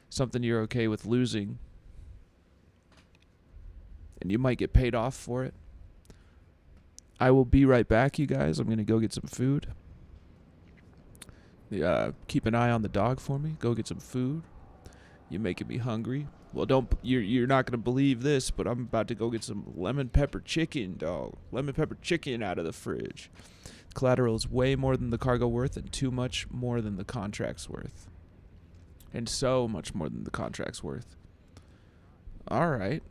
Something you're okay with losing. And you might get paid off for it. I will be right back, you guys. I'm going to go get some food. Keep an eye on the dog for me. Go get some food. You're making me hungry. Well, you're not going to believe this, but I'm about to go get some lemon pepper chicken, dog. Lemon pepper chicken out of the fridge. Collateral is way more than the cargo worth and too much more than the contract's worth. And so much more than the contract's worth. All right.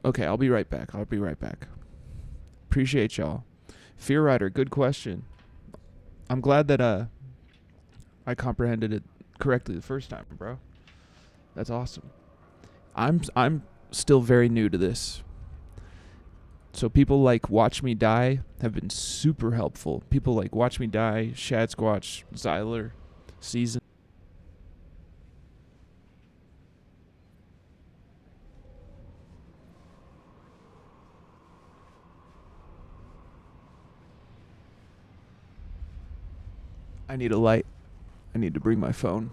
Okay, I'll be right back. Appreciate y'all. Fear Rider, good question. I'm glad that I comprehended it correctly the first time, bro. That's awesome. I'm still very new to this. So people like Watch Me Die have been super helpful. People like Watch Me Die, Shad Squatch, Zyler, Season. I need a light. I need to bring my phone.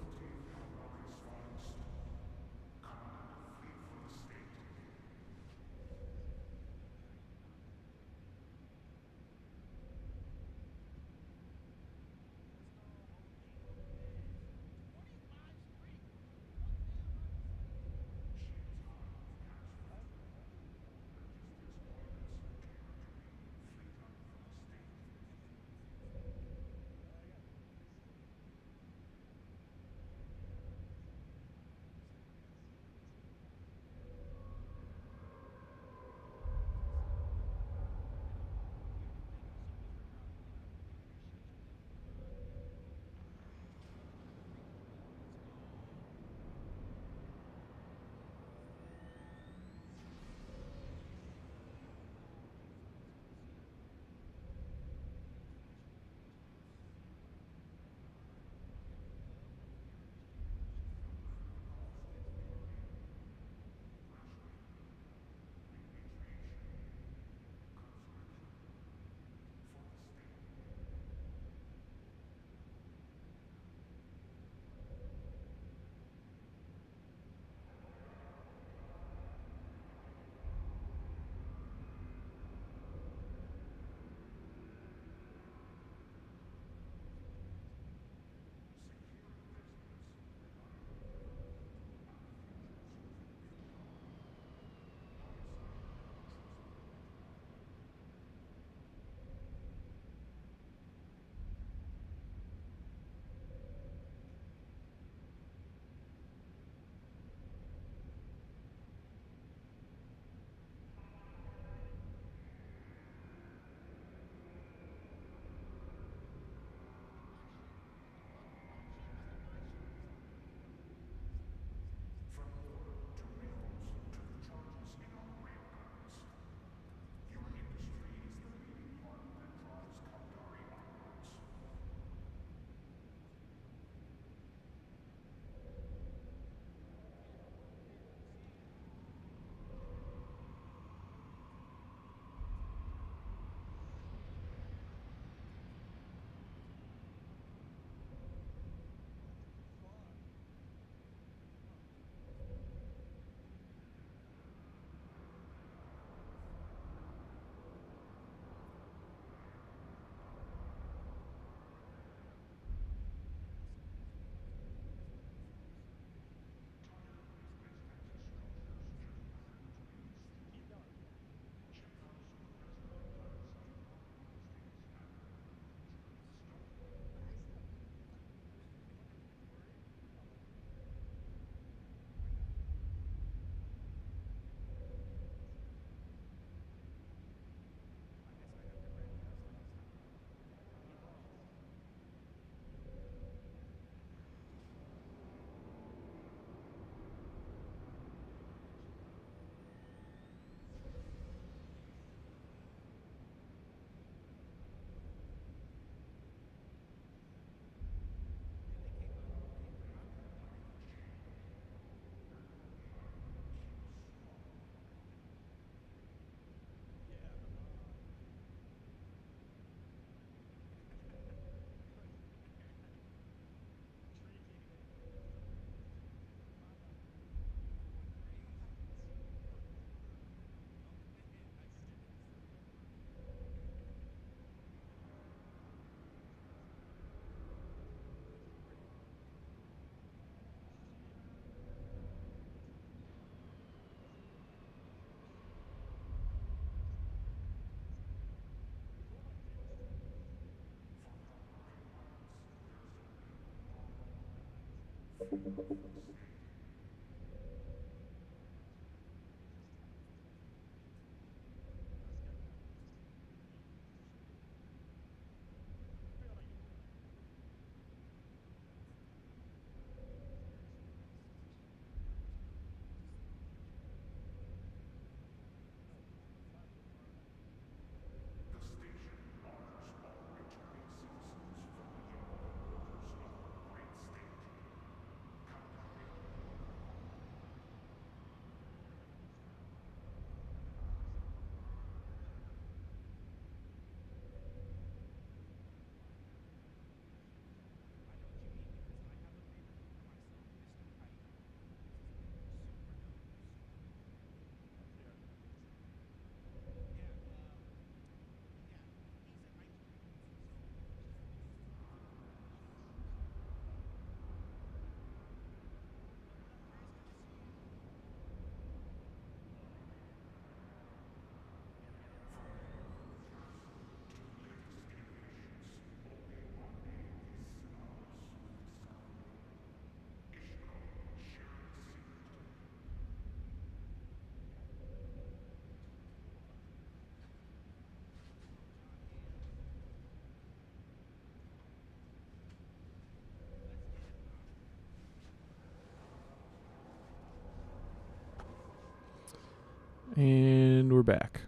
And we're back.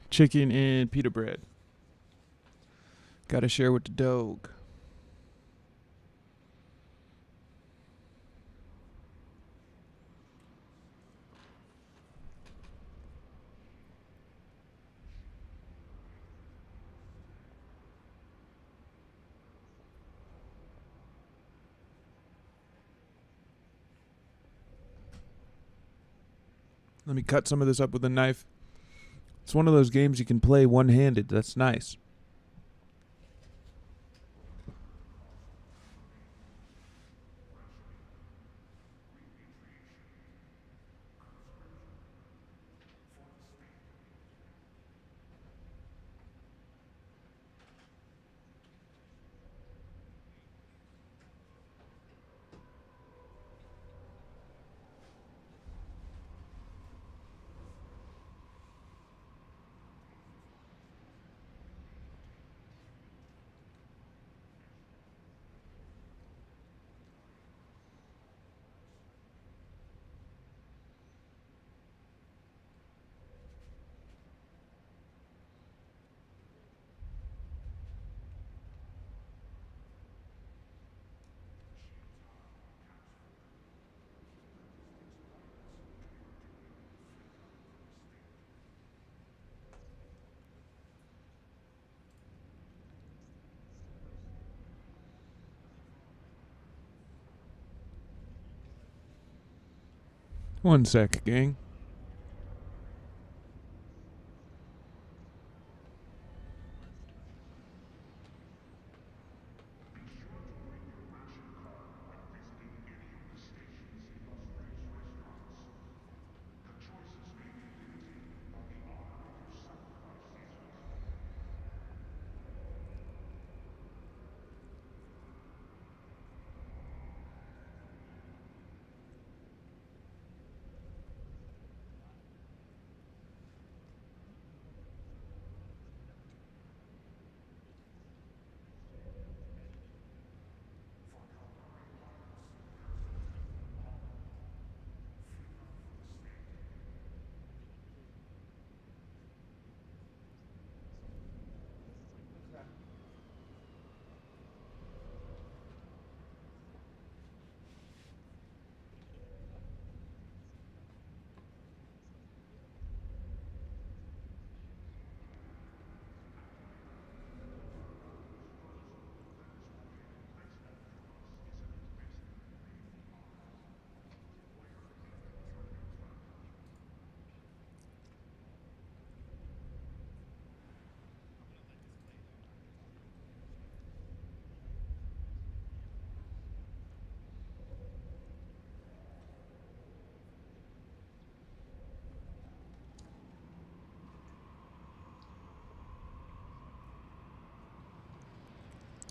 Chicken and pita bread. Gotta share with the dog. Let me cut some of this up with a knife. It's one of those games you can play one-handed. That's nice. One sec, gang.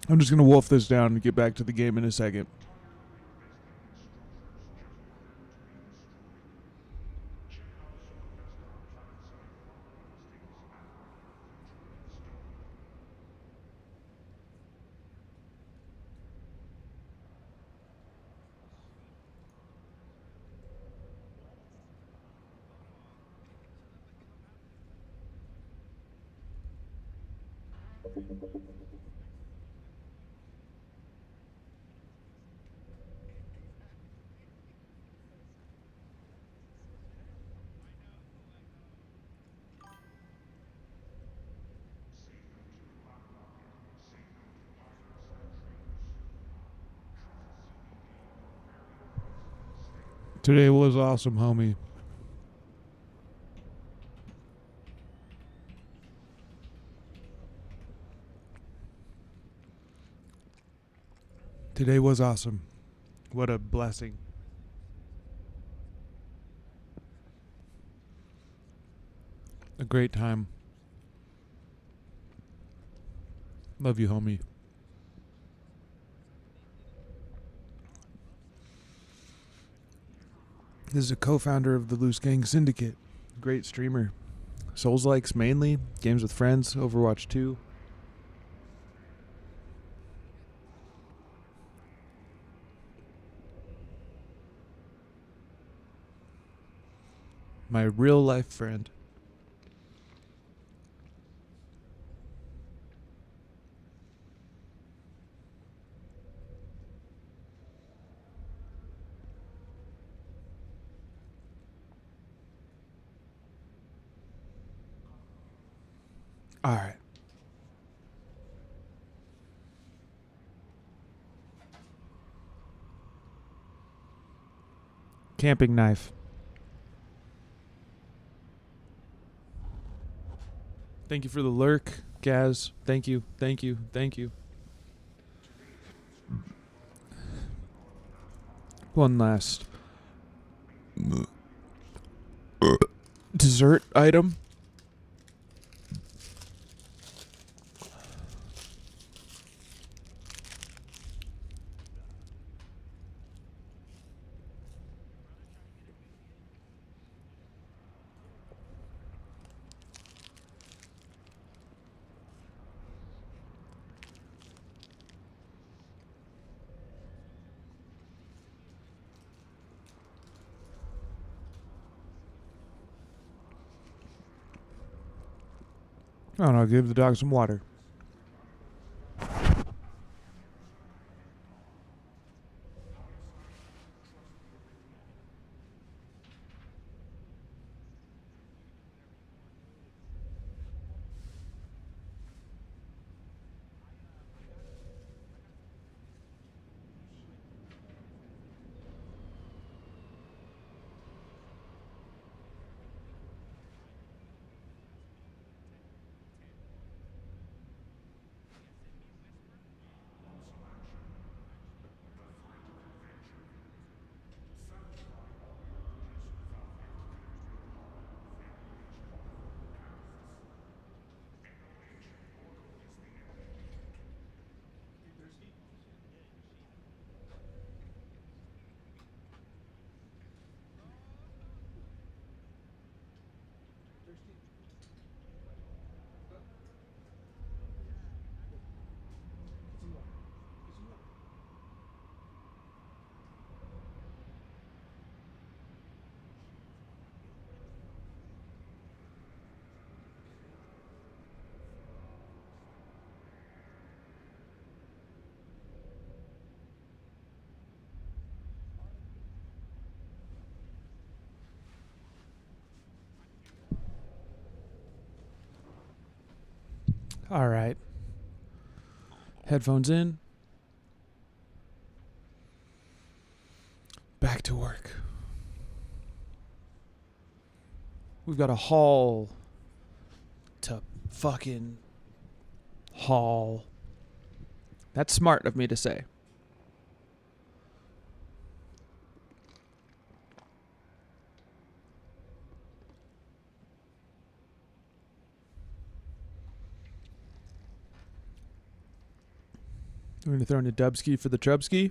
I'm just gonna wolf this down and get back to the game in a second. Today was awesome, homie. Today was awesome. What a blessing. A great time. Love you, homie. This is a co-founder of the Loose Gang Syndicate. Great streamer. Souls-likes mainly. Games with friends. Overwatch 2. My real life friend. All right. Camping knife. Thank you for the lurk, Gaz. Thank you, thank you, thank you. One last dessert item. Oh, and I'll give the dog some water. All right. Headphones in. Back to work. We've got a haul to fucking haul. That's smart of me to say. We're gonna throw in a dubski for the trubski.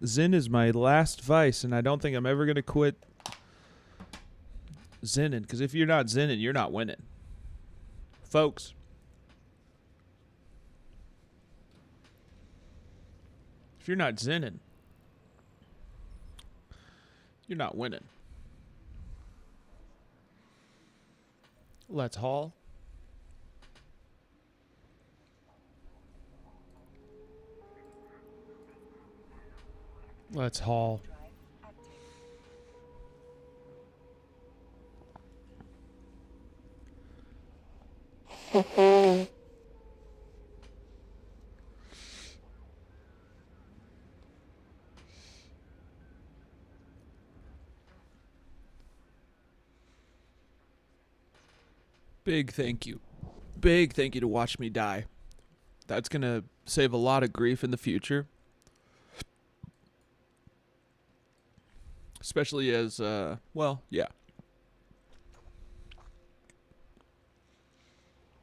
Zin is my last vice, and I don't think I'm ever gonna quit zinning, because if you're not zinning, you're not winning. Folks. If you're not zinning, you're not winning. Let's haul. Let's haul. Drive active. Big thank you. Big thank you to watch me die. That's going to save a lot of grief in the future. Especially as, well, yeah.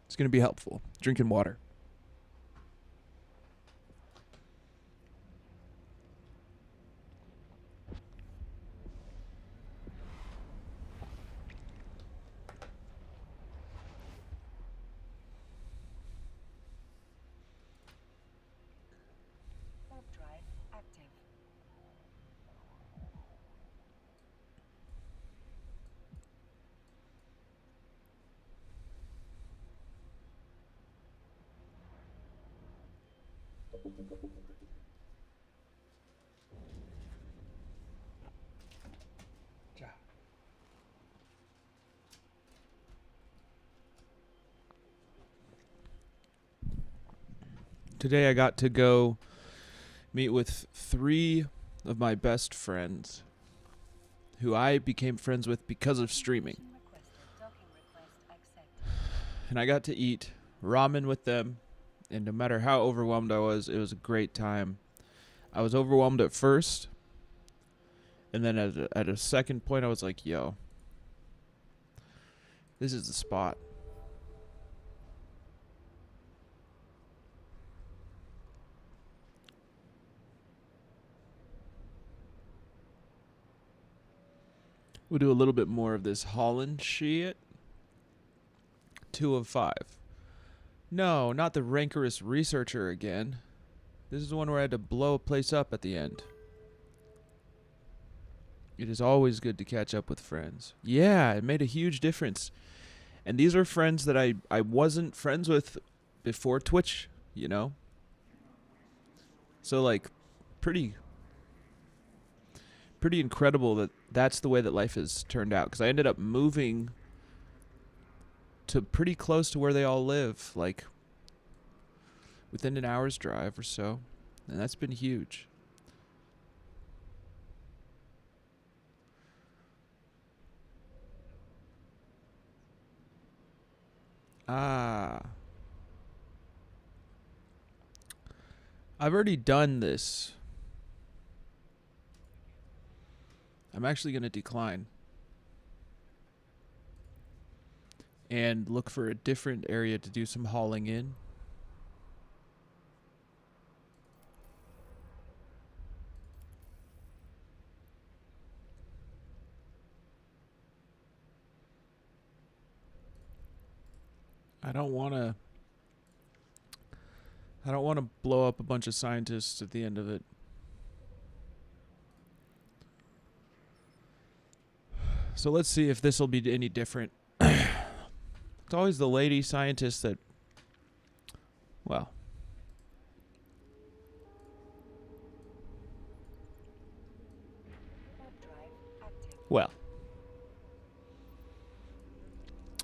It's going to be helpful. Drinking water. Warp drive active. Today I got to go meet with 3 of my best friends who I became friends with because of streaming. Mission requested. Docking request accepted. And I got to eat ramen with them, and no matter how overwhelmed I was, it was a great time. I was overwhelmed at first, and then at a second point I was like, yo, this is the spot. We'll do a little bit more of this Holland shit. 2 of 5. No, not the rancorous researcher again. This is the one where I had to blow a place up at the end. It is always good to catch up with friends. Yeah, it made a huge difference. And these are friends that I wasn't friends with before Twitch, you know? So, like, pretty incredible that that's the way that life has turned out. Because I ended up moving to pretty close to where they all live, like within an hour's drive or so. And that's been huge. I've already done this. I'm actually going to decline and look for a different area to do some hauling in. I don't want to blow up a bunch of scientists at the end of it. So let's see if this will be any different. It's always the lady scientist that, well. Warp drive active. Well.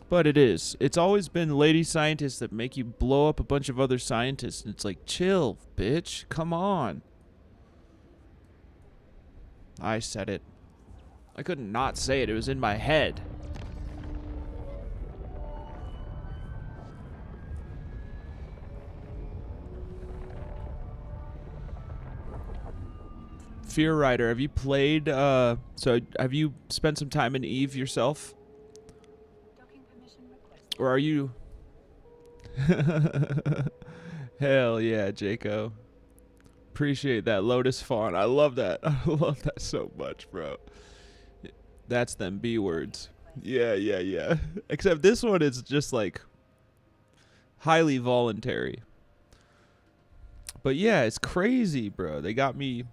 But it is. It's always been lady scientists that make you blow up a bunch of other scientists. And it's like, chill, bitch. Come on. I said it. I couldn't not say it. It was in my head. Fear Rider, have you played, so have you spent some time in Eve yourself? Docking permission requested. Or are you... Hell yeah, Jaco. Appreciate that Lotus font. I love that. I love that so much, bro. That's them B words. Yeah, yeah, yeah. Except this one is just like highly voluntary. But yeah, it's crazy, bro. They got me.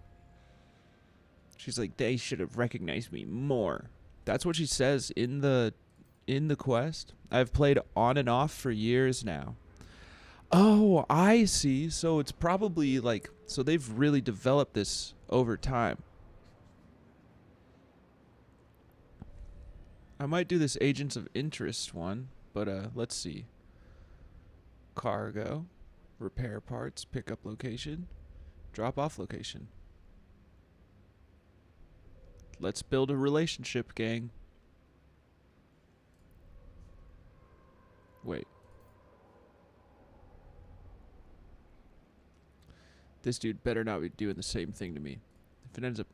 She's like, they should have recognized me more. That's what she says in the quest. I've played on and off for years now. Oh, I see. So it's probably like, so they've really developed this over time. I might do this Agents of Interest one, but let's see. Cargo, repair parts, pickup location, drop off location. Let's build a relationship, gang. Wait. This dude better not be doing the same thing to me. If it ends up...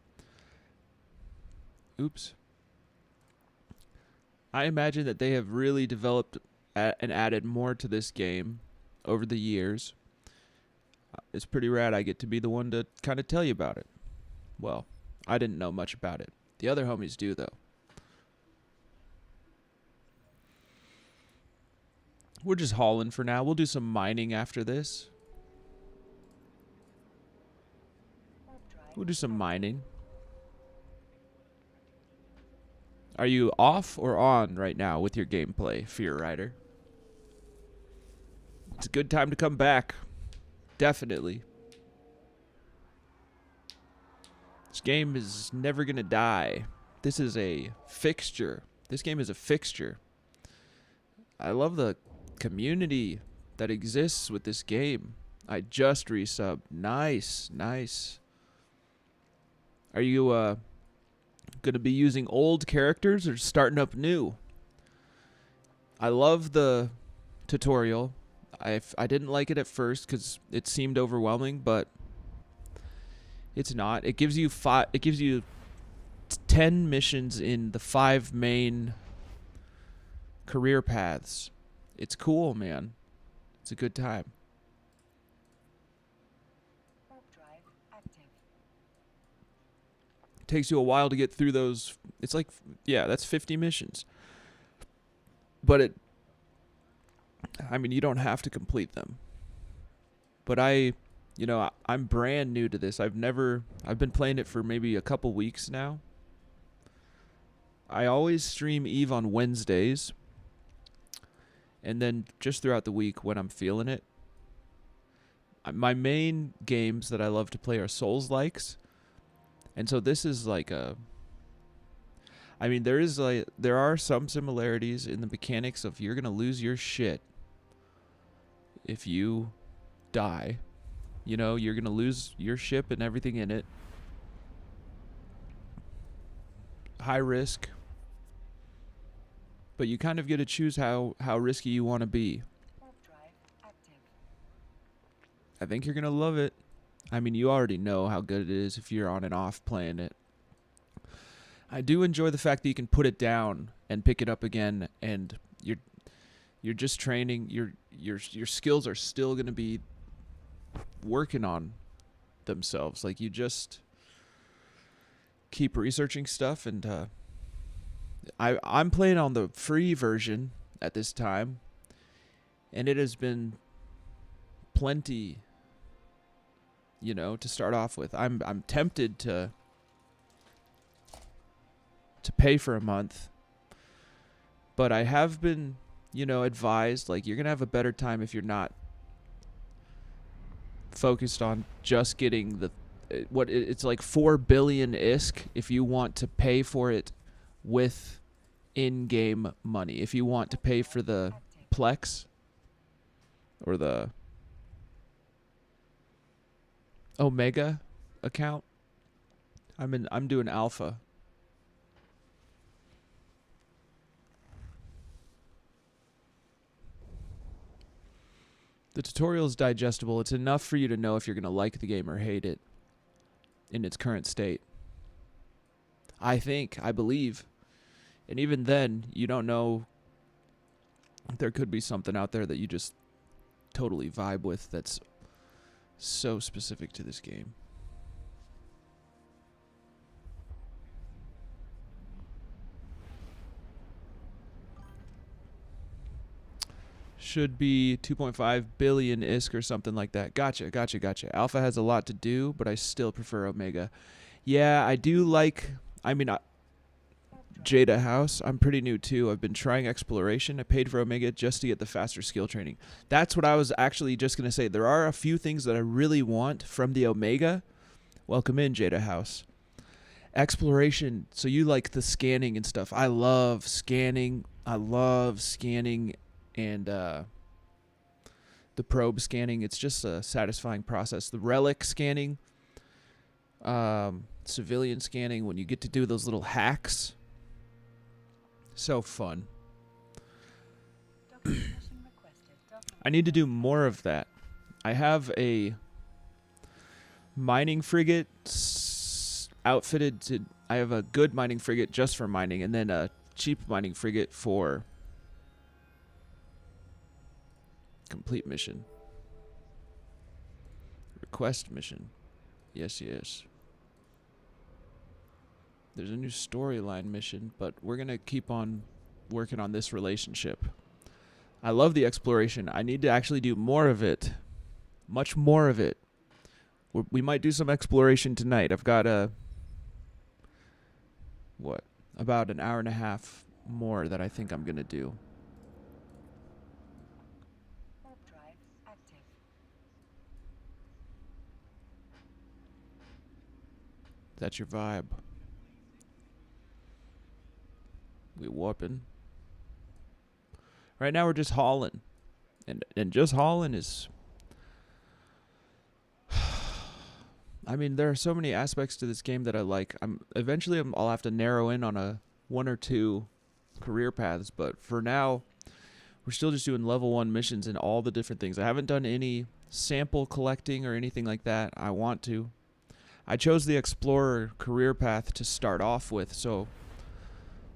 Oops. I imagine that they have really developed and added more to this game over the years. It's pretty rad I get to be the one to kind of tell you about it. Well, I didn't know much about it. The other homies do, though. We're just hauling for now. We'll do some mining after this. We'll do some mining. Are you off or on right now with your gameplay, Fear Rider? It's a good time to come back. Definitely. This game is never going to die. This is a fixture. This game is a fixture. I love the community that exists with this game. I just resubbed. Nice, nice. Are you going to be using old characters or starting up new? I love the tutorial. I didn't like it at first because it seemed overwhelming, but it's not. It gives you 10 missions in the 5 main career paths. It's cool, man. It's a good time. It takes you a while to get through those. It's like, yeah, that's 50 missions. But I mean, you don't have to complete them. But I'm brand new to this. I've been playing it for maybe a couple weeks now. I always stream EVE on Wednesdays. And then just throughout the week when I'm feeling it. My main games that I love to play are Souls-likes. And so this is like I mean, there are some similarities in the mechanics of you're going to lose your shit if you die. You know, you're going to lose your ship and everything in it. High risk. But you kind of get to choose how risky you want to be. I think you're going to love it. I mean, you already know how good it is if you're on and off playing it. I do enjoy the fact that you can put it down and pick it up again, and you're just training. Your skills are still going to be working on themselves. Like, you just keep researching stuff, and I'm playing on the free version at this time, and it has been plenty, to start off with. I'm tempted to pay for a month, but I have been, advised, like, you're going to have a better time if you're not focused on just getting it's like 4 billion ISK if you want to pay for it with in-game money. If you want to pay for the Plex or the Omega account, I'm doing alpha. The tutorial is digestible. It's enough for you to know if you're going to like the game or hate it in its current state. I believe. And even then, you don't know. There could be something out there that you just totally vibe with that's So specific to this game. Should be 2.5 billion ISK or something like that. Gotcha. Alpha has a lot to do, but I still prefer Omega. Yeah, I do like... I mean, Jada House, I'm pretty new too. I've been trying exploration. I paid for Omega just to get the faster skill training. That's what I was actually just going to say. There are a few things that I really want from the Omega. Welcome in, Jada House. Exploration. So you like the scanning and stuff. I love scanning. And the probe scanning. It's just a satisfying process. The relic scanning. Civilian scanning. When you get to do those little hacks. So fun. I need to do more of that. I have a mining frigate outfitted to... I have a good mining frigate just for mining, and then a cheap mining frigate for complete mission. Request mission. Yes. There's a new storyline mission, but we're going to keep on working on this relationship. I love the exploration. I need to actually do more of it. Much more of it. We might do some exploration tonight. I've got about an hour and a half more that I think I'm going to do. Warp drive active. That's your vibe. We warping. Right now we're just hauling. And just hauling is... I mean, there are so many aspects to this game that I like. Eventually I'll have to narrow in on one or two career paths, but for now we're still just doing level 1 missions and all the different things. I haven't done any sample collecting or anything like that. I want to. I chose the Explorer career path to start off with, so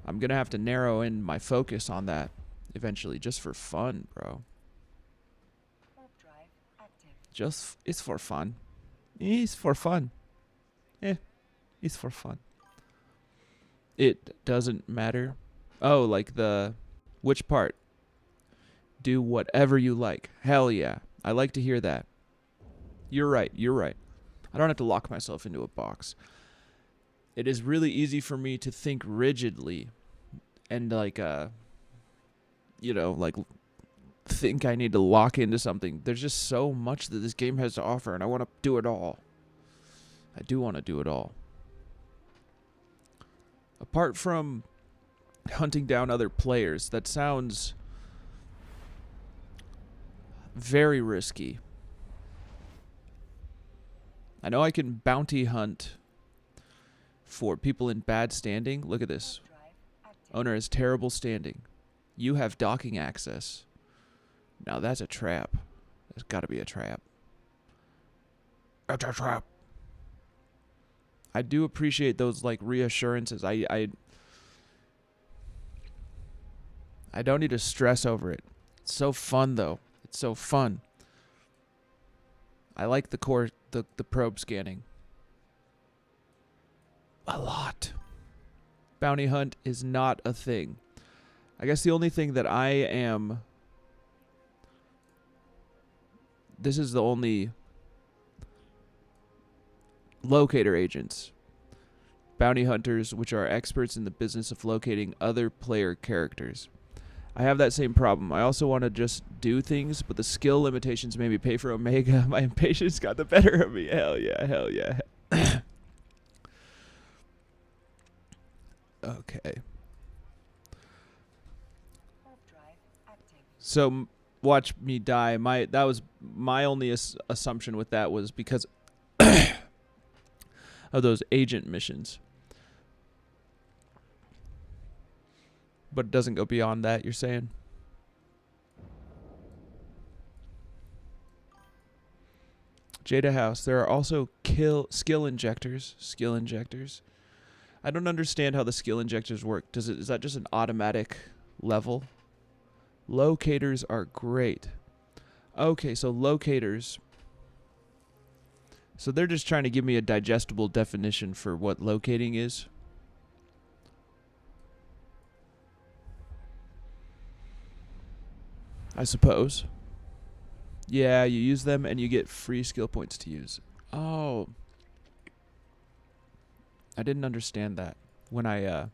I'm going to have to narrow in my focus on that eventually, just for fun, bro. Warp drive active. It's for fun. It's for fun. It's for fun. It doesn't matter. Oh, like which part? Do whatever you like. Hell yeah. I like to hear that. You're right. I don't have to lock myself into a box. It is really easy for me to think rigidly and think I need to lock into something. There's just so much that this game has to offer, and I want to do it all. I do want to do it all. Apart from hunting down other players, that sounds very risky. I know I can bounty hunt for people in bad standing. Look at this. Owner has terrible standing. You have docking access. Now that's a trap. There's got to be a trap. It's a trap. I do appreciate those reassurances. I don't need to stress over it. It's so fun though. It's so fun. I like the probe scanning. A lot. Bounty hunt is not a thing. I guess the only thing that I am... This is the only... Locator agents. Bounty hunters, which are experts in the business of locating other player characters. I have that same problem. I also want to just do things, but the skill limitations made me pay for Omega. My impatience got the better of me. Hell yeah. Okay. So watch me die. That was my only assumption with that was because of those agent missions. But it doesn't go beyond that, you're saying? Jada House. There are also skill injectors. Skill injectors. I don't understand how the skill injectors work. Is that just an automatic level? Locators are great. Okay, so locators So they're just trying to give me a digestible definition for what locating is. I suppose. Yeah, you use them and you get free skill points to use. Oh. I didn't understand that when I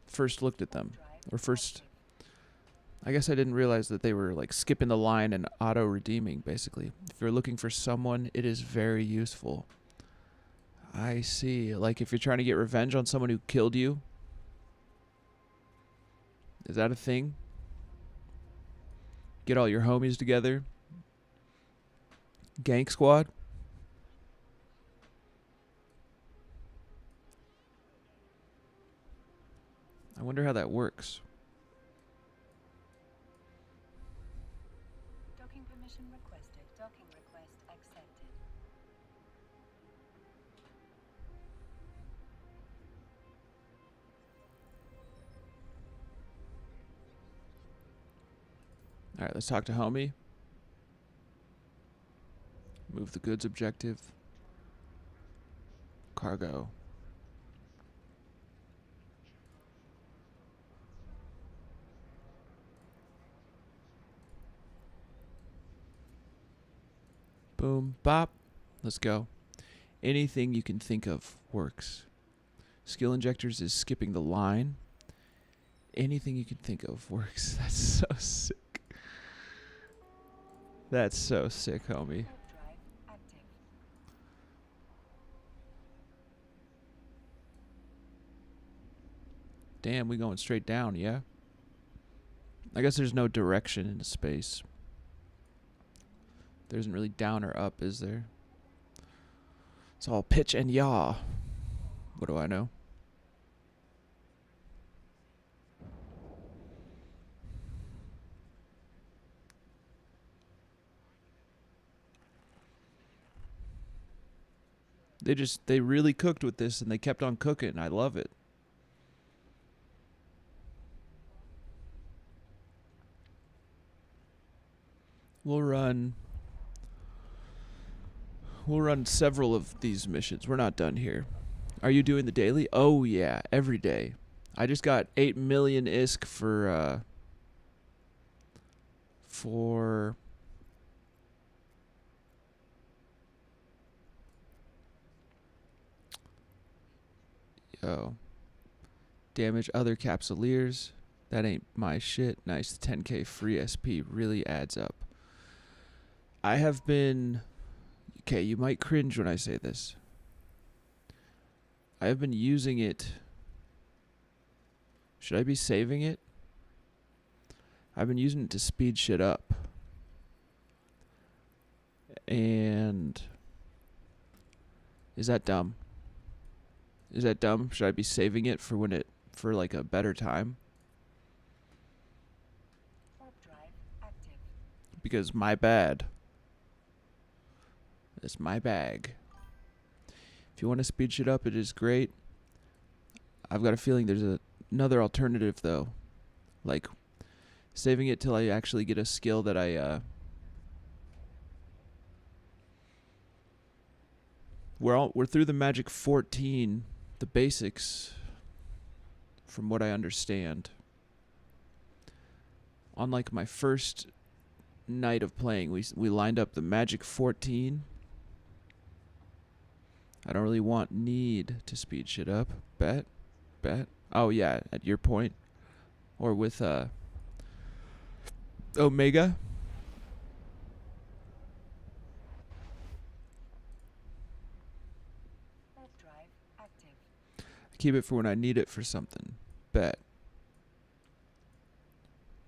first looked at them. Or first... I guess I didn't realize that they were like skipping the line and auto-redeeming, basically. If you're looking for someone, it is very useful. I see. Like if you're trying to get revenge on someone who killed you. Is that a thing? Get all your homies together. Gank squad. I wonder how that works. Docking permission requested. Docking request accepted. Alright, let's talk to homie. Move the goods objective. Cargo. Boom, bop. Let's go. Anything you can think of works. Skill injectors is skipping the line. Anything you can think of works. That's so sick. That's so sick, homie. Warp drive active. Damn, we going straight down, yeah? I guess there's no direction into space. There isn't really down or up, is there? It's all pitch and yaw. What do I know? They really cooked with this and they kept on cooking. I love it. We'll run several of these missions. We're not done here. Are you doing the daily? Oh yeah, every day. I just got 8 million ISK for damage other capsuleers. That ain't my shit. Nice. 10k free SP really adds up. I have been... Okay, you might cringe when I say this. I have been using it... Should I be saving it? I've been using it to speed shit up. And... Is that dumb? Is that dumb? Should I be saving it for when it... For like a better time? Warp drive active. Because my bad. It's my bag. If you want to speed shit up, it is great. I've got a feeling there's another alternative though. Like saving it till I actually get a skill that we're through the magic 14, the basics from what I understand. On like my first night of playing, we lined up the magic 14. I don't really need to speed shit up. Bet. Oh yeah, at your point. Or with Omega. Warp drive active. I keep it for when I need it for something. Bet.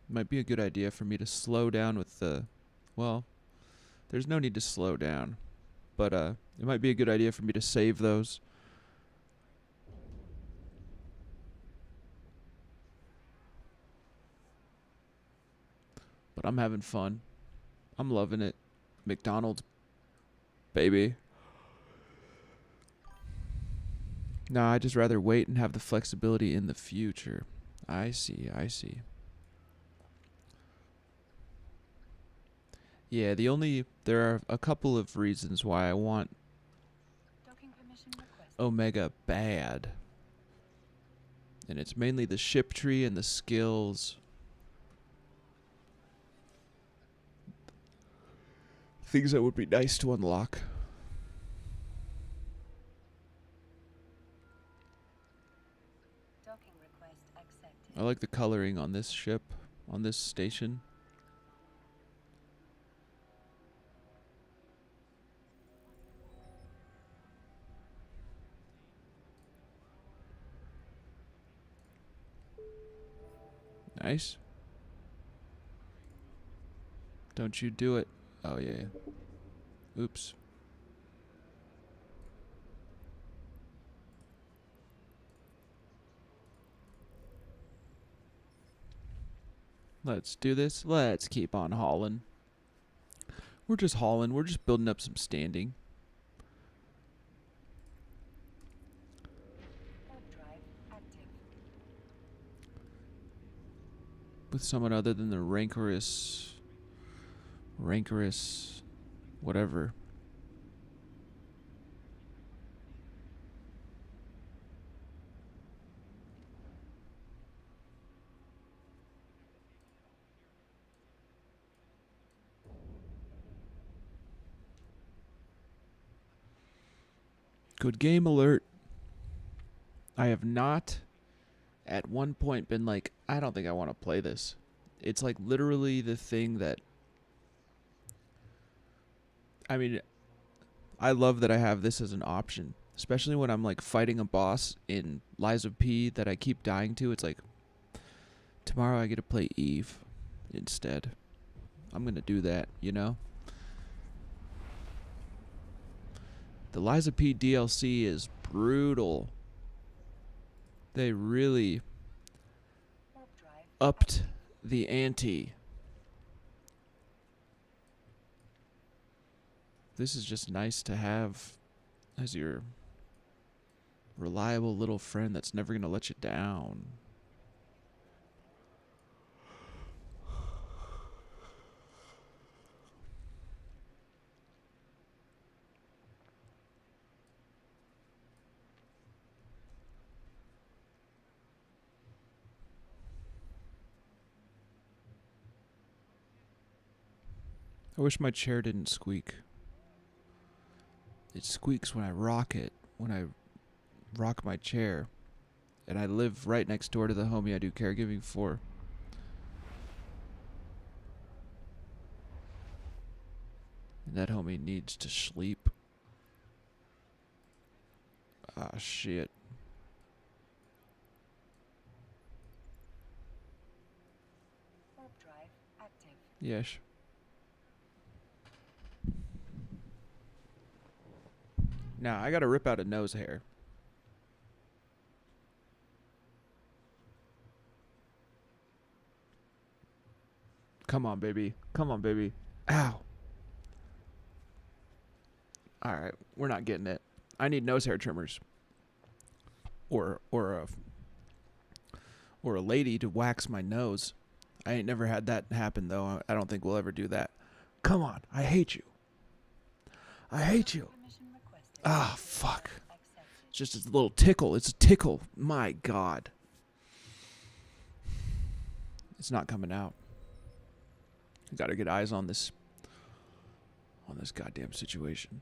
Might be a good idea for me to slow down with the... Well, there's no need to slow down. But it might be a good idea for me to save those. But I'm having fun. I'm loving it. McDonald's, baby. Nah, I'd just rather wait and have the flexibility in the future. I see. Yeah, there are a couple of reasons why I want Docking permission requested. Omega bad. And it's mainly the ship tree and the skills. Things that would be nice to unlock. Docking request accepted. I like the coloring on this ship, on this station. Nice. Don't you do it. Oh, yeah. Oops. Let's do this. Let's keep on hauling. We're just hauling. We're just building up some standing. Warp drive active. With someone other than the rancorous, whatever. Good game alert. I have not at one point been like, I don't think I want to play this. It's like literally the thing that, I mean, I love that I have this as an option, especially when I'm like fighting a boss in Lies of P that I keep dying to. It's like, tomorrow I get to play Eve instead. I'm going to do that, you know? The Lies of P DLC is brutal. They really Warp drive. upped the ante. This is just nice to have as your reliable little friend that's never going to let you down. I wish my chair didn't squeak. It squeaks when I rock it, when I rock my chair. And I live right next door to the homie I do caregiving for. And that homie needs to sleep. Ah, shit. Warp drive active. Yes. Now, I gotta rip out a nose hair. Come on, baby. Come on, baby. Ow. Alright, we're not getting it. I need nose hair trimmers. Or a lady to wax my nose. I ain't never had that happen, though. I don't think we'll ever do that. Come on. I hate you. I hate you. Permission requested. Ah, fuck. Accepted. It's just a little tickle. It's a tickle. My God. It's not coming out. I gotta get eyes on this goddamn situation.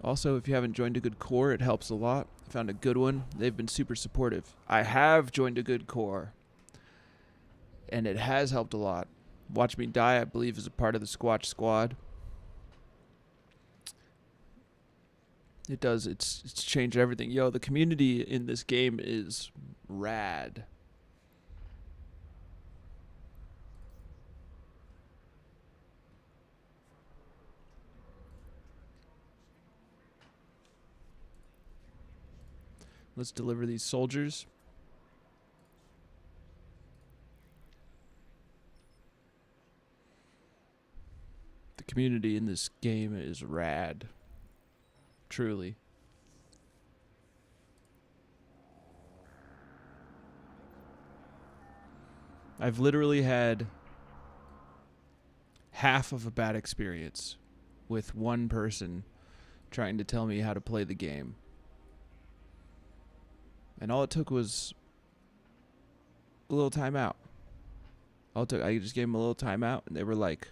Also, if you haven't joined a good core, it helps a lot. I found a good one. They've been super supportive. I have joined a good core, and it has helped a lot. Watch Me Die, I believe, is a part of the Squatch Squad. It does. It's changed everything. Yo, the community in this game is rad. Let's deliver these soldiers. The community in this game is rad. Truly. I've literally had half of a bad experience with one person trying to tell me how to play the game. And all it took was a little timeout. I just gave them a little timeout, and they were like,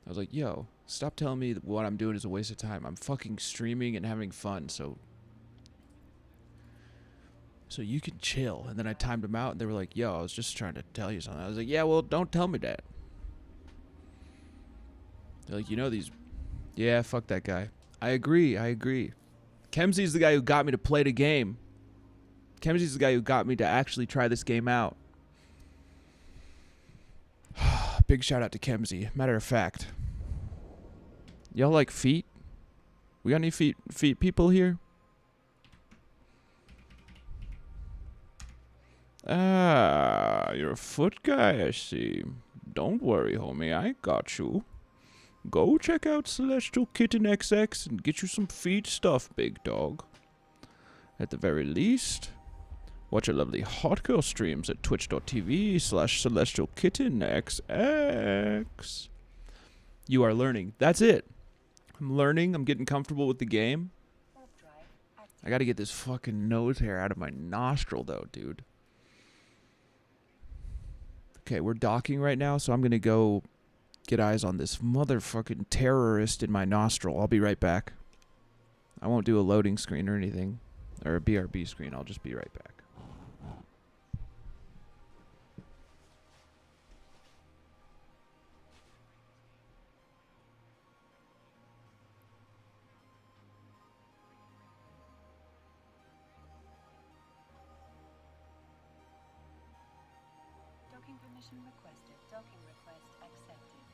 I was like, yo, stop telling me that what I'm doing is a waste of time. I'm fucking streaming and having fun, so you can chill. And then I timed them out, and they were like, yo, I was just trying to tell you something. I was like, yeah, well, don't tell me that. They're like, you know these... Yeah, fuck that guy. I agree. Kemsy's the guy who got me to play the game. Kemsy's the guy who got me to actually try this game out. Big shout out to Kemsy. Matter of fact, y'all like feet? We got any feet people here? Ah, you're a foot guy, I see. Don't worry, homie, I got you. Go check out Celestial Kitten XX and get you some feet stuff, big dog. At the very least, watch our lovely hot girl streams at twitch.tv/celestialkittenxx. You are learning. That's it. I'm learning. I'm getting comfortable with the game. I gotta get this fucking nose hair out of my nostril, though, dude. Okay, we're docking right now, so I'm gonna go get eyes on this motherfucking terrorist in my nostril. I'll be right back. I won't do a loading screen or anything. Or a BRB screen. I'll just be right back. Docking permission requested. Docking request accepted.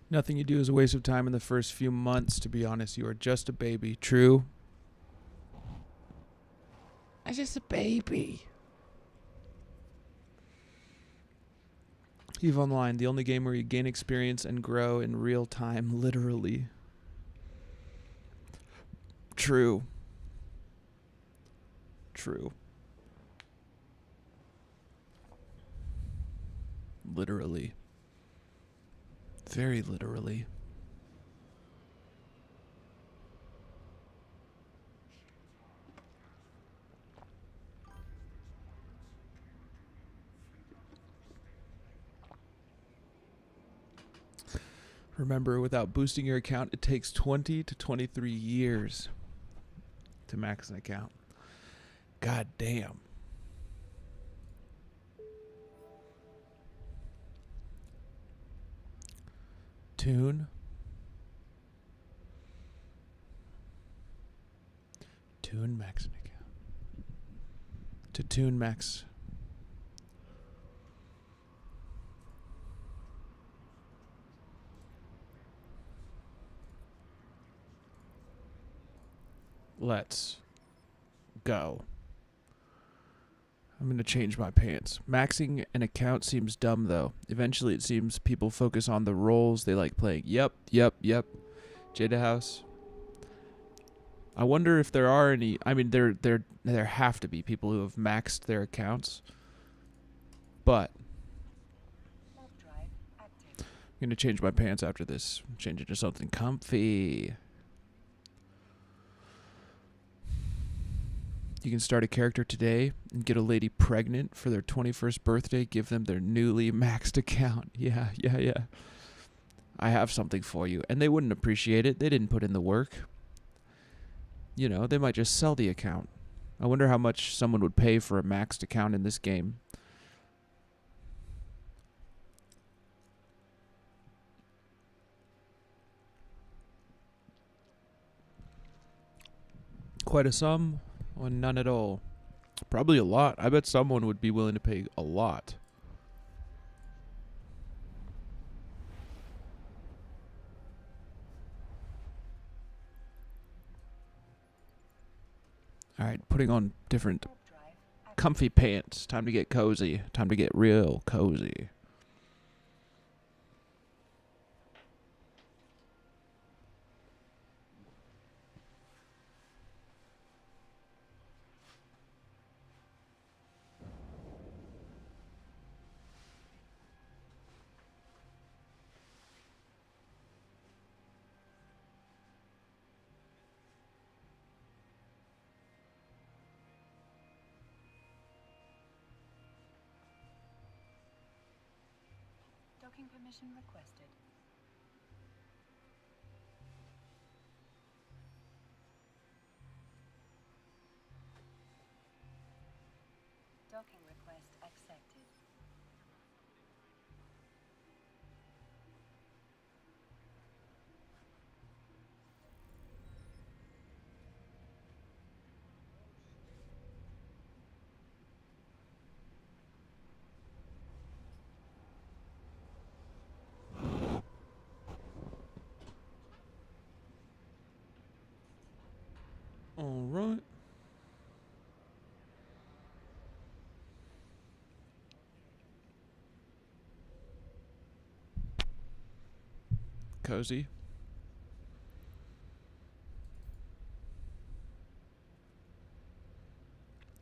Nothing you do is a waste of time in the first few months, to be honest. You are just a baby. True? I'm just a baby. EVE Online, the only game where you gain experience and grow in real time, literally. True. True. Literally. Very literally. Remember, without boosting your account, it takes 20 to 23 years to max an account. God damn. Tune. Tune max an account. To tune max. Let's go. I'm going to change my pants. Maxing an account seems dumb, though. Eventually, it seems people focus on the roles they like playing. Yep. Jada House. I wonder if there are any... I mean, there have to be people who have maxed their accounts. But Warp drive active. I'm going to change my pants after this. Change it to something comfy. You can start a character today and get a lady pregnant for their 21st birthday. Give them their newly maxed account. Yeah. I have something for you. And they wouldn't appreciate it. They didn't put in the work. You know, they might just sell the account. I wonder how much someone would pay for a maxed account in this game. Quite a sum, or none at all? Probably a lot. I bet someone would be willing to pay a lot. Alright, putting on different Warp drive active. comfy pants. Time to get cozy. Time to get real cozy. Docking permission requested. Docking request accepted. Alright. Cozy.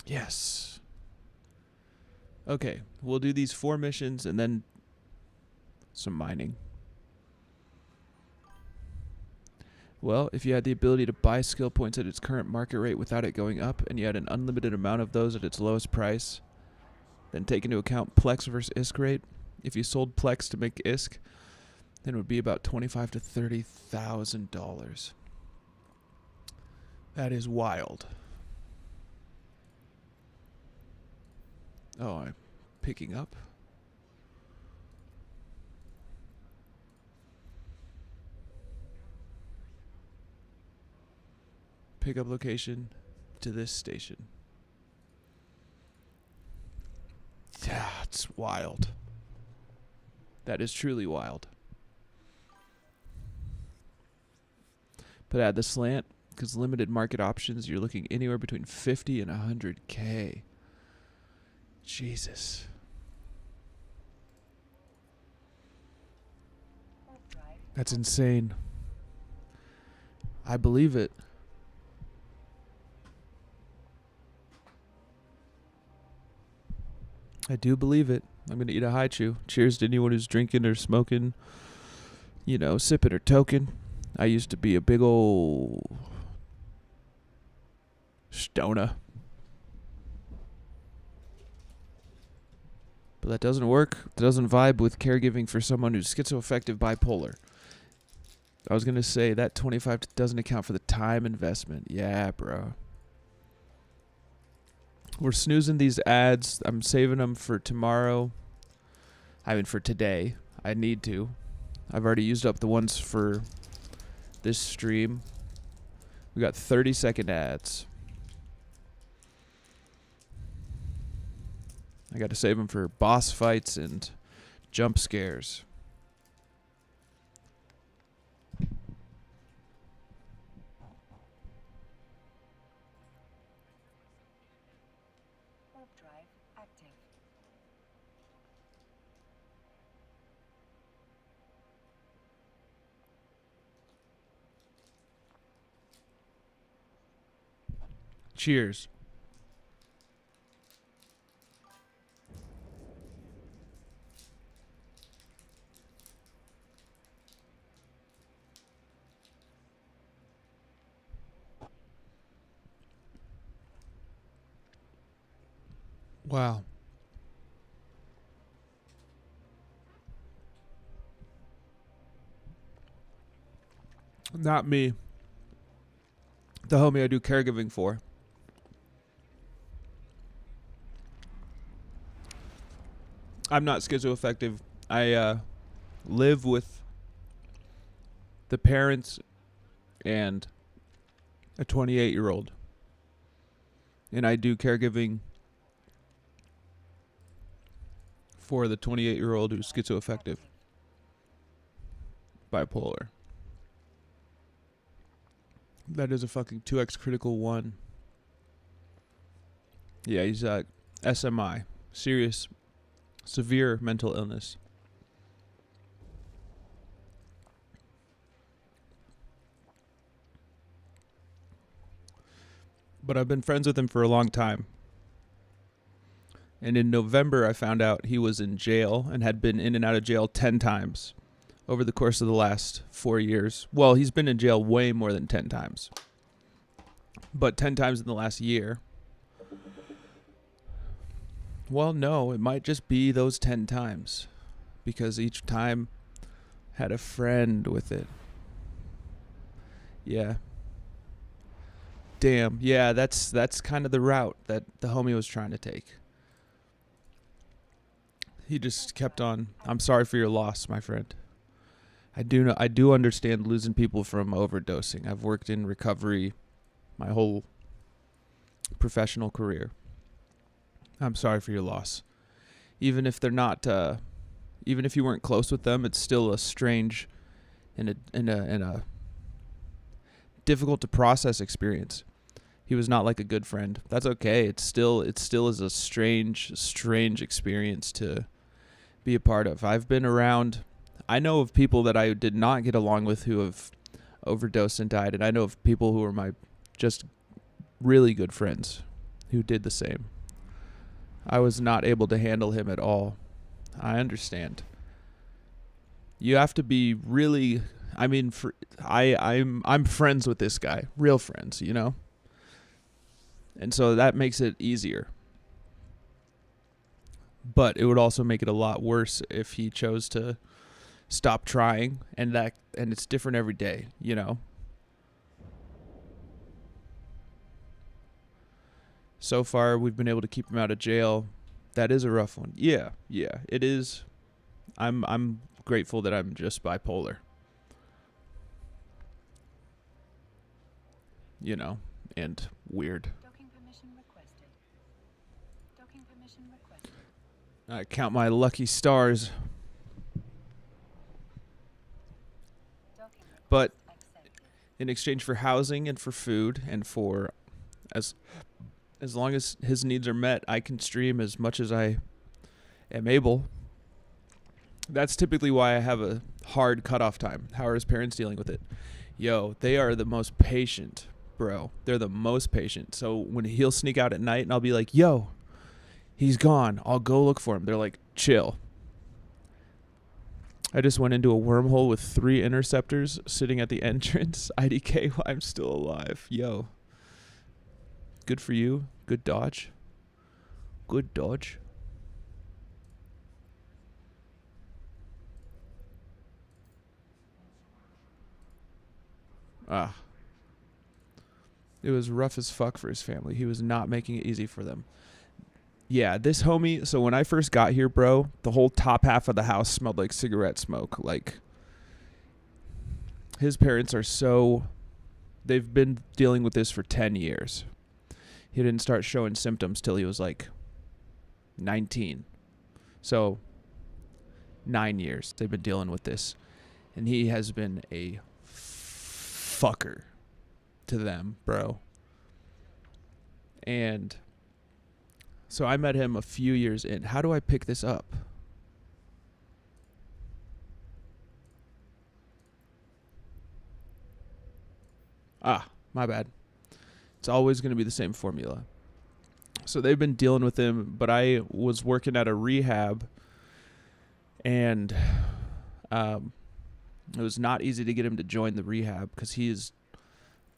Yes. Okay, we'll do these 4 missions and then some mining. Well, if you had the ability to buy skill points at its current market rate without it going up, and you had an unlimited amount of those at its lowest price, then take into account Plex versus ISK rate. If you sold Plex to make ISK, then it would be about $25,000 to $30,000. That is wild. Oh, I'm picking up. Pickup location to this station. Yeah, it's wild. That is truly wild. But add the slant, because limited market options, you're looking anywhere between 50 and 100K. Jesus. Warp drive. That's insane. I believe it. I do believe it. I'm going to eat a haichu. Cheers to anyone who's drinking or smoking, you know, sipping or toking. I used to be a big ol' stoner. But that doesn't work. It doesn't vibe with caregiving for someone who's schizoaffective bipolar. I was going to say that 25 doesn't account for the time investment. Yeah, bro. We're snoozing these ads. I'm saving them for tomorrow. I mean, for today. I need to. I've already used up the ones for this stream. We got 30-second ads. I got to save them for boss fights and jump scares. Warp drive active. Cheers. Wow. Not me. The homie I do caregiving for. I'm not schizoaffective. I live with the parents and a 28-year-old. And I do caregiving for the 28-year-old who's schizoaffective. Bipolar. That is a fucking 2x critical 1. Yeah, he's SMI. Severe mental illness. But I've been friends with him for a long time. And in November, I found out he was in jail and had been in and out of jail 10 times over the course of the last 4 years. Well, he's been in jail way more than 10 times. But 10 times in the last year. Well, no, it might just be those 10 times. Because each time had a friend with it. Yeah. Damn. Yeah, that's kind of the route that the homie was trying to take. He just kept on. I'm sorry for your loss, my friend. I do understand losing people from overdosing. I've worked in recovery my whole professional career. I'm sorry for your loss. Even if they're not, even if you weren't close with them, it's still a strange and a difficult to process experience. He was not like a good friend. That's okay. It still is a strange experience to be a part of. I've been around. I know of people that I did not get along with who have overdosed and died, and I know of people who are my just really good friends who did the same. I was not able to handle him at all. I understand. You have to be really. I mean, I'm friends with this guy, real friends, you know. And so that makes it easier. But it would also make it a lot worse if he chose to stop trying, and it's different every day, you know. So far, we've been able to keep him out of jail. That is a rough one. Yeah, it is. I'm grateful that I'm just bipolar. You know, and weird. Docking permission requested. Docking permission requested. I count my lucky stars. Docking But request accepted. in exchange for housing and for food and for as long as his needs are met, I can stream as much as I am able. That's typically why I have a hard cutoff time. How are his parents dealing with it? Yo, they are the most patient, bro. They're the most patient. So when he'll sneak out at night and I'll be like, yo, he's gone. I'll go look for him. They're like, chill. I just went into a wormhole with 3 interceptors sitting at the entrance. IDK while I'm still alive. Yo. Good for you. Good dodge. Good dodge. Ah. It was rough as fuck for his family. He was not making it easy for them. Yeah, this homie, so when I first got here, bro, the whole top half of the house smelled like cigarette smoke. Like, his parents are so, they've been dealing with this for 10 years. He didn't start showing symptoms till he was like 19. So 9 years they've been dealing with this. And he has been a fucker to them, bro. And so I met him a few years in. How do I pick this up? Ah, my bad. It's always going to be the same formula. So they've been dealing with him, but I was working at a rehab, and it was not easy to get him to join the rehab because he is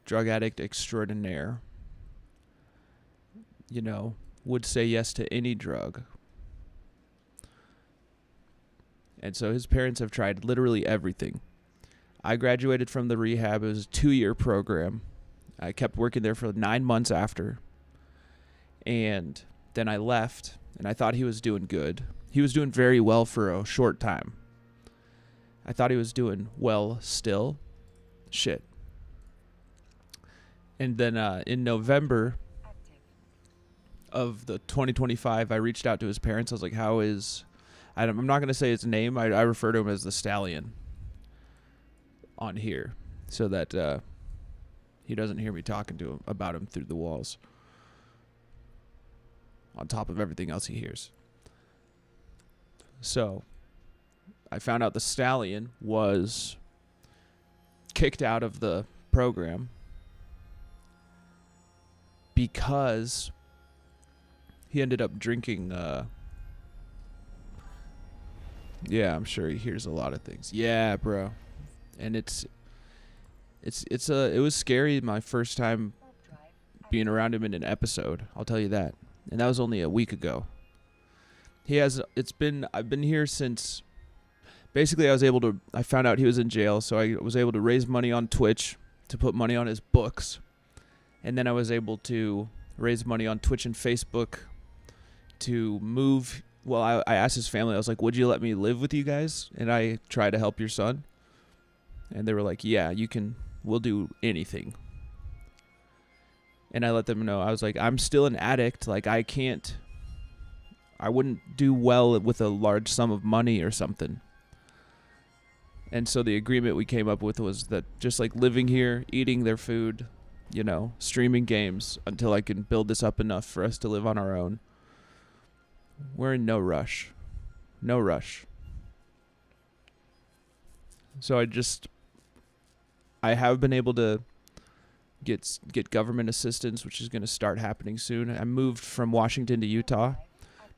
drug addict extraordinaire. You know, would say yes to any drug. And so his parents have tried literally everything. I graduated from the rehab. It was a 2-year program. I kept working there for 9 months after. And then I left, and I thought he was doing good. He was doing very well for a short time. I thought he was doing well still. Shit. And then in November of the 2025, I reached out to his parents. I was like, how is... I'm not going to say his name. I refer to him as the Stallion on here so that he doesn't hear me talking to him about him through the walls on top of everything else he hears. So I found out the Stallion was kicked out of the program because he ended up drinking yeah, I'm sure he hears a lot of things. Yeah, bro. And it was scary my first time being around him in an episode. I'll tell you that. And that was only a week ago. I've been here since basically I found out he was in jail, so I was able to raise money on Twitch to put money on his books. And then I was able to raise money on Twitch and Facebook to move. Well, I asked his family, I was like, would you let me live with you guys? And I try to help your son. And they were like, yeah, you can, we'll do anything. And I let them know, I was like, I'm still an addict. Like, I wouldn't do well with a large sum of money or something. And so the agreement we came up with was that just like living here, eating their food, you know, streaming games until I can build this up enough for us to live on our own. We're in no rush. No rush. So I have been able to get government assistance, which is going to start happening soon. I moved from Washington to Utah.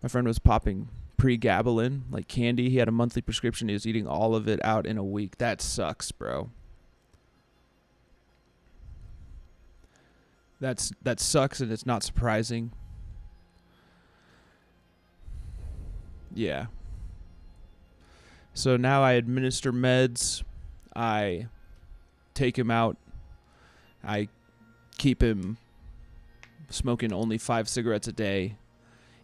My friend was popping pregabalin, like candy. He had a monthly prescription. He was eating all of it out in a week. That sucks, bro. That sucks, and it's not surprising. Yeah. So now I administer meds. I take him out. I keep him smoking only 5 cigarettes a day.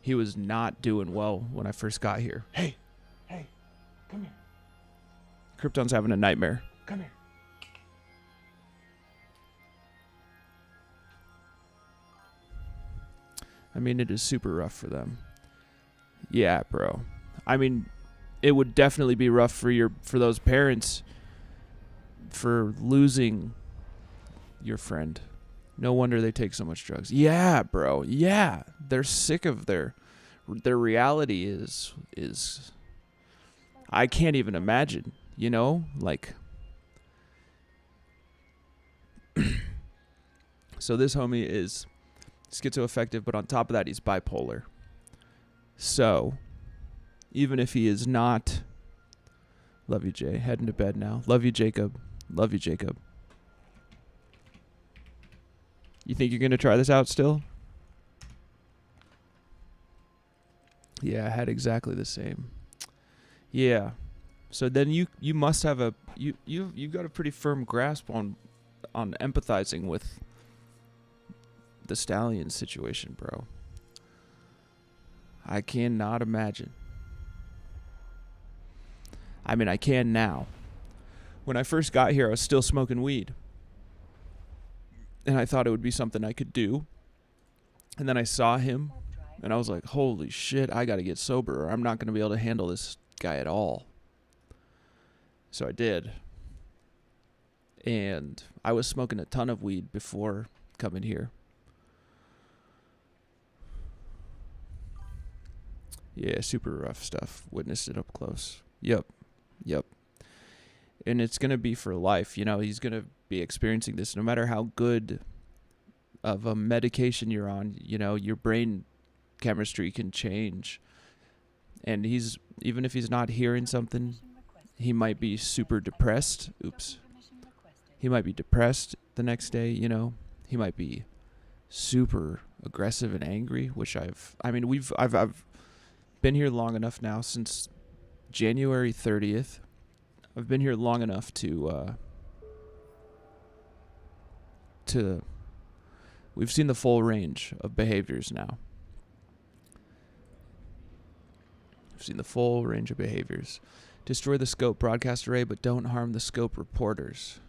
He was not doing well when I first got here. Hey, come here. Krypton's having a nightmare. Come here. I mean, it is super rough for them. Yeah, bro. I mean, it would definitely be rough for those parents for losing your friend. No wonder they take so much drugs. Yeah, bro. Yeah. They're sick of their reality is I can't even imagine, you know? Like so this homie is schizoaffective, but on top of that he's bipolar. So, even if he is not... Love you, Jay. Heading to bed now. Love you, Jacob. Love you, Jacob. You think you're going to try this out still? Yeah, I had exactly the same. Yeah. So then you must have you've got a pretty firm grasp on on empathizing with the stallion situation, bro. I cannot imagine. I mean, I can now. When I first got here, I was still smoking weed. And I thought it would be something I could do. And then I saw him, and I was like, holy shit, I gotta get sober, or I'm not gonna be able to handle this guy at all. So I did. And I was smoking a ton of weed before coming here. Yeah, super rough stuff. Witnessed it up close. Yep. And it's going to be for life. You know, he's going to be experiencing this no matter how good of a medication you're on. You know, your brain chemistry can change. And even if he's not hearing something, he might be super depressed. Oops. He might be depressed the next day, you know. He might be super aggressive and angry, which I've been here long enough now, since January 30th. I've been here long enough to we've seen the full range of behaviors now. We've seen the full range of behaviors. Destroy the scope broadcast array, but don't harm the scope reporters.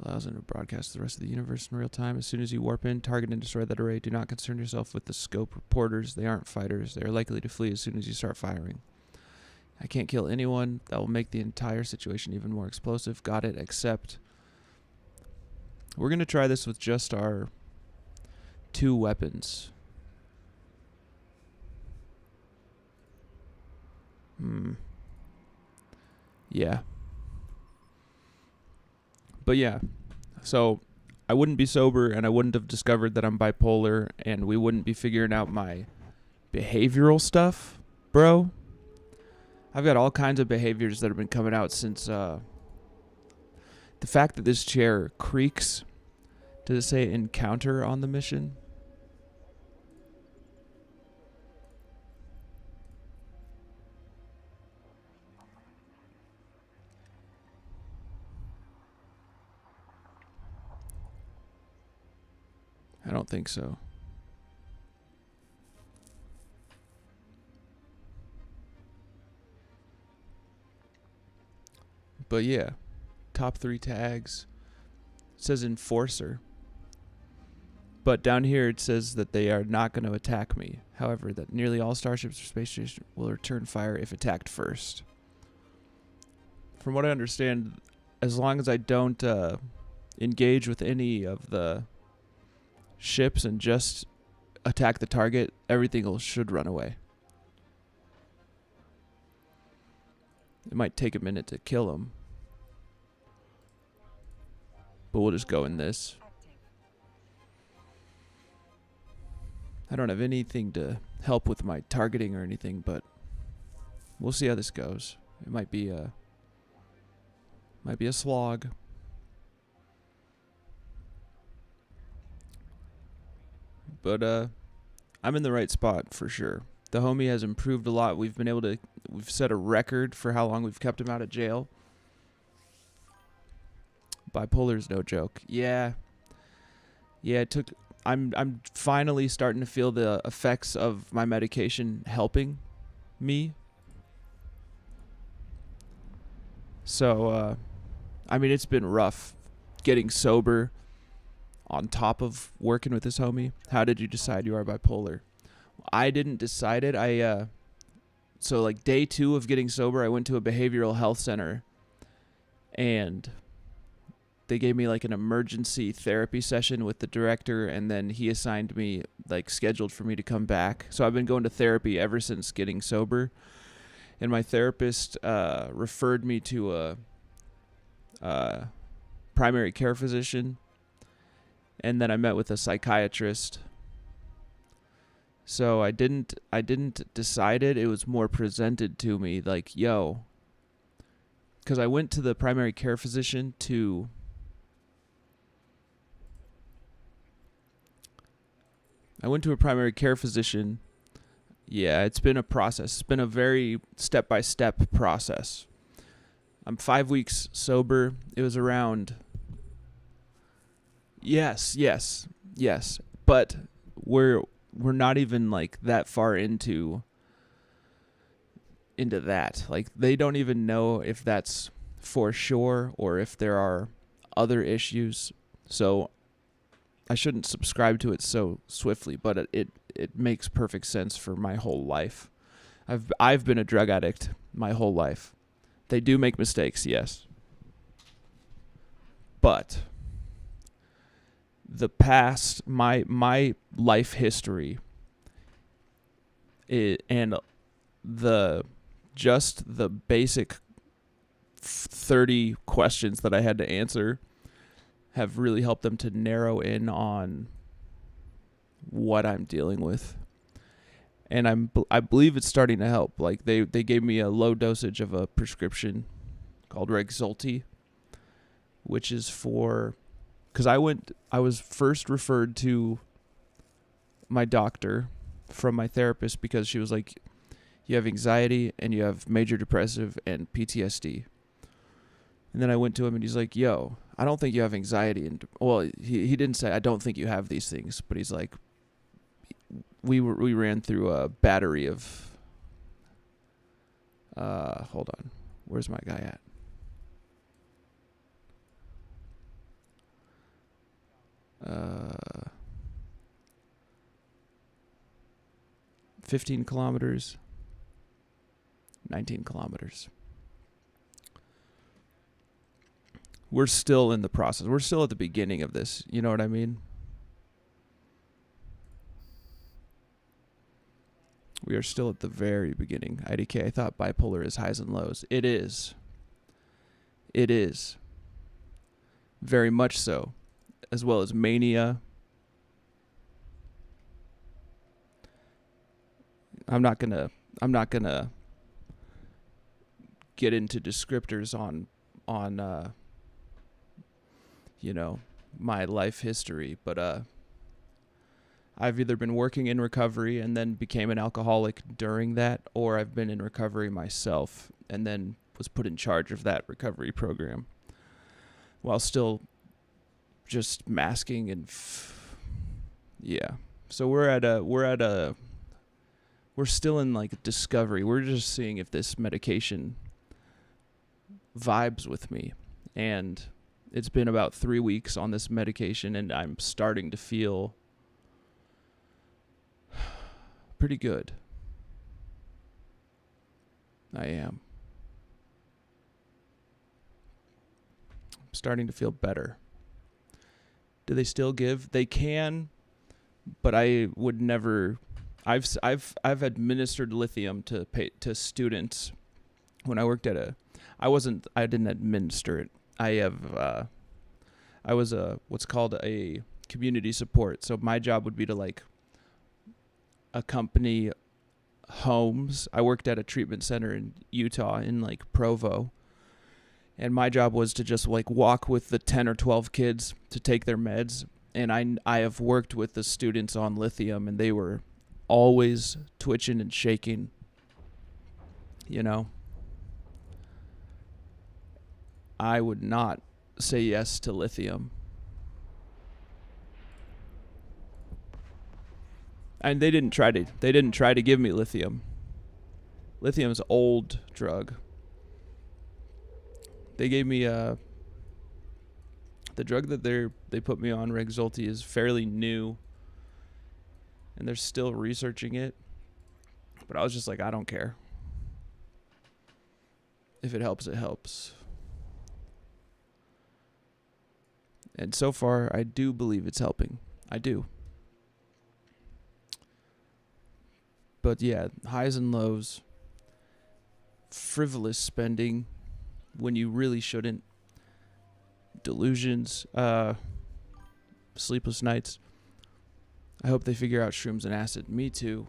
Allows him to broadcast the rest of the universe in real time. As soon as you warp in, target and destroy that array. Do not concern yourself with the scope reporters. They aren't fighters. They are likely to flee as soon as you start firing. I can't kill anyone. That will make the entire situation even more explosive. Got it, except we're going to try this with just our 2 weapons. Yeah. But yeah, so I wouldn't be sober, and I wouldn't have discovered that I'm bipolar, and we wouldn't be figuring out my behavioral stuff, bro. I've got all kinds of behaviors that have been coming out since the fact that this chair creaks. Does it say encounter on the mission? I don't think so. But yeah, top 3 tags. It says enforcer. But down here it says that they are not going to attack me. However, that nearly all starships or space stations will return fire if attacked first. From what I understand, as long as I don't engage with any of the ships and just attack the target, everything should run away. It might take a minute to kill them, but we'll just go in this. I don't have anything to help with my targeting or anything, but we'll see how this goes. It might be a slog. But I'm in the right spot for sure. The homie has improved a lot. We've set a record for how long we've kept him out of jail. Bipolar's no joke. Yeah, it took. I'm finally starting to feel the effects of my medication helping me. So, I mean, it's been rough getting sober on top of working with this homie. How did you decide you are bipolar? I didn't decide it. So like day 2 of getting sober, I went to a behavioral health center, and they gave me like an emergency therapy session with the director, and then he assigned me, like scheduled for me to come back. So I've been going to therapy ever since getting sober, and my therapist referred me to a primary care physician, and then I met with a psychiatrist. So I didn't decide it. It was more presented to me like, yo, because I went to the primary care physician to Yeah, it's been a process. It's been a very step-by-step process. I'm 5 weeks sober. It was around... Yes. But we're not even like that far into that. Like, they don't even know if that's for sure or if there are other issues. So I shouldn't subscribe to it so swiftly, but it makes perfect sense for my whole life. I've been a drug addict my whole life. They do make mistakes, yes. But the past, my life history, and the basic 30 questions that I had to answer have really helped them to narrow in on what I'm dealing with. And I believe it's starting to help. Like, they gave me a low dosage of a prescription called Rexulti, which is for... Because I was first referred to my doctor from my therapist because she was like, you have anxiety and you have major depressive and PTSD. And then I went to him and he's like, yo, I don't think you have anxiety. And well, he didn't say, I don't think you have these things, but he's like, we ran through a battery of, hold on. Where's my guy at? 15 kilometers, 19 kilometers. We're still in the process. We're still at the beginning of this. You know what I mean? We are still at the very beginning. IDK, I thought bipolar is highs and lows. It is. It is. Very much so. As well as mania. I'm not gonna get into descriptors on my life history, but I've either been working in recovery and then became an alcoholic during that, or I've been in recovery myself and then was put in charge of that recovery program while still just masking and yeah. So we're still in like discovery. We're just seeing if this medication vibes with me. And it's been about 3 weeks on this medication and I'm starting to feel pretty good. I am. I'm starting to feel better. Do they still give? They can, but I would never. I've administered lithium to students when I worked at I didn't administer it. I was what's called a community support. So my job would be to like accompany homes. I worked at a treatment center in Utah in like Provo. And my job was to just like walk with the 10 or 12 kids to take their meds. And I have worked with the students on lithium and they were always twitching and shaking, I would not say yes to lithium. And they didn't try to give me lithium. Lithium's an old drug. They gave me the drug that they put me on, Rexulti, is fairly new, and they're still researching it. But I was just like, I don't care. If it helps, it helps. And so far, I do believe it's helping. I do. But yeah, highs and lows, frivolous spending when you really shouldn't, delusions, sleepless nights. I hope they figure out shrooms and acid. Me too.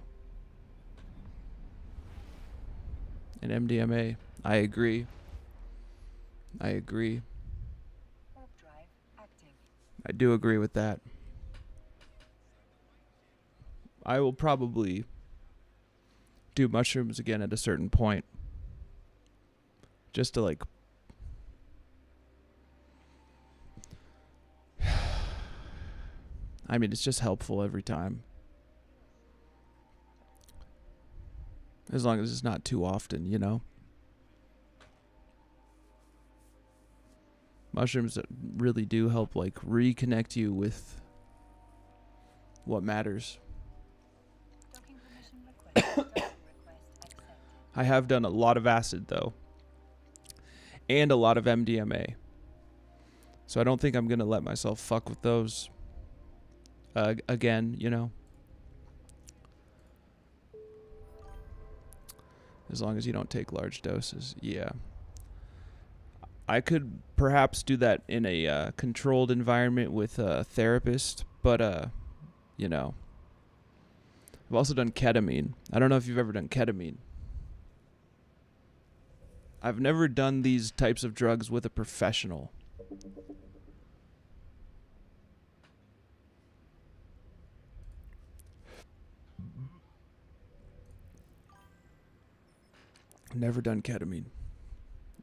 And MDMA. I agree. Overdrive acting. I do agree with that. I will probably do mushrooms again at a certain point. Just to like I mean, it's just helpful every time. As long as it's not too often, you know? Mushrooms really do help like reconnect you with what matters. Docking permission requested. Docking request accepted. I have done a lot of acid though. And a lot of MDMA. So I don't think I'm going to let myself fuck with those again, you know? As long as you don't take large doses. Yeah. I could perhaps do that in a controlled environment with a therapist, but, you know. I've also done ketamine. I don't know if you've ever done ketamine. I've never done these types of drugs with a professional. Never done ketamine.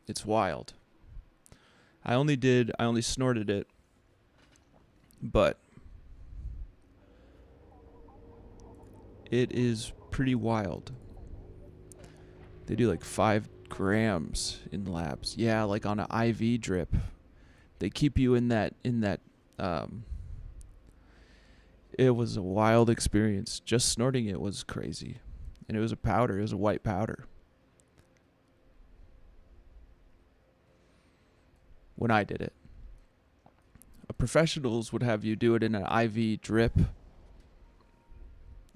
It's wild. I only snorted it, but it is pretty wild. They do like 5 grams in labs. Yeah, like on an IV drip. They keep you in that it was a wild experience. Just snorting it was crazy. And it was a powder, it was a white powder. When I did it. Professionals would have you do it in an IV drip.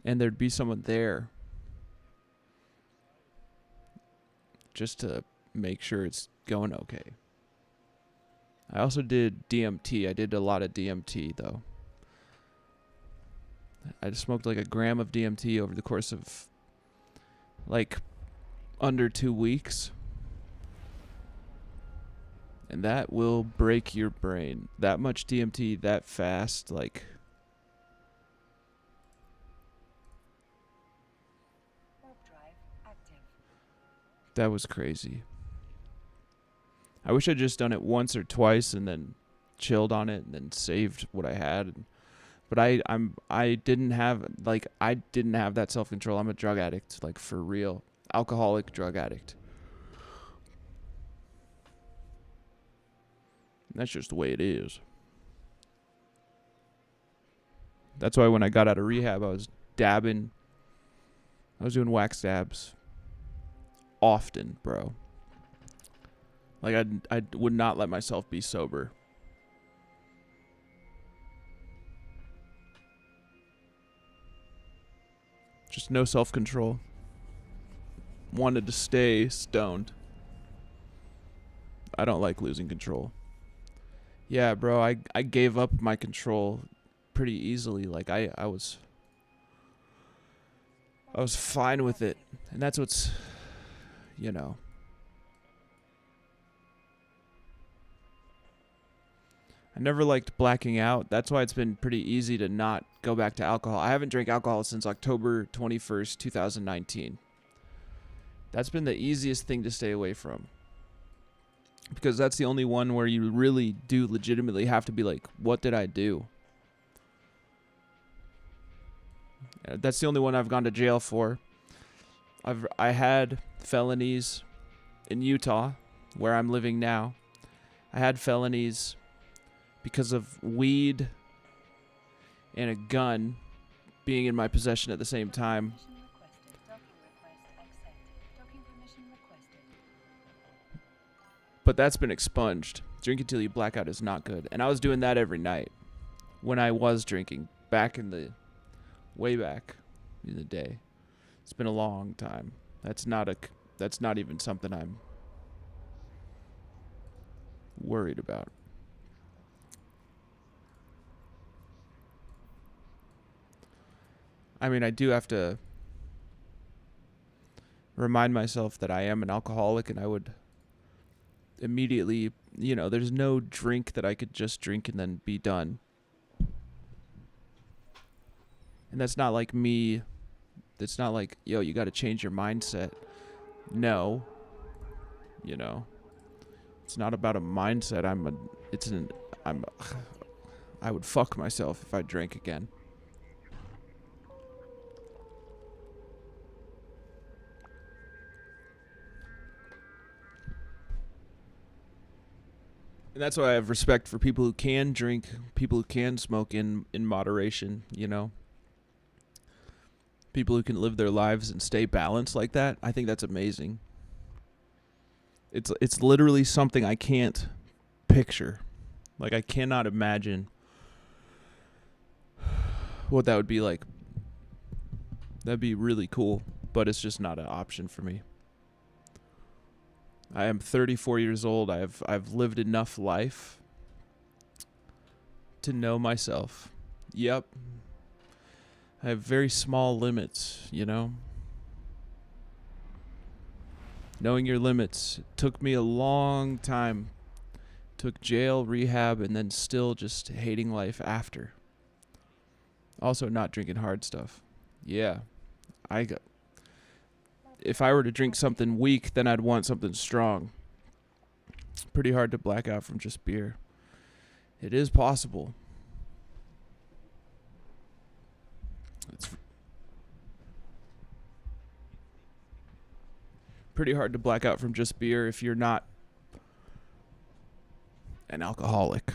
And there'd be someone there just to make sure it's going okay. I also did DMT. I did a lot of DMT, though. I just smoked like a gram of DMT over the course of, like, under 2 weeks. And that will break your brain. That much DMT, that fast, like... Warp drive active. That was crazy. I wish I'd just done it once or twice and then chilled on it and then saved what I had. But I didn't have that self-control. I'm a drug addict, like for real. Alcoholic drug addict. That's just the way it is. That's why when I got out of rehab, I was dabbing. I was doing wax dabs often, bro. Like, I would not let myself be sober. Just no self-control. Wanted to stay stoned. I don't like losing control. Yeah, bro, I gave up my control pretty easily. Like, I was fine with it. And that's what's, you know. I never liked blacking out. That's why it's been pretty easy to not go back to alcohol. I haven't drank alcohol since October 21st, 2019. That's been the easiest thing to stay away from. Because that's the only one where you really do legitimately have to be like, what did I do? That's the only one I've gone to jail for. I had felonies in Utah, where I'm living now. I had felonies because of weed and a gun being in my possession at the same time. Permission requested. Docking request accepted. Docking permission requested. But that's been expunged. Drinking till you black out is not good. And I was doing that every night when I was drinking way back in the day. It's been a long time. That's not even something I'm worried about. I mean, I do have to remind myself that I am an alcoholic, and I would immediately, there's no drink that I could just drink and then be done. And that's not like me It's not like, yo, you got to change your mindset. No. You know. It's not about a mindset. I would fuck myself if I drank again. And that's why I have respect for people who can drink, people who can smoke in moderation, you know. People who can live their lives and stay balanced like that. I think that's amazing. It's literally something I can't picture. Like, I cannot imagine what that would be like. That'd be really cool, but it's just not an option for me. I am 34 years old. I've lived enough life to know myself. Yep. I have very small limits, you know. Knowing your limits took me a long time. Took jail, rehab, and then still just hating life after. Also not drinking hard stuff. Yeah. If I were to drink something weak, then I'd want something strong. Pretty hard to black out from just beer. It is possible. It's pretty hard to black out from just beer if you're not an alcoholic.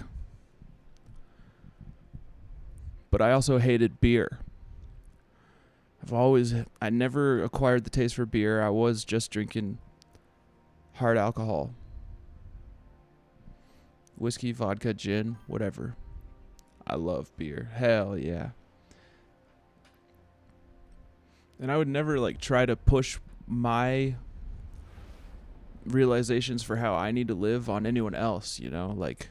But I also hated beer. I never acquired the taste for beer. I was just drinking hard alcohol. Whiskey, vodka, gin, whatever. I love beer. Hell yeah. And I would never like try to push my realizations for how I need to live on anyone else, you know? Like,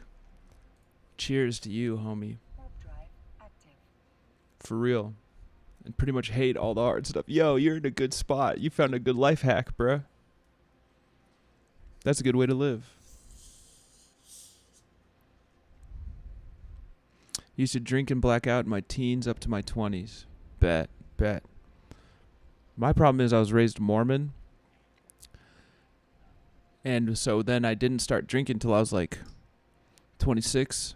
cheers to you, homie. Warp drive active. For real. And pretty much hate all the hard stuff. Yo, you're in a good spot. You found a good life hack, bruh. That's a good way to live. Used to drink and black out in my teens up to my 20s. Bet. My problem is I was raised Mormon. And so then I didn't start drinking till I was like 26.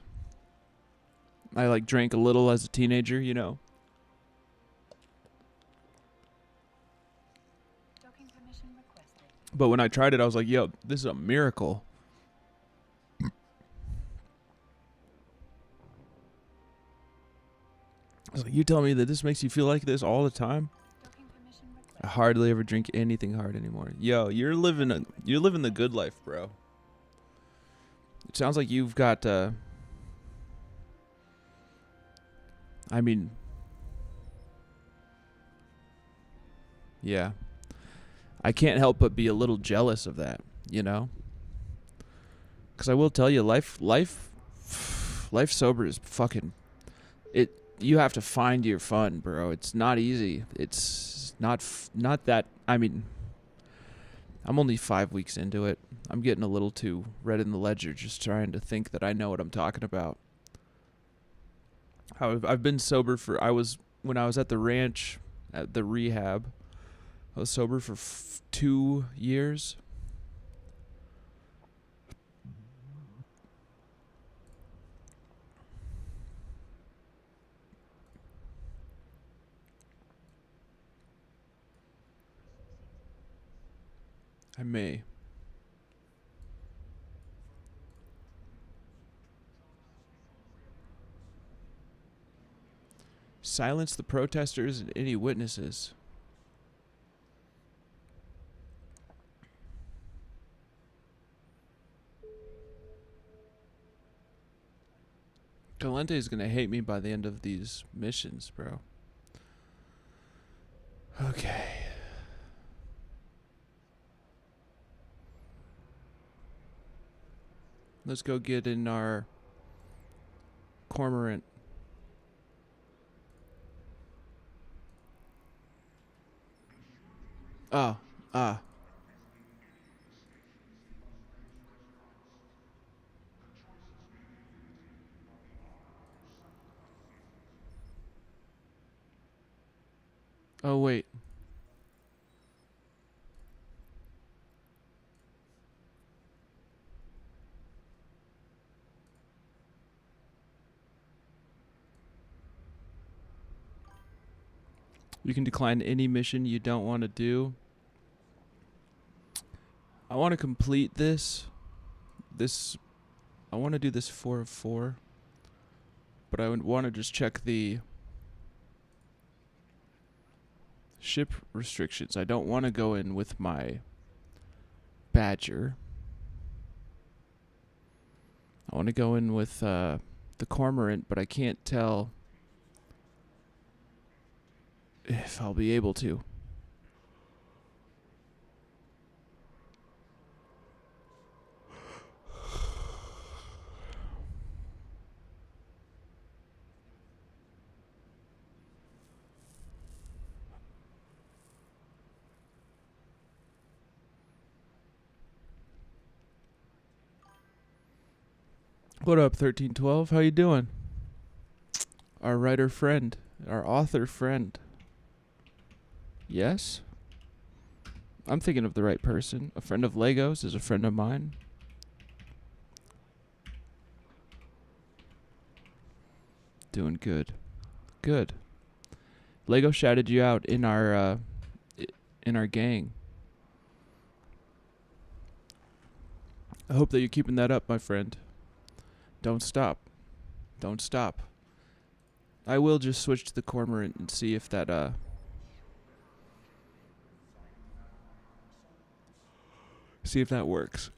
I like drank a little as a teenager, you know. Docking permission requested. But when I tried it, I was like, yo, this is a miracle. I was like, you tell me that this makes you feel like this all the time? Docking permission I requested. hardly ever drink anything hard anymore. Yo, you're living the good life, bro. It sounds like you've got I mean, yeah. I can't help but be a little jealous of that, you know? Cuz I will tell you, life sober is fucking you have to find your fun, bro. It's not easy. It's not that, I mean, I'm only 5 weeks into it. I'm getting a little too red in the ledger just trying to think that I know what I'm talking about. I've been sober when I was at the ranch, at the rehab, I was sober for 2 years. I may. Silence the protesters and any witnesses. Calente is going to hate me by the end of these missions, bro. Okay. Let's go get in our cormorant. Ah. Oh, wait. You can decline any mission you don't want to do. I want to complete this. I want to do this 4 of 4. But I would want to just check the ship restrictions. I don't want to go in with my Badger. I want to go in with the Cormorant, but I can't tell if I'll be able to. What up, 1312? How you doing? Our writer friend, our author friend. Yes? I'm thinking of the right person. A friend of Legos is a friend of mine. Doing good. Good. Lego shouted you out in our gang. I hope that you're keeping that up, my friend. Don't stop. Don't stop. I will just switch to the Cormorant and see if that works.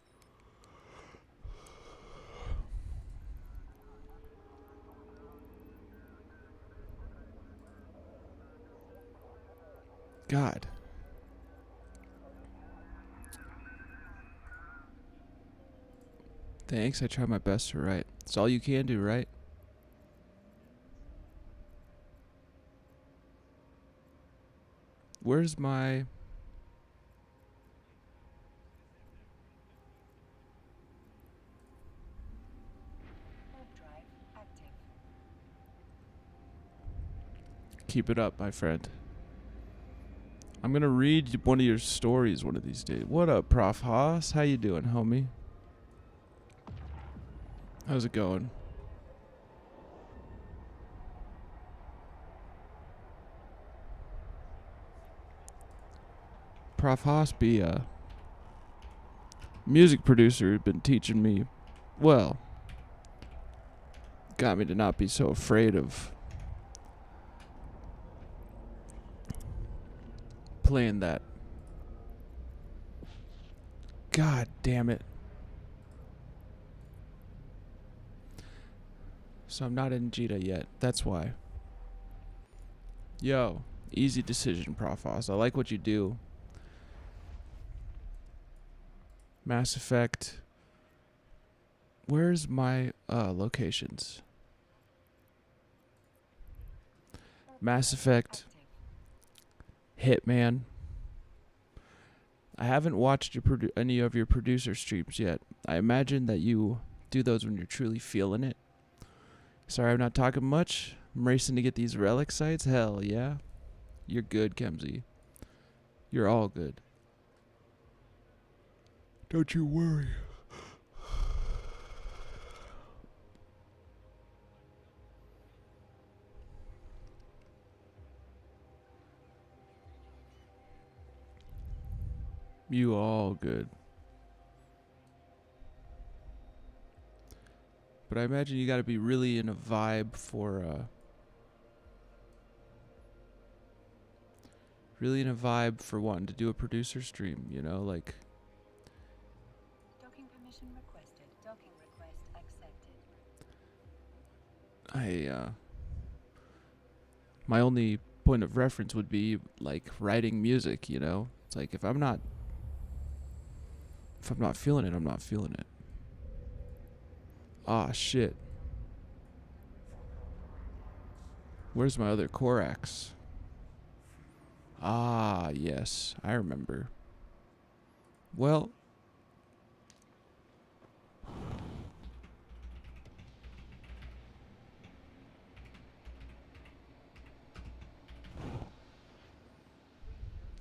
God. Thanks, I try my best to write. It's all you can do, right? Where's my... Warp drive active. Keep it up, my friend. I'm gonna read one of your stories one of these days. What up, Prof. Haas? How you doing, homie? How's it going? Prof. Haas be a music producer who'd been teaching me, well, got me to not be so afraid of playing that. God damn it. So I'm not in Jita yet. That's why. Yo, easy decision, Prof. Haas. I like what you do. Mass Effect. Where's my locations? Mass Effect. Hitman. I haven't watched any of your producer streams yet. I imagine that you do those when you're truly feeling it. Sorry, I'm not talking much. I'm racing to get these relic sites. Hell yeah. You're good, Kemsey. You're all good. Don't you worry. You all good. But I imagine you gotta be really in a vibe for wanting to do a producer stream, you know, like Docking permission requested. Docking request accepted. my only point of reference would be like writing music, you know? It's like if I'm not feeling it, I'm not feeling it. Ah, shit. Where's my other Korax? Ah, yes, I remember. Well,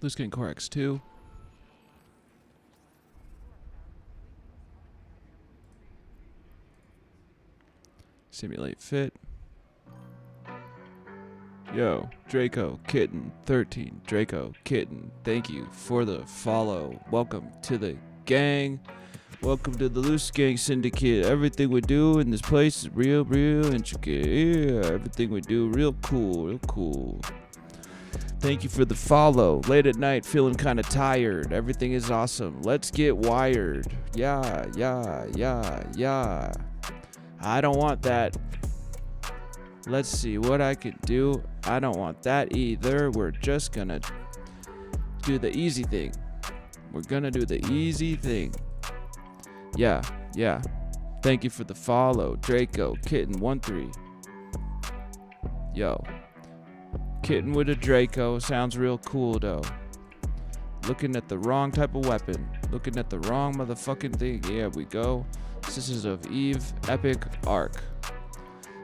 Loose King Core X2. Simulate fit. Yo, Draco Kitten 13. Draco Kitten, thank you for the follow. Welcome to the gang. Welcome to the Loose Gang Syndicate. Everything we do in this place is real intricate. Yeah, everything we do real cool. Thank you for the follow. Late at night, feeling kind of tired. Everything is awesome. Let's get wired. Yeah. I don't want that. Let's see what I could do. I don't want that either. We're just gonna do the easy thing. We're gonna do the easy thing. Yeah. Thank you for the follow. Draco Kitten 13. Yo. Kitten with a Draco sounds real cool though. Looking at the wrong type of weapon. Looking at the wrong motherfucking thing. Here we go. Sisters of Eve Epic Arc.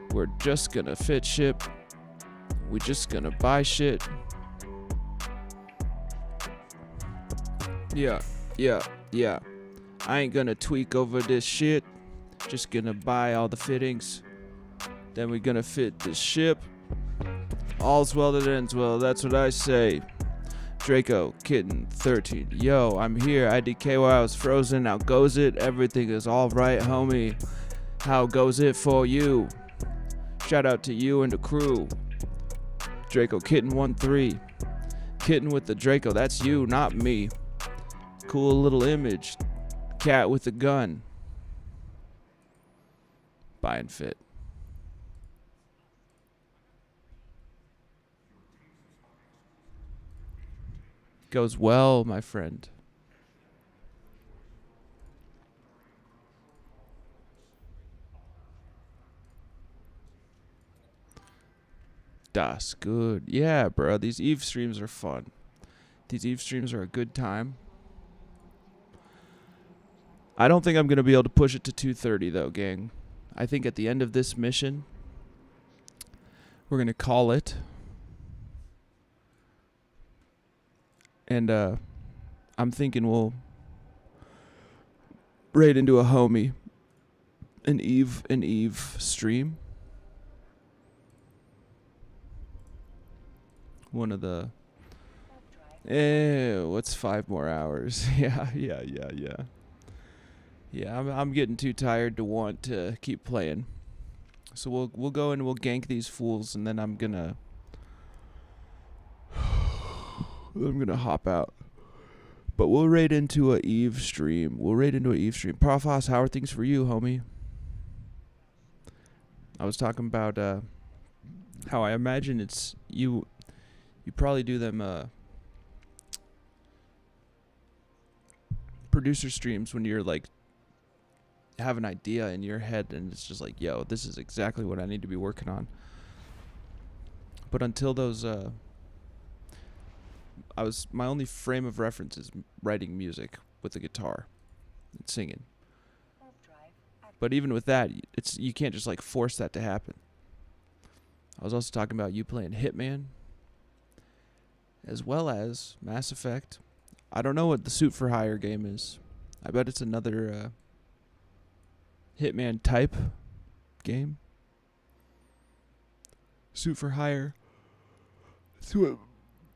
We're just gonna fit ship. We're just gonna buy shit. Yeah. I ain't gonna tweak over this shit. Just gonna buy all the fittings. Then we're gonna fit this ship. All's well that ends well, that's what I say. Draco Kitten 13. Yo, I'm here. IDK while I was frozen. How goes it? Everything is alright, homie. How goes it for you? Shout out to you and the crew. Draco Kitten 13. Kitten with the Draco. That's you, not me. Cool little image. Cat with a gun. Buy and fit. Goes well, my friend. Das good. Yeah, bro. These Eve streams are fun. These Eve streams are a good time. I don't think I'm going to be able to push it to 2:30 though, gang. I think at the end of this mission, we're going to call it. And I'm thinking we'll raid into a homie, an Eve stream. One of the what's 5 more hours? Yeah. Yeah, I'm getting too tired to want to keep playing. So we'll go and we'll gank these fools, and then I'm gonna hop out. But we'll raid into a Eve stream. Profos, how are things for you, homie? I was talking about how I imagine it's you probably do them producer streams when you're like have an idea in your head and it's just like, yo, this is exactly what I need to be working on. But until those my only frame of reference is writing music with the guitar and singing. But even with that, you can't just like force that to happen. I was also talking about you playing Hitman as well as Mass Effect. I don't know what the Suit for Hire game is. I bet it's another Hitman type game. Suit for Hire. That's what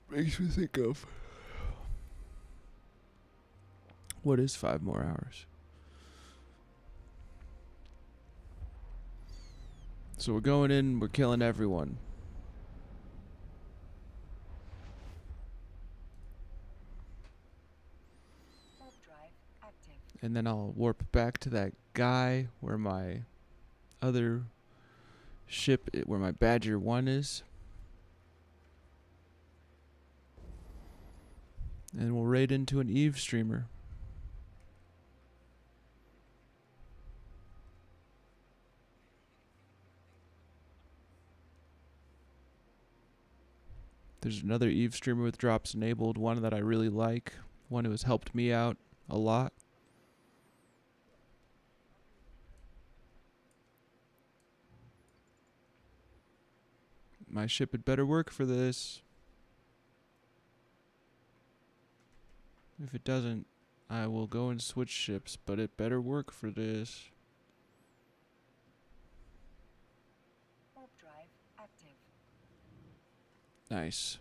makes me think of. What is 5 more hours? So we're going in, we're killing everyone. And then I'll warp back to that guy where my other ship, where my Badger 1 is. And we'll raid into an Eve streamer. There's another Eve streamer with drops enabled, one that I really like, one who has helped me out a lot. My ship had better work for this. If it doesn't, I will go and switch ships, but it better work for this. Warp drive active. Nice.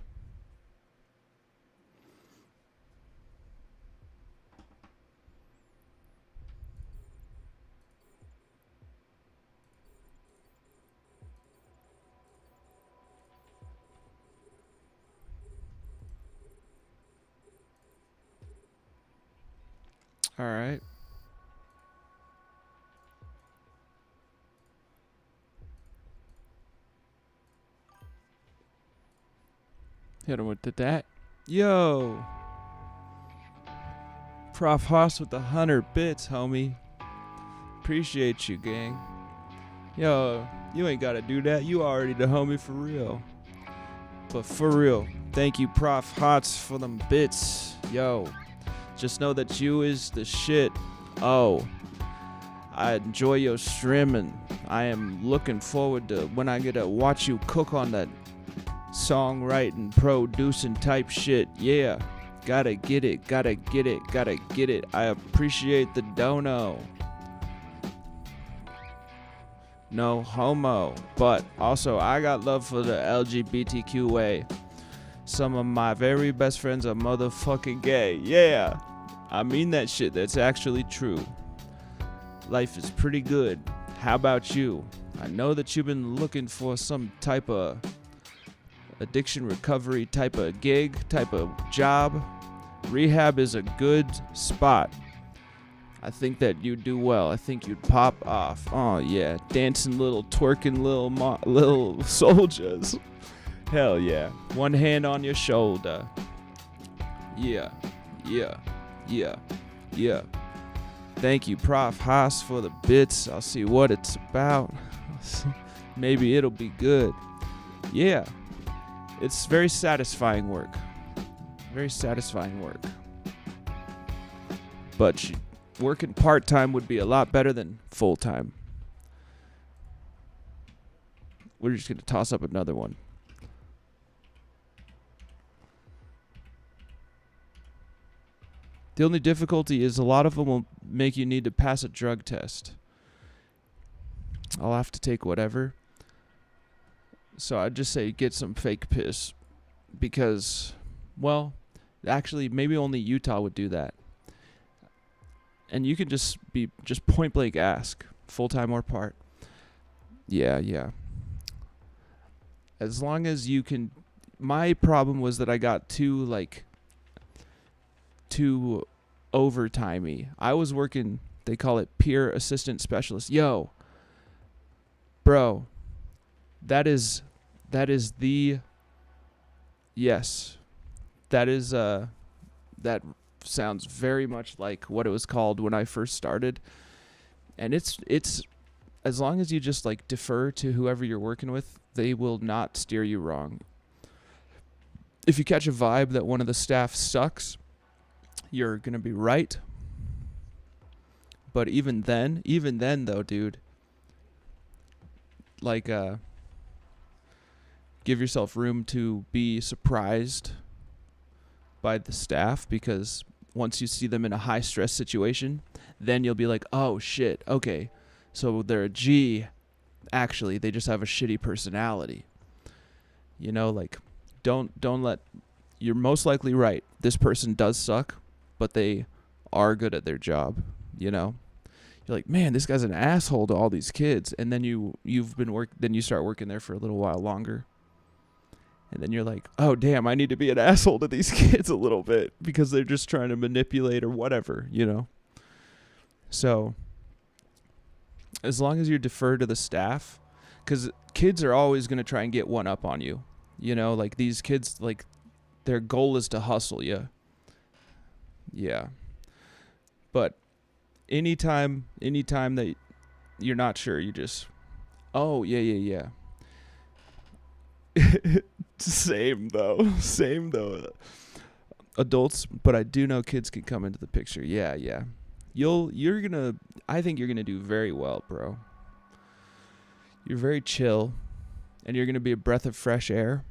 All right. Hit him with that. Yo. Prof Haas with the 100 bits, homie. Appreciate you, gang. Yo, you ain't gotta do that. You already the homie for real. But for real, thank you, Prof Hots, for them bits. Yo, just know that you is the shit. Oh, I enjoy your streaming. I am looking forward to when I get to watch you cook on that songwriting, producing type shit. Yeah, gotta get it, gotta get it, gotta get it. I appreciate the dono. No homo, but also I got love for the LGBTQ way. Some of my very best friends are motherfucking gay. Yeah, I mean that shit. That's actually true. Life is pretty good. How about you? I know that you've been looking for some type of addiction recovery type of gig, type of job. Rehab is a good spot. I think that you'd do well. I think you'd pop off. Oh yeah, dancing little, twerking little soldiers. Hell yeah. One hand on your shoulder. Yeah, yeah, yeah, yeah. Thank you, Prof Haas, for the bits. I'll see what it's about. Maybe it'll be good. Yeah. It's very satisfying work. Very satisfying work. But working part-time would be a lot better than full-time. We're just going to toss up another one. The only difficulty is a lot of them will make you need to pass a drug test. I'll have to take whatever. So I'd just say get some fake piss. Because, well, actually maybe only Utah would do that. And you can just point blank ask, full-time or part. Yeah, yeah. As long as you can. My problem was that I got too overtimey. I was working, they call it peer assistant specialist. Yo, bro, that is the, yes, that is, that sounds very much like what it was called when I first started. And it's as long as you just like defer to whoever you're working with, they will not steer you wrong. If you catch a vibe that one of the staff sucks, you're going to be right. But even then though, dude, like, give yourself room to be surprised by the staff, because once you see them in a high stress situation, then you'll be like, oh shit, okay, so they're a G. Actually, they just have a shitty personality. You know, like, don't let, you're most likely right. This person does suck, but they are good at their job, you know? You're like, man, this guy's an asshole to all these kids. And then you start working there for a little while longer. And then you're like, oh, damn, I need to be an asshole to these kids a little bit because they're just trying to manipulate or whatever, you know? So as long as you defer to the staff, because kids are always going to try and get one up on you. You know, like these kids, like their goal is to hustle you. Yeah. But anytime that you're not sure, you just, oh, yeah. Same though. Adults, but I do know kids can come into the picture. Yeah. I think you're gonna do very well, bro. You're very chill, and you're gonna be a breath of fresh air,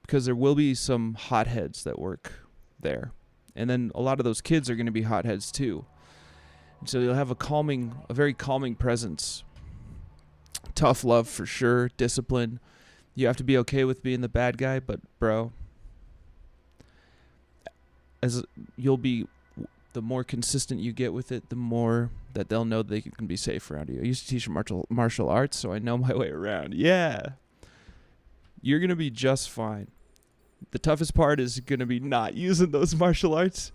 because there will be some hotheads that work there, And then a lot of those kids are going to be hotheads too. And so you'll have a very calming presence. Tough love for sure. Discipline. You have to be okay with being the bad guy, but bro, as you'll be, the more consistent you get with it, the more that they'll know they can be safe around you. I used to teach martial arts, so I know my way around. Yeah. You're going to be just fine. The toughest part is going to be not using those martial arts.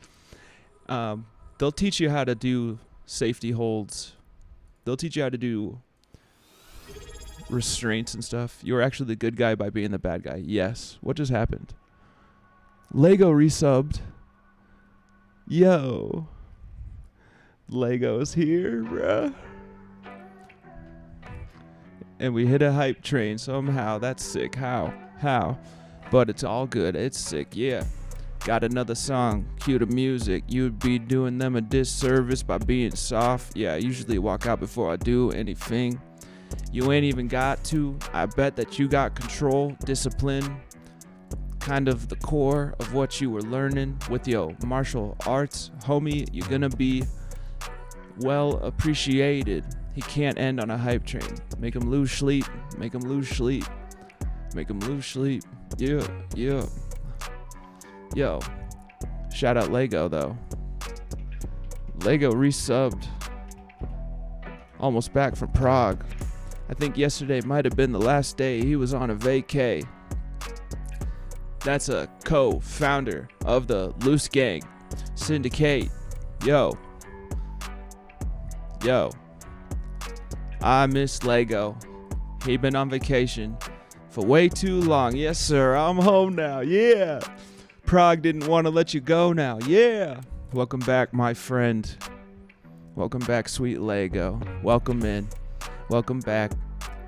They'll teach you how to do safety holds. They'll teach you how to do restraints and stuff. You're actually the good guy by being the bad guy. Yes. What just happened? Lego resubbed. Yo. Lego's here, bruh. And we hit a hype train somehow. That's sick. How? But it's all good. It's sick. Yeah. Got another song. Cue the music. You'd be doing them a disservice by being soft. Yeah, I usually walk out before I do anything. You ain't even got to. I bet that you got control, discipline, kind of the core of what you were learning with your martial arts. Homie, you're gonna be well appreciated. He can't end on a hype train. Make him lose sleep. Make him lose sleep. Make him lose sleep. Yeah. Yo. Shout out Lego, though. Lego resubbed. Almost back from Prague. I think yesterday might have been the last day he was on a vacay. That's a co-founder of the Loose Gang Syndicate. Yo. I miss Lego. He been on vacation for way too long. Yes, sir. I'm home now. Yeah. Prague didn't want to let you go now. Yeah. Welcome back, my friend. Welcome back, sweet Lego. Welcome in. Welcome back.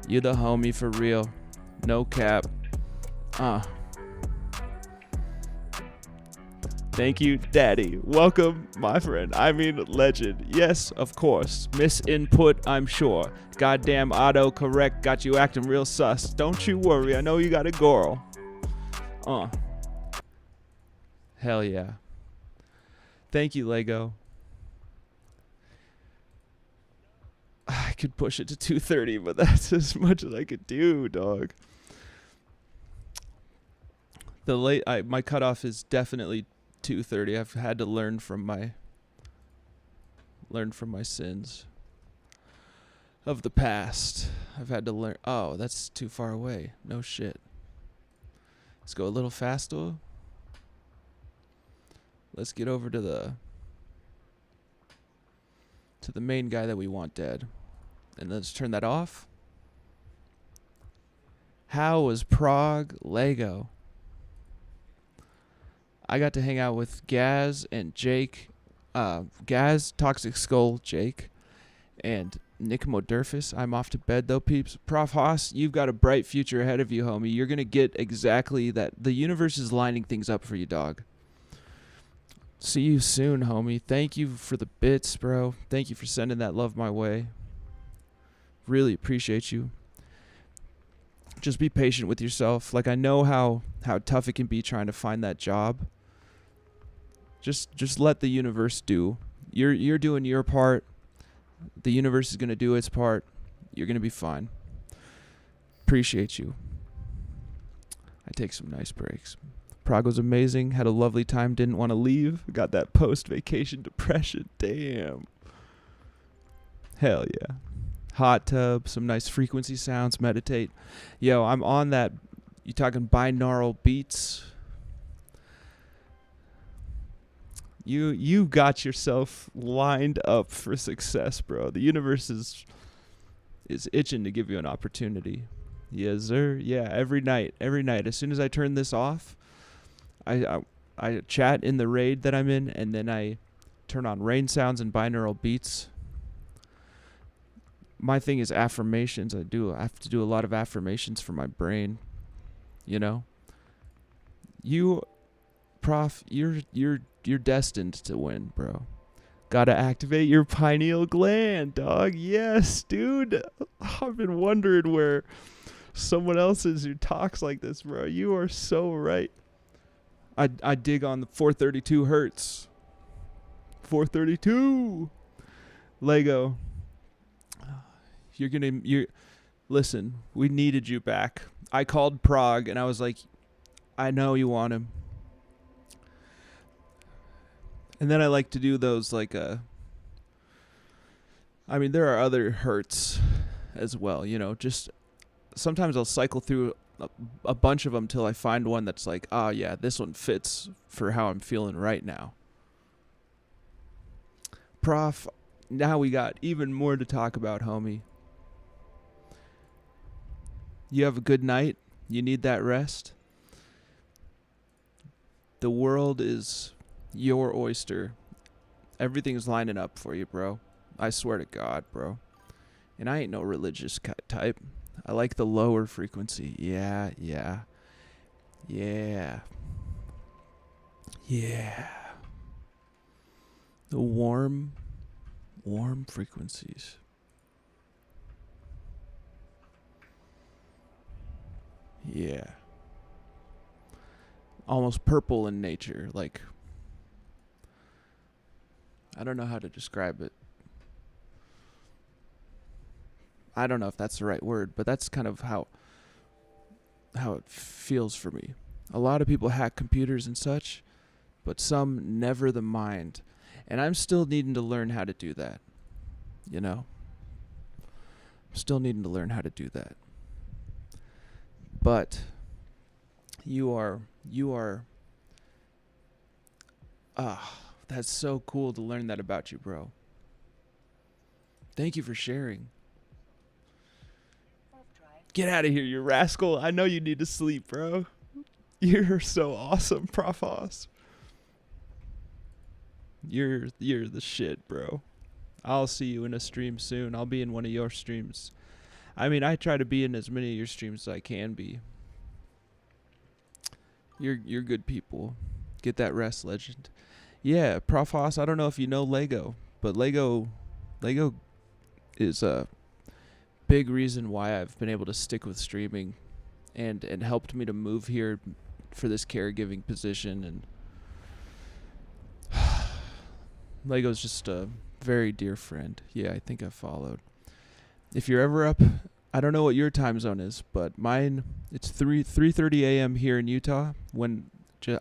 You the homie for real. No cap. Thank you, Daddy. Welcome, my friend. I mean, legend. Yes, of course. Misinput, I'm sure. Goddamn autocorrect got you acting real sus. Don't you worry. I know you got a girl. Hell yeah. Thank you, Lego. I could push it to 2:30, but that's as much as I could do, dog. My cutoff is definitely 2:30. I've had to learn from my sins of the past. I've had to learn. Oh, that's too far away. No shit. Let's go a little faster. Let's get over to the main guy that we want dead. And let's turn that off. How was Prague, Lego? I got to hang out with Gaz and Jake. Gaz, Toxic Skull, Jake, and Nick Modurfus. I'm off to bed though, peeps. Prof Haas, you've got a bright future ahead of you, homie. You're going to get exactly that. The universe is lining things up for you, dog. See you soon, homie. Thank you for the bits, bro. Thank you for sending that love my way. Really appreciate you. Just be patient with yourself. Like, I know how tough it can be trying to find that job. Just let the universe do. You're doing your part. The universe is going to do its part. You're going to be fine. Appreciate you. I take some nice breaks. Prague was amazing. Had a lovely time. Didn't want to leave. Got that post-vacation depression. Damn. Hell yeah. Hot tub. Some nice frequency sounds. Meditate. Yo, I'm on that. You talking binaural beats? You got yourself lined up for success, bro. The universe is itching to give you an opportunity. Yes, sir. Yeah, every night. As soon as I turn this off, I chat in the raid that I'm in, and then I turn on rain sounds and binaural beats. My thing is affirmations. I have to do a lot of affirmations for my brain. You know? You, Prof, you're destined to win, bro. Gotta activate your pineal gland, dog. Yes, dude. I've been wondering where someone else is who talks like this, bro. You are so right. I dig on the 432 hertz. 432. Lego. You're listen, we needed you back. I called Prague and I was like, I know you want him. And then I like to do those like I mean, there are other hertz as well, you know, just sometimes I'll cycle through a bunch of them till I find one that's like, oh yeah, this one fits for how I'm feeling right now. Prof, now we got even more to talk about, homie. You have a good night? You need that rest? The world is your oyster. Everything's lining up for you, bro. I swear to God, bro. And I ain't no religious type. I like the lower frequency. Yeah. The warm frequencies. Yeah. Almost purple in nature, like I don't know how to describe it. I don't know if that's the right word, but that's kind of how it feels for me. A lot of people hack computers and such, but some never the mind. And I'm still needing to learn how to do that. You know? I'm still needing to learn how to do that. But you are that's so cool to learn that about you, bro. Thank you for sharing. Get out of here, you rascal. I know you need to sleep, bro. You're so awesome, Prof. Hoss. You're the shit, bro. I'll see you in a stream soon. I'll be in one of your streams. I mean, I try to be in as many of your streams as I can be. You're good people. Get that rest, legend. Yeah, Prof. Hoss, I don't know if you know Lego, but Lego is a big reason why I've been able to stick with streaming and helped me to move here for this caregiving position. And Lego's just a very dear friend. Yeah, I think I followed. If you're ever up, I don't know what your time zone is, but mine, it's 3:30 a.m. here in Utah when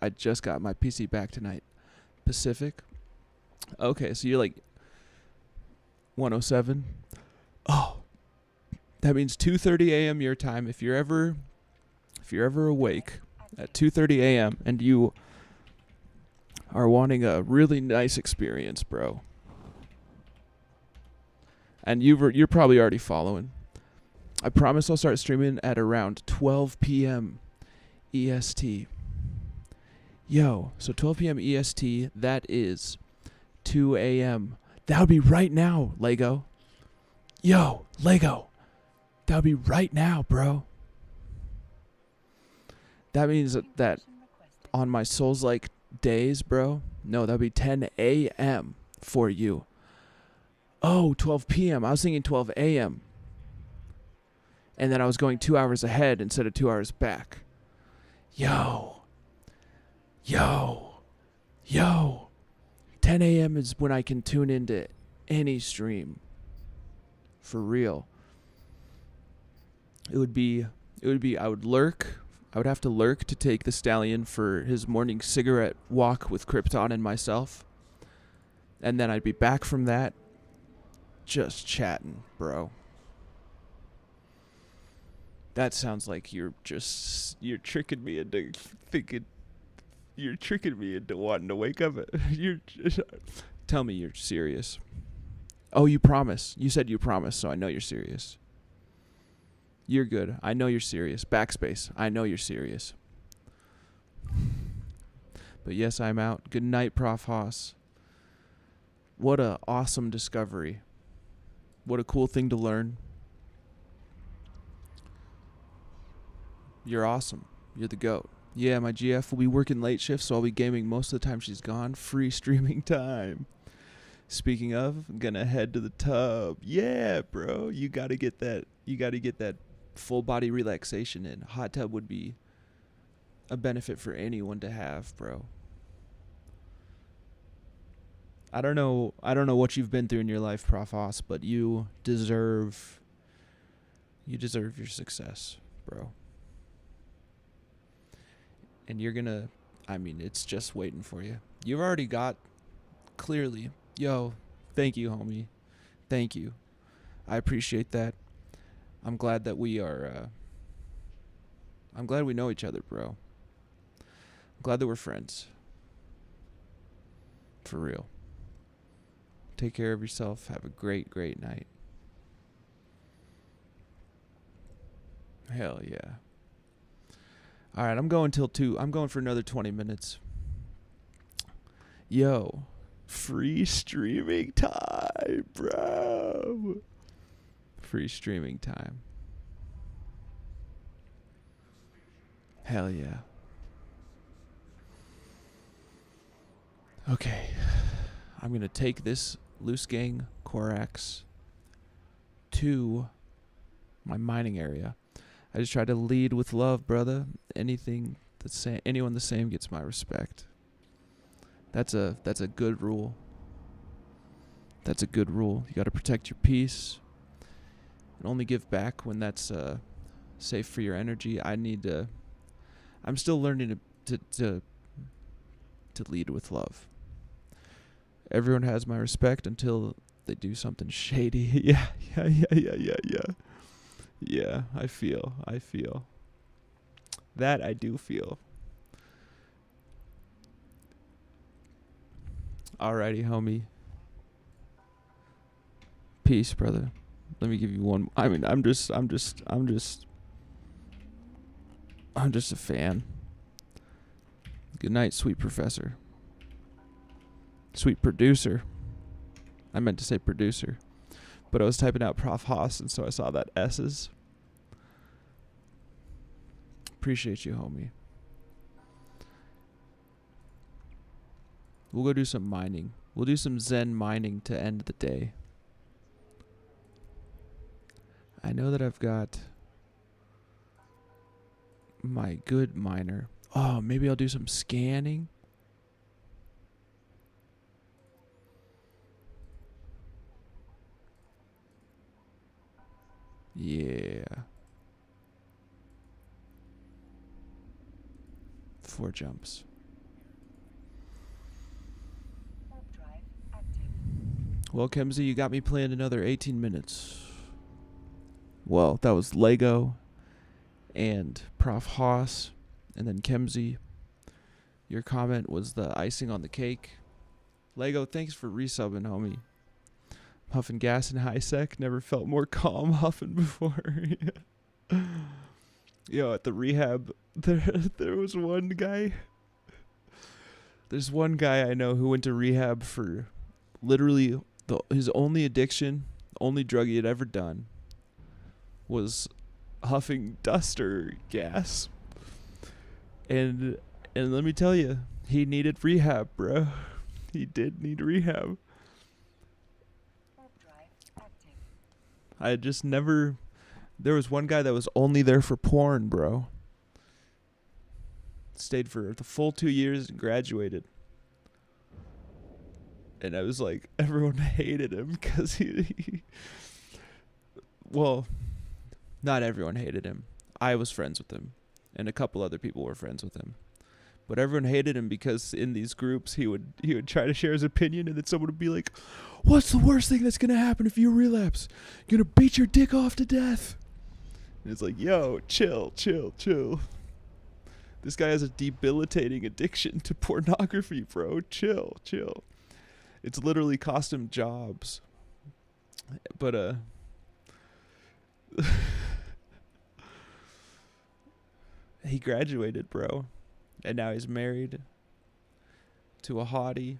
I just got my PC back tonight. Pacific. Okay, so you're like 107. Oh, that means 2:30 a.m. your time. If you're ever awake at 2:30 a.m. and you are wanting a really nice experience, bro, and you're probably already following, I promise I'll start streaming at around 12 p.m. EST. Yo, so 12 p.m. EST, that is 2 a.m. That would be right now, Lego. Yo, Lego. That would be right now, bro. That means that on my Souls-like days, bro, no, that would be 10 a.m. for you. Oh, 12 p.m. I was thinking 12 a.m. And then I was going 2 hours ahead instead of 2 hours back. Yo. 10 a.m. is when I can tune into any stream. For real. I would lurk. I would have to lurk to take the stallion for his morning cigarette walk with Krypton and myself. And then I'd be back from that just chatting, bro. That sounds like you're tricking me into thinking. You're tricking me into wanting to wake up. Tell me you're serious. Oh, you promise. You said you promise, so I know you're serious. You're good. I know you're serious. Backspace. I know you're serious. But yes, I'm out. Good night, Prof. Hoss. What a awesome discovery. What a cool thing to learn. You're awesome. You're the GOAT. Yeah, my GF will be working late shifts, so I'll be gaming most of the time she's gone. Free streaming time. Speaking of, I'm gonna head to the tub. Yeah, bro. You gotta get that full body relaxation in. Hot tub would be a benefit for anyone to have, bro. I don't know what you've been through in your life, Prof. Haas, but you deserve your success, bro. And you're gonna, I mean, it's just waiting for you. You've already got, clearly, yo, thank you, homie. Thank you. I appreciate that. I'm glad that we are, I'm glad we know each other, bro. I'm glad that we're friends. For real. Take care of yourself. Have a great, great night. Hell yeah. All right, I'm going till 2. I'm going for another 20 minutes. Yo, free streaming time, bro. Free streaming time. Hell yeah. Okay. I'm going to take this Loose Gang Corax to my mining area. I just try to lead with love, brother. Anyone the same gets my respect. That's a good rule. That's a good rule. You got to protect your peace and only give back when that's safe for your energy. I'm still learning to lead with love. Everyone has my respect until they do something shady. Yeah. Yeah, I feel. That I do feel. Alrighty, homie. Peace, brother. Let me give you one. I mean, I'm just a fan. Good night, sweet professor. Sweet producer. I meant to say producer. But I was typing out Prof. Haas, and so I saw that S's. Appreciate you, homie. We'll go do some mining. We'll do some Zen mining to end the day. I know that I've got my good miner. Oh, maybe I'll do some scanning. Yeah. 4 jumps. Warp drive active. Well, Kemsey, you got me playing another 18 minutes. Well, that was Lego and Prof. Haas, and then Kemsey. Your comment was the icing on the cake. Lego, thanks for resubbing, homie. Huffing gas in high sec. Never felt more calm huffing before. Yo, at the rehab, there was one guy. There's one guy I know who went to rehab for literally his only addiction, only drug he had ever done, was huffing duster gas. And let me tell you, he needed rehab, bro. He did need rehab. I just never... There was one guy that was only there for porn, bro. Stayed for the full 2 years and graduated. And I was like, everyone hated him because he... Well, not everyone hated him. I was friends with him. And a couple other people were friends with him. But everyone hated him because in these groups he would try to share his opinion, and then someone would be like, "What's the worst thing that's gonna happen if you relapse? You're gonna beat your dick off to death." And it's like, yo, chill. This guy has a debilitating addiction to pornography, bro. Chill. It's literally cost him jobs. But he graduated, bro. And now he's married to a hottie,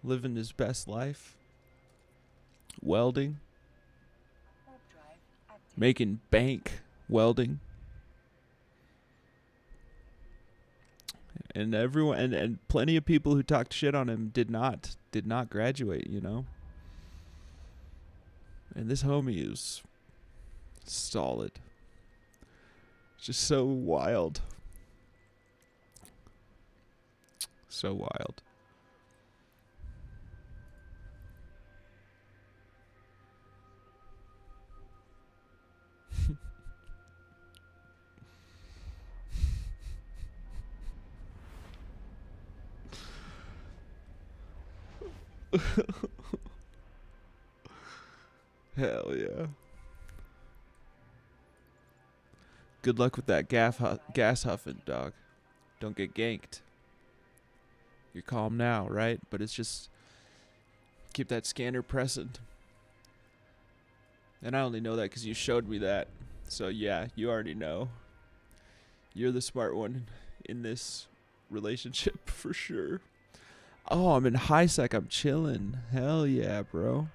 living his best life, welding, making bank welding. And everyone and plenty of people who talked shit on him did not graduate, you know. And this homie is solid. Just so wild. so wild. Hell yeah. Good luck with that gas huffing, dog. Don't get ganked. You're calm now, right? But it's just keep that scanner present. And I only know that because you showed me that. So yeah, you already know. You're the smart one in this relationship for sure. Oh, I'm in high sec. I'm chilling. Hell yeah, bro.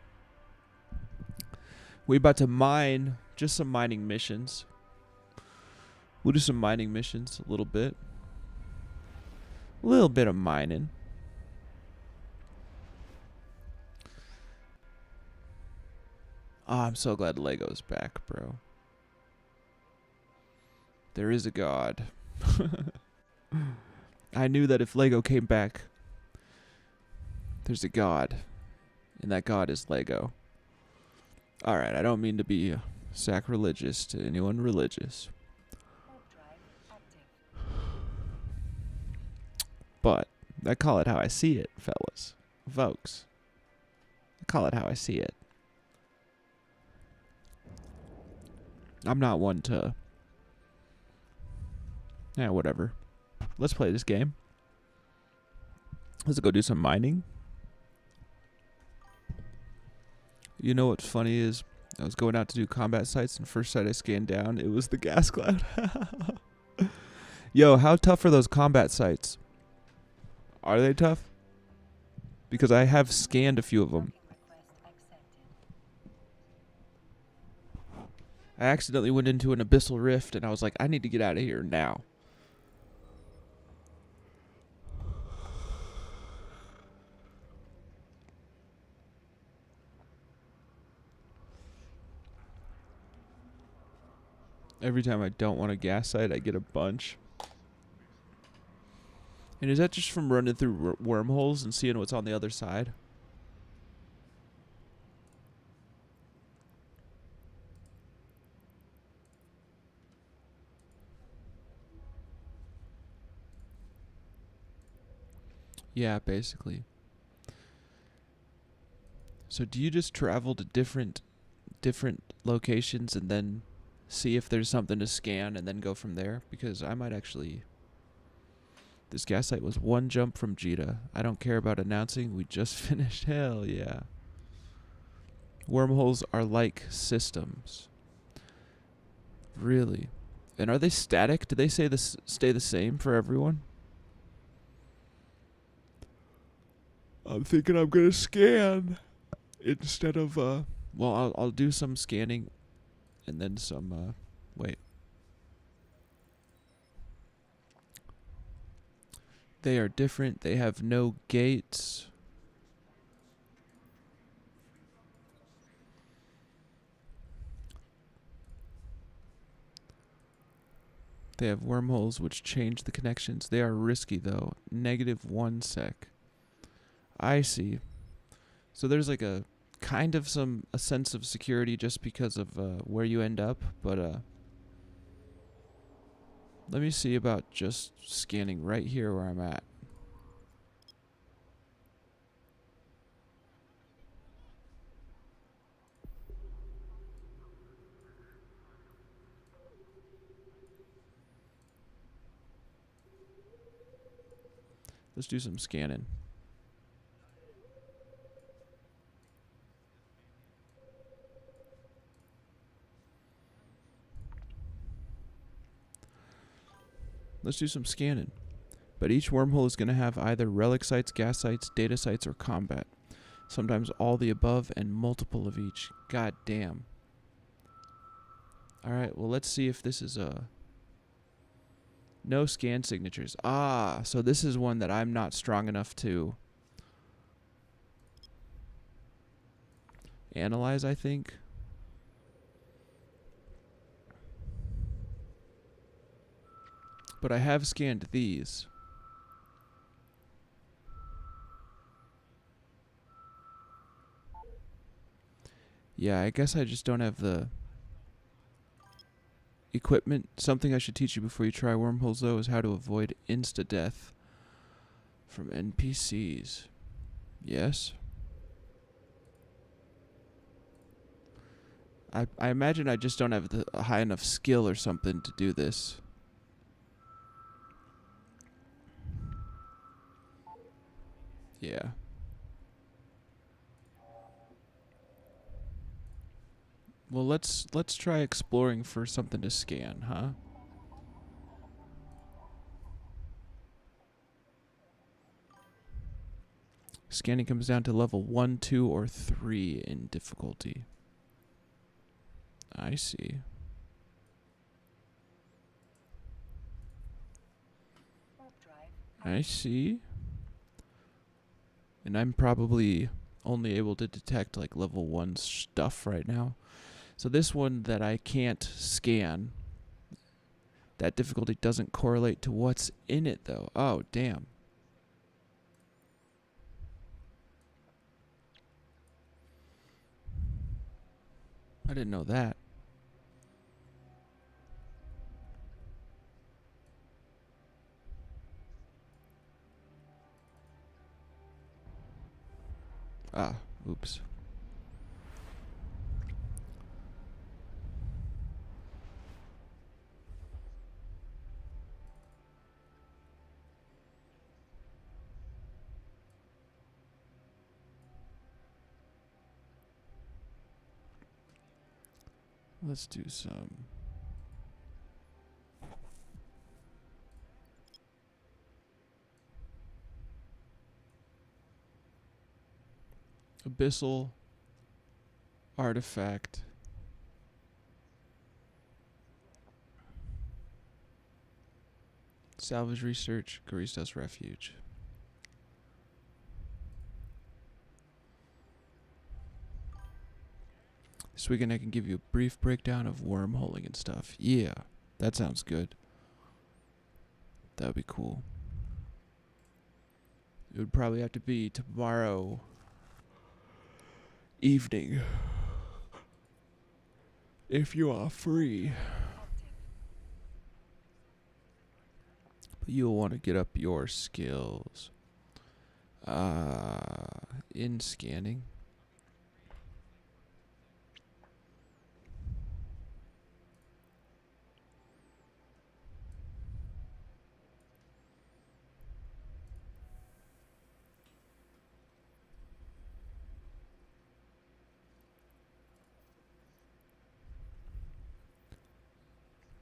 We about to mine. Just some mining missions. We'll do some mining missions a little bit. A little bit of mining. Oh, I'm so glad Lego's back, bro. There is a God. I knew that if Lego came back, there's a God. And that God is Lego. Alright, I don't mean to be sacrilegious to anyone religious. Warp drive active. But I call it how I see it, fellas. Folks. I call it how I see it. I'm not one to... Yeah, whatever. Let's play this game. Let's go do some mining. You know what's funny is I was going out to do combat sites, and first site I scanned down, it was the gas cloud. Yo, how tough are those combat sites? Are they tough? Because I have scanned a few of them. Request accepted. I accidentally went into an abyssal rift, and I was like, I need to get out of here now. Every time I don't want a gas site, I get a bunch. And is that just from running through wormholes and seeing what's on the other side? Yeah, basically. So do you just travel to different locations and then see if there's something to scan and then go from there? Because I might actually... This gas site was one jump from Jita. I don't care about announcing. We just finished. Hell yeah. Wormholes are like systems. Really? And are they static? Do they say this stay the same for everyone? I'm thinking I'm gonna scan instead of well, I'll do some scanning and then some wait. They are different. They have no gates. They have wormholes which change the connections. They are risky though. -1 sec. I see. So there's like a kind of a sense of security just because of where you end up, but let me see about just scanning right here where I'm at. Let's do some scanning. Let's do some scanning. But each wormhole is going to have either relic sites, gas sites, data sites, or combat. Sometimes all the above and multiple of each. God damn. Alright, well let's see if this is no scan signatures. Ah, so this is one that I'm not strong enough to analyze, I think. But I have scanned these. Yeah, I guess I just don't have the equipment. Something I should teach you before you try wormholes, though, is how to avoid insta-death from NPCs. Yes? I imagine I just don't have the high enough skill or something to do this. Yeah. Well, let's try exploring for something to scan, huh? Scanning comes down to level 1, 2, or 3 in difficulty. I see. Warp drive. I see. And I'm probably only able to detect like level 1 stuff right now. So this one that I can't scan, that difficulty doesn't correlate to what's in it though. Oh, damn. I didn't know that. Ah, oops. Let's do some. Abyssal artifact. Salvage research, Garista's refuge. This weekend I can give you a brief breakdown of wormholing and stuff. Yeah, that sounds good. That would be cool. It would probably have to be tomorrow evening. If you are free. Active. But you'll want to get up your skills. In scanning.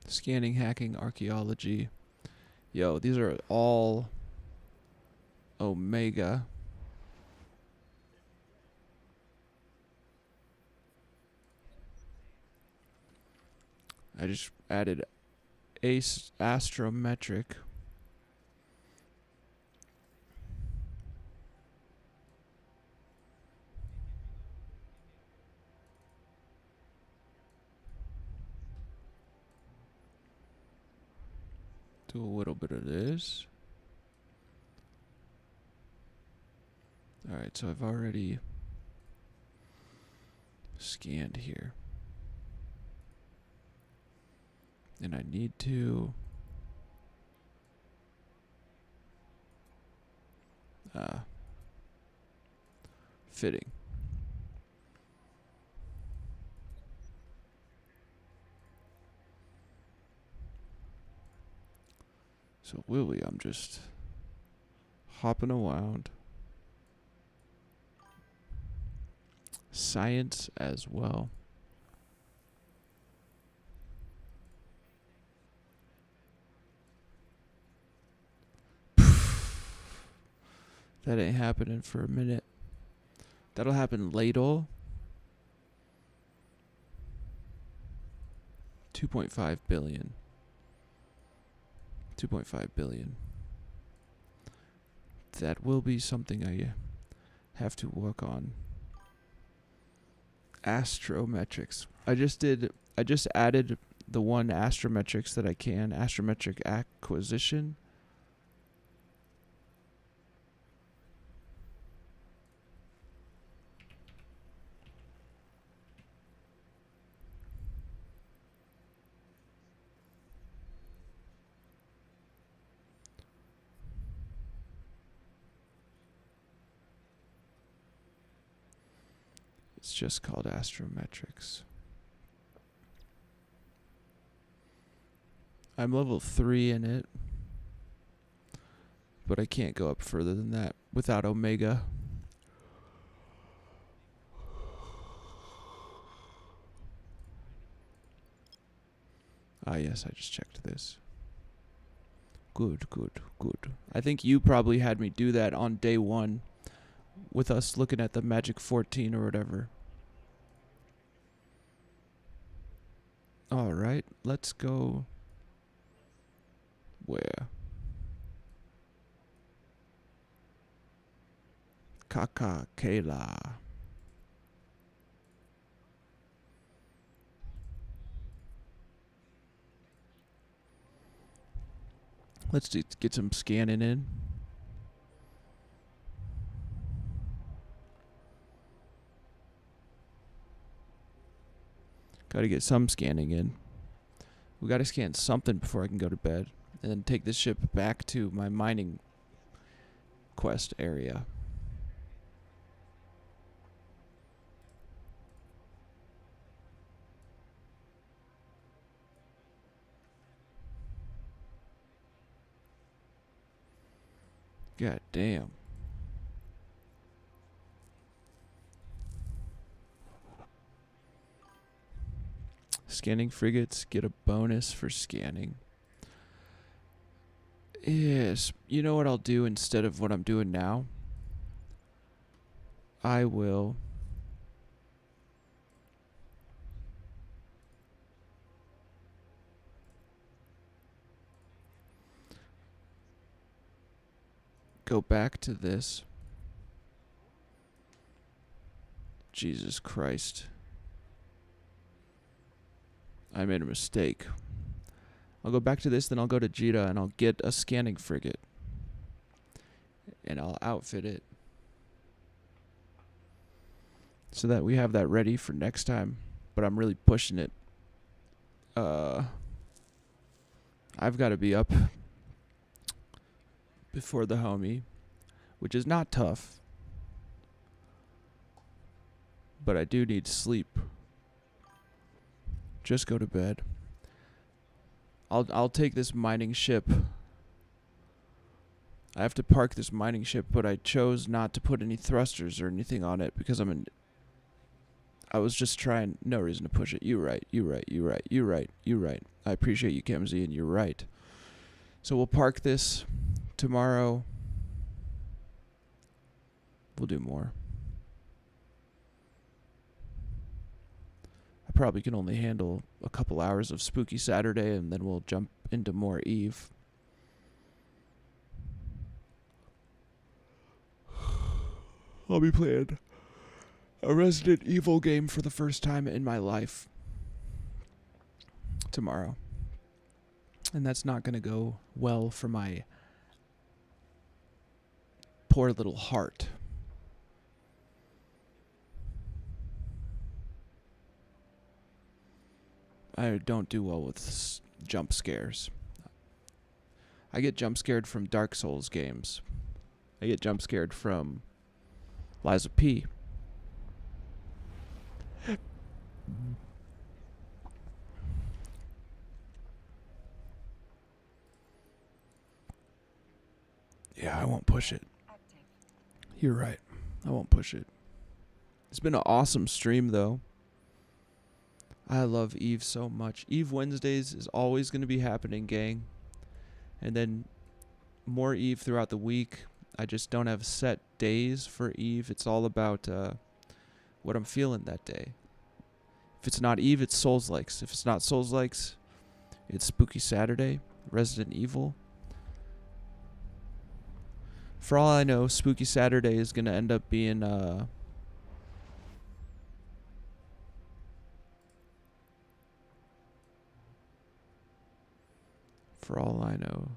Scanning, hacking, archaeology. Yo, these are all Omega. I just added Ace Astrometric. Do a little bit of this. Alright, so I've already scanned here. And I need to fitting. So Willie, I'm just hopping around. Science as well. That ain't happening for a minute. That'll happen later. 2.5 billion. 2.5 billion. That will be something I have to work on. Astrometrics. I just added the one astrometrics that I can. Astrometric acquisition. It's just called astrometrics. I'm level 3 in it, but I can't go up further than that without Omega. Ah, yes, I just checked this. Good, good, good. I think you probably had me do that on day 1 with us looking at the Magic 14 or whatever. Alright, let's go. Where? Kaka Kayla. Let's get some scanning in. Gotta get some scanning in. We gotta scan something before I can go to bed. And then take this ship back to my mining quest area. God damn. Scanning frigates get a bonus for scanning. Yes, you know what I'll do instead of what I'm doing now? I will go back to this. Jesus Christ. I made a mistake. I'll go back to this, then I'll go to Jita and I'll get a scanning frigate. And I'll outfit it. So that we have that ready for next time. But I'm really pushing it. I've got to be up before the homie, which is not tough. But I do need sleep. Just go to bed. I'll take this mining ship. I have to park this mining ship, but I chose not to put any thrusters or anything on it because I was just trying. No reason to push it. You're right. You're right. You're right. You're right. You're right. I appreciate you, Kemsey, and you're right. So we'll park this tomorrow. We'll do more. I probably can only handle a couple hours of Spooky Saturday, and then we'll jump into more Eve. I'll be playing a Resident Evil game for the first time in my life tomorrow. And that's not going to go well for my poor little heart. I don't do well with jump scares. I get jump scared from Dark Souls games. I get jump scared from Liza P. Yeah, I won't push it. You're right. I won't push it. It's been an awesome stream, though. I love Eve so much. Eve Wednesdays is always going to be happening, gang. And then more Eve throughout the week. I just don't have set days for Eve. It's all about what I'm feeling that day. If it's not Eve, it's Souls-likes. If it's not Souls-likes, it's Spooky Saturday, Resident Evil. For all I know, Spooky Saturday is going to end up being for all I know,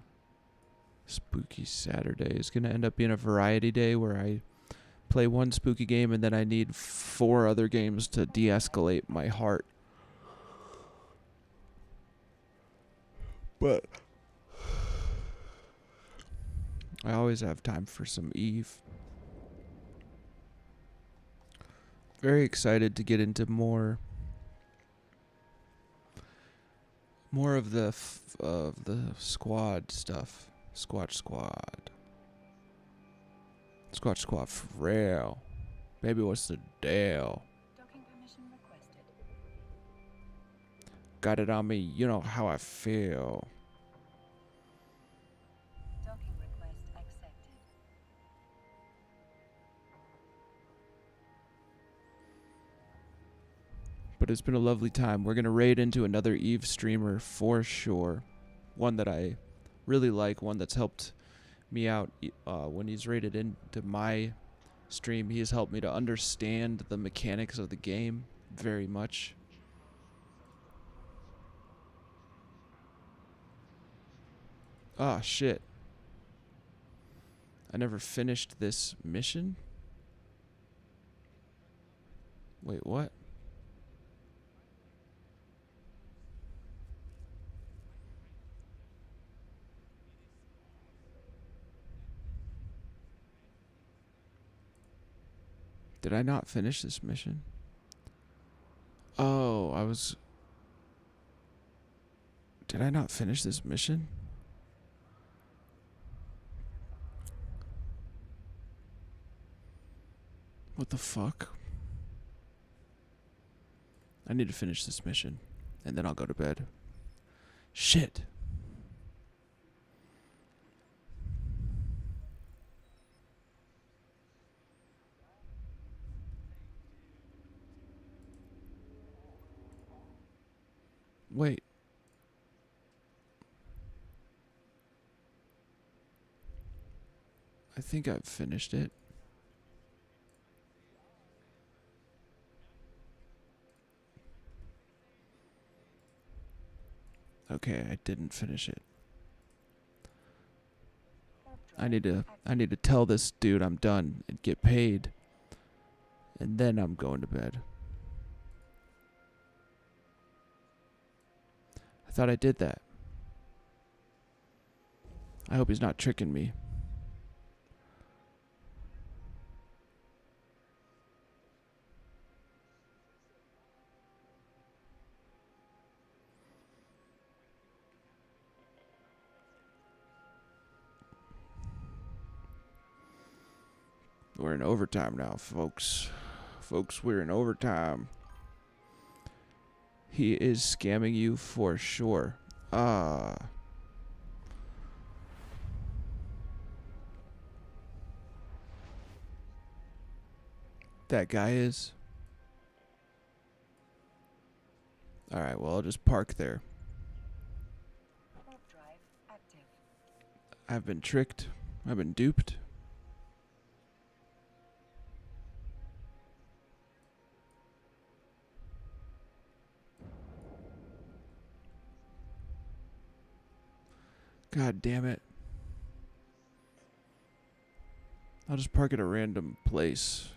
Spooky Saturday is going to end up being a variety day where I play one spooky game and then I need 4 other games to de-escalate my heart. But I always have time for some Eve. Very excited to get into more of the squad stuff. Squad. Squad for real. Baby, what's the deal? Docking permission requested. Got it on me, you know how I feel. Docking request accepted. But it's been a lovely time. We're going to raid into another Eve streamer for sure. One that I really like, one that's helped me out when he's raided into my stream. He has helped me to understand the mechanics of the game very much. Ah, shit. I never finished this mission? Wait, what? Did I not finish this mission? Oh, Did I not finish this mission? What the fuck? I need to finish this mission, and then I'll go to bed. Shit. Wait. I think I've finished it. Okay, I didn't finish it. I need to tell this dude I'm done and get paid. And then I'm going to bed. I thought I did that. I hope he's not tricking me. We're in overtime now, folks. Folks, we're in overtime. He is scamming you for sure. That guy is. Alright, well, I'll just park there. Warp drive active. I've been tricked. I've been duped. God damn it. I'll just park at a random place.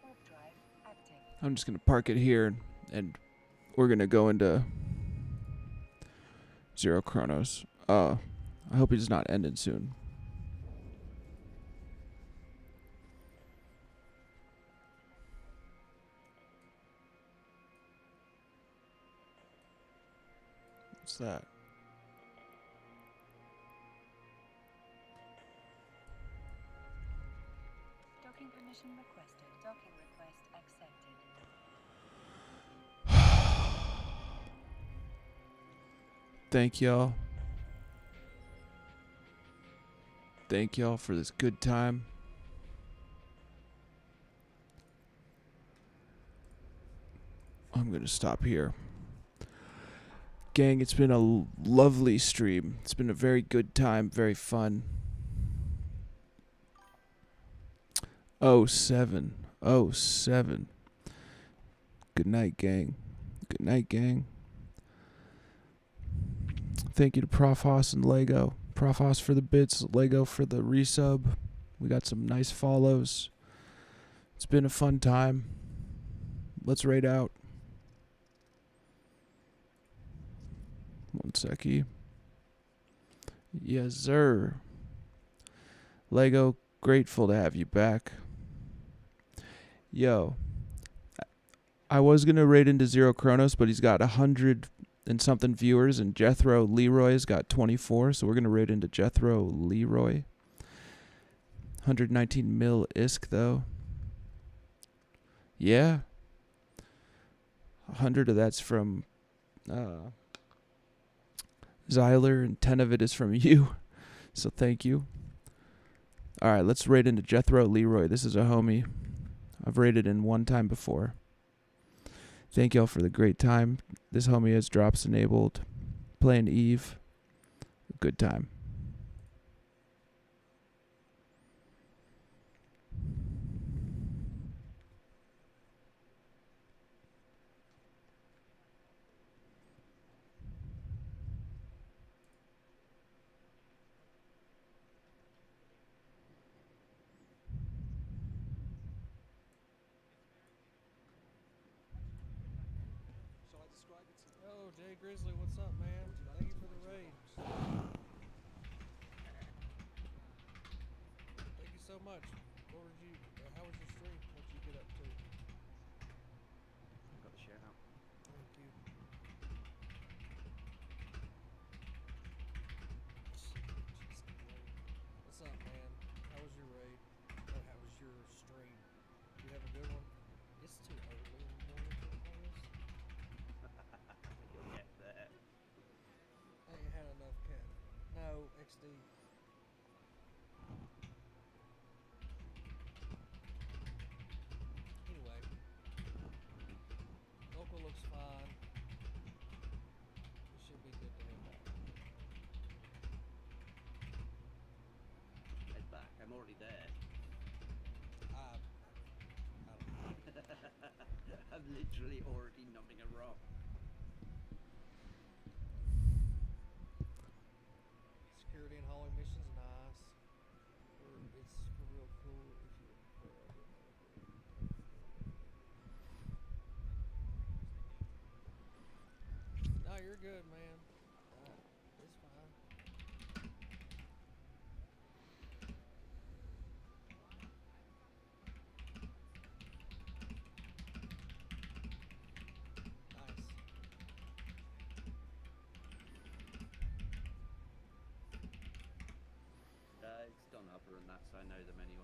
Warp drive active. I'm just going to park it here, and we're going to go into Zero Chronos. I hope he's not ending soon. What's that? Docking permission requested. Docking request accepted. Thank y'all. Thank y'all for this good time. I'm going to stop here. Gang, it's been a lovely stream. It's been a very good time, very fun. 07. 07. Good night, gang. Good night, gang. Thank you to Prof Hoss and Lego. Prof Hoss for the bits, Lego for the resub. We got some nice follows. It's been a fun time. Let's raid out. One seckie. Yes, sir. Lego, grateful to have you back. Yo, I was gonna raid into Zero Chronos, but he's got 100 and something viewers, and Jethro Leroy's got 24, so we're gonna raid into Jethro Leroy. 119 mil ISK though. Yeah. 100 of that's from Zyler, and 10 of it is from you. So thank you. Alright, let's raid into Jethro Leroy. This is a homie I've raided in one time before. Thank y'all for the great time. This homie has drops enabled. Playing Eve. Good time. Yo, Jay Grizzly, what's up, man? Thank you for the raid. Thank you so much. What were you? How was your stream? What did you get up to? I've got the share out. Thank you. What's up, man? How was your raid? Or how was your stream? Did you have a good one? It's too early in the morning to play this. You'll get there. I ain't had enough cat. No, XD. Anyway. Local looks fine. It should be good to head back. Head back. I'm already there. I don't know. I'm literally already nodding a rock. Security and hauling missions, nice. It's real cool if you. No, you're good, man. It's fine. Nice. It's done upper and that, so I know them anyway.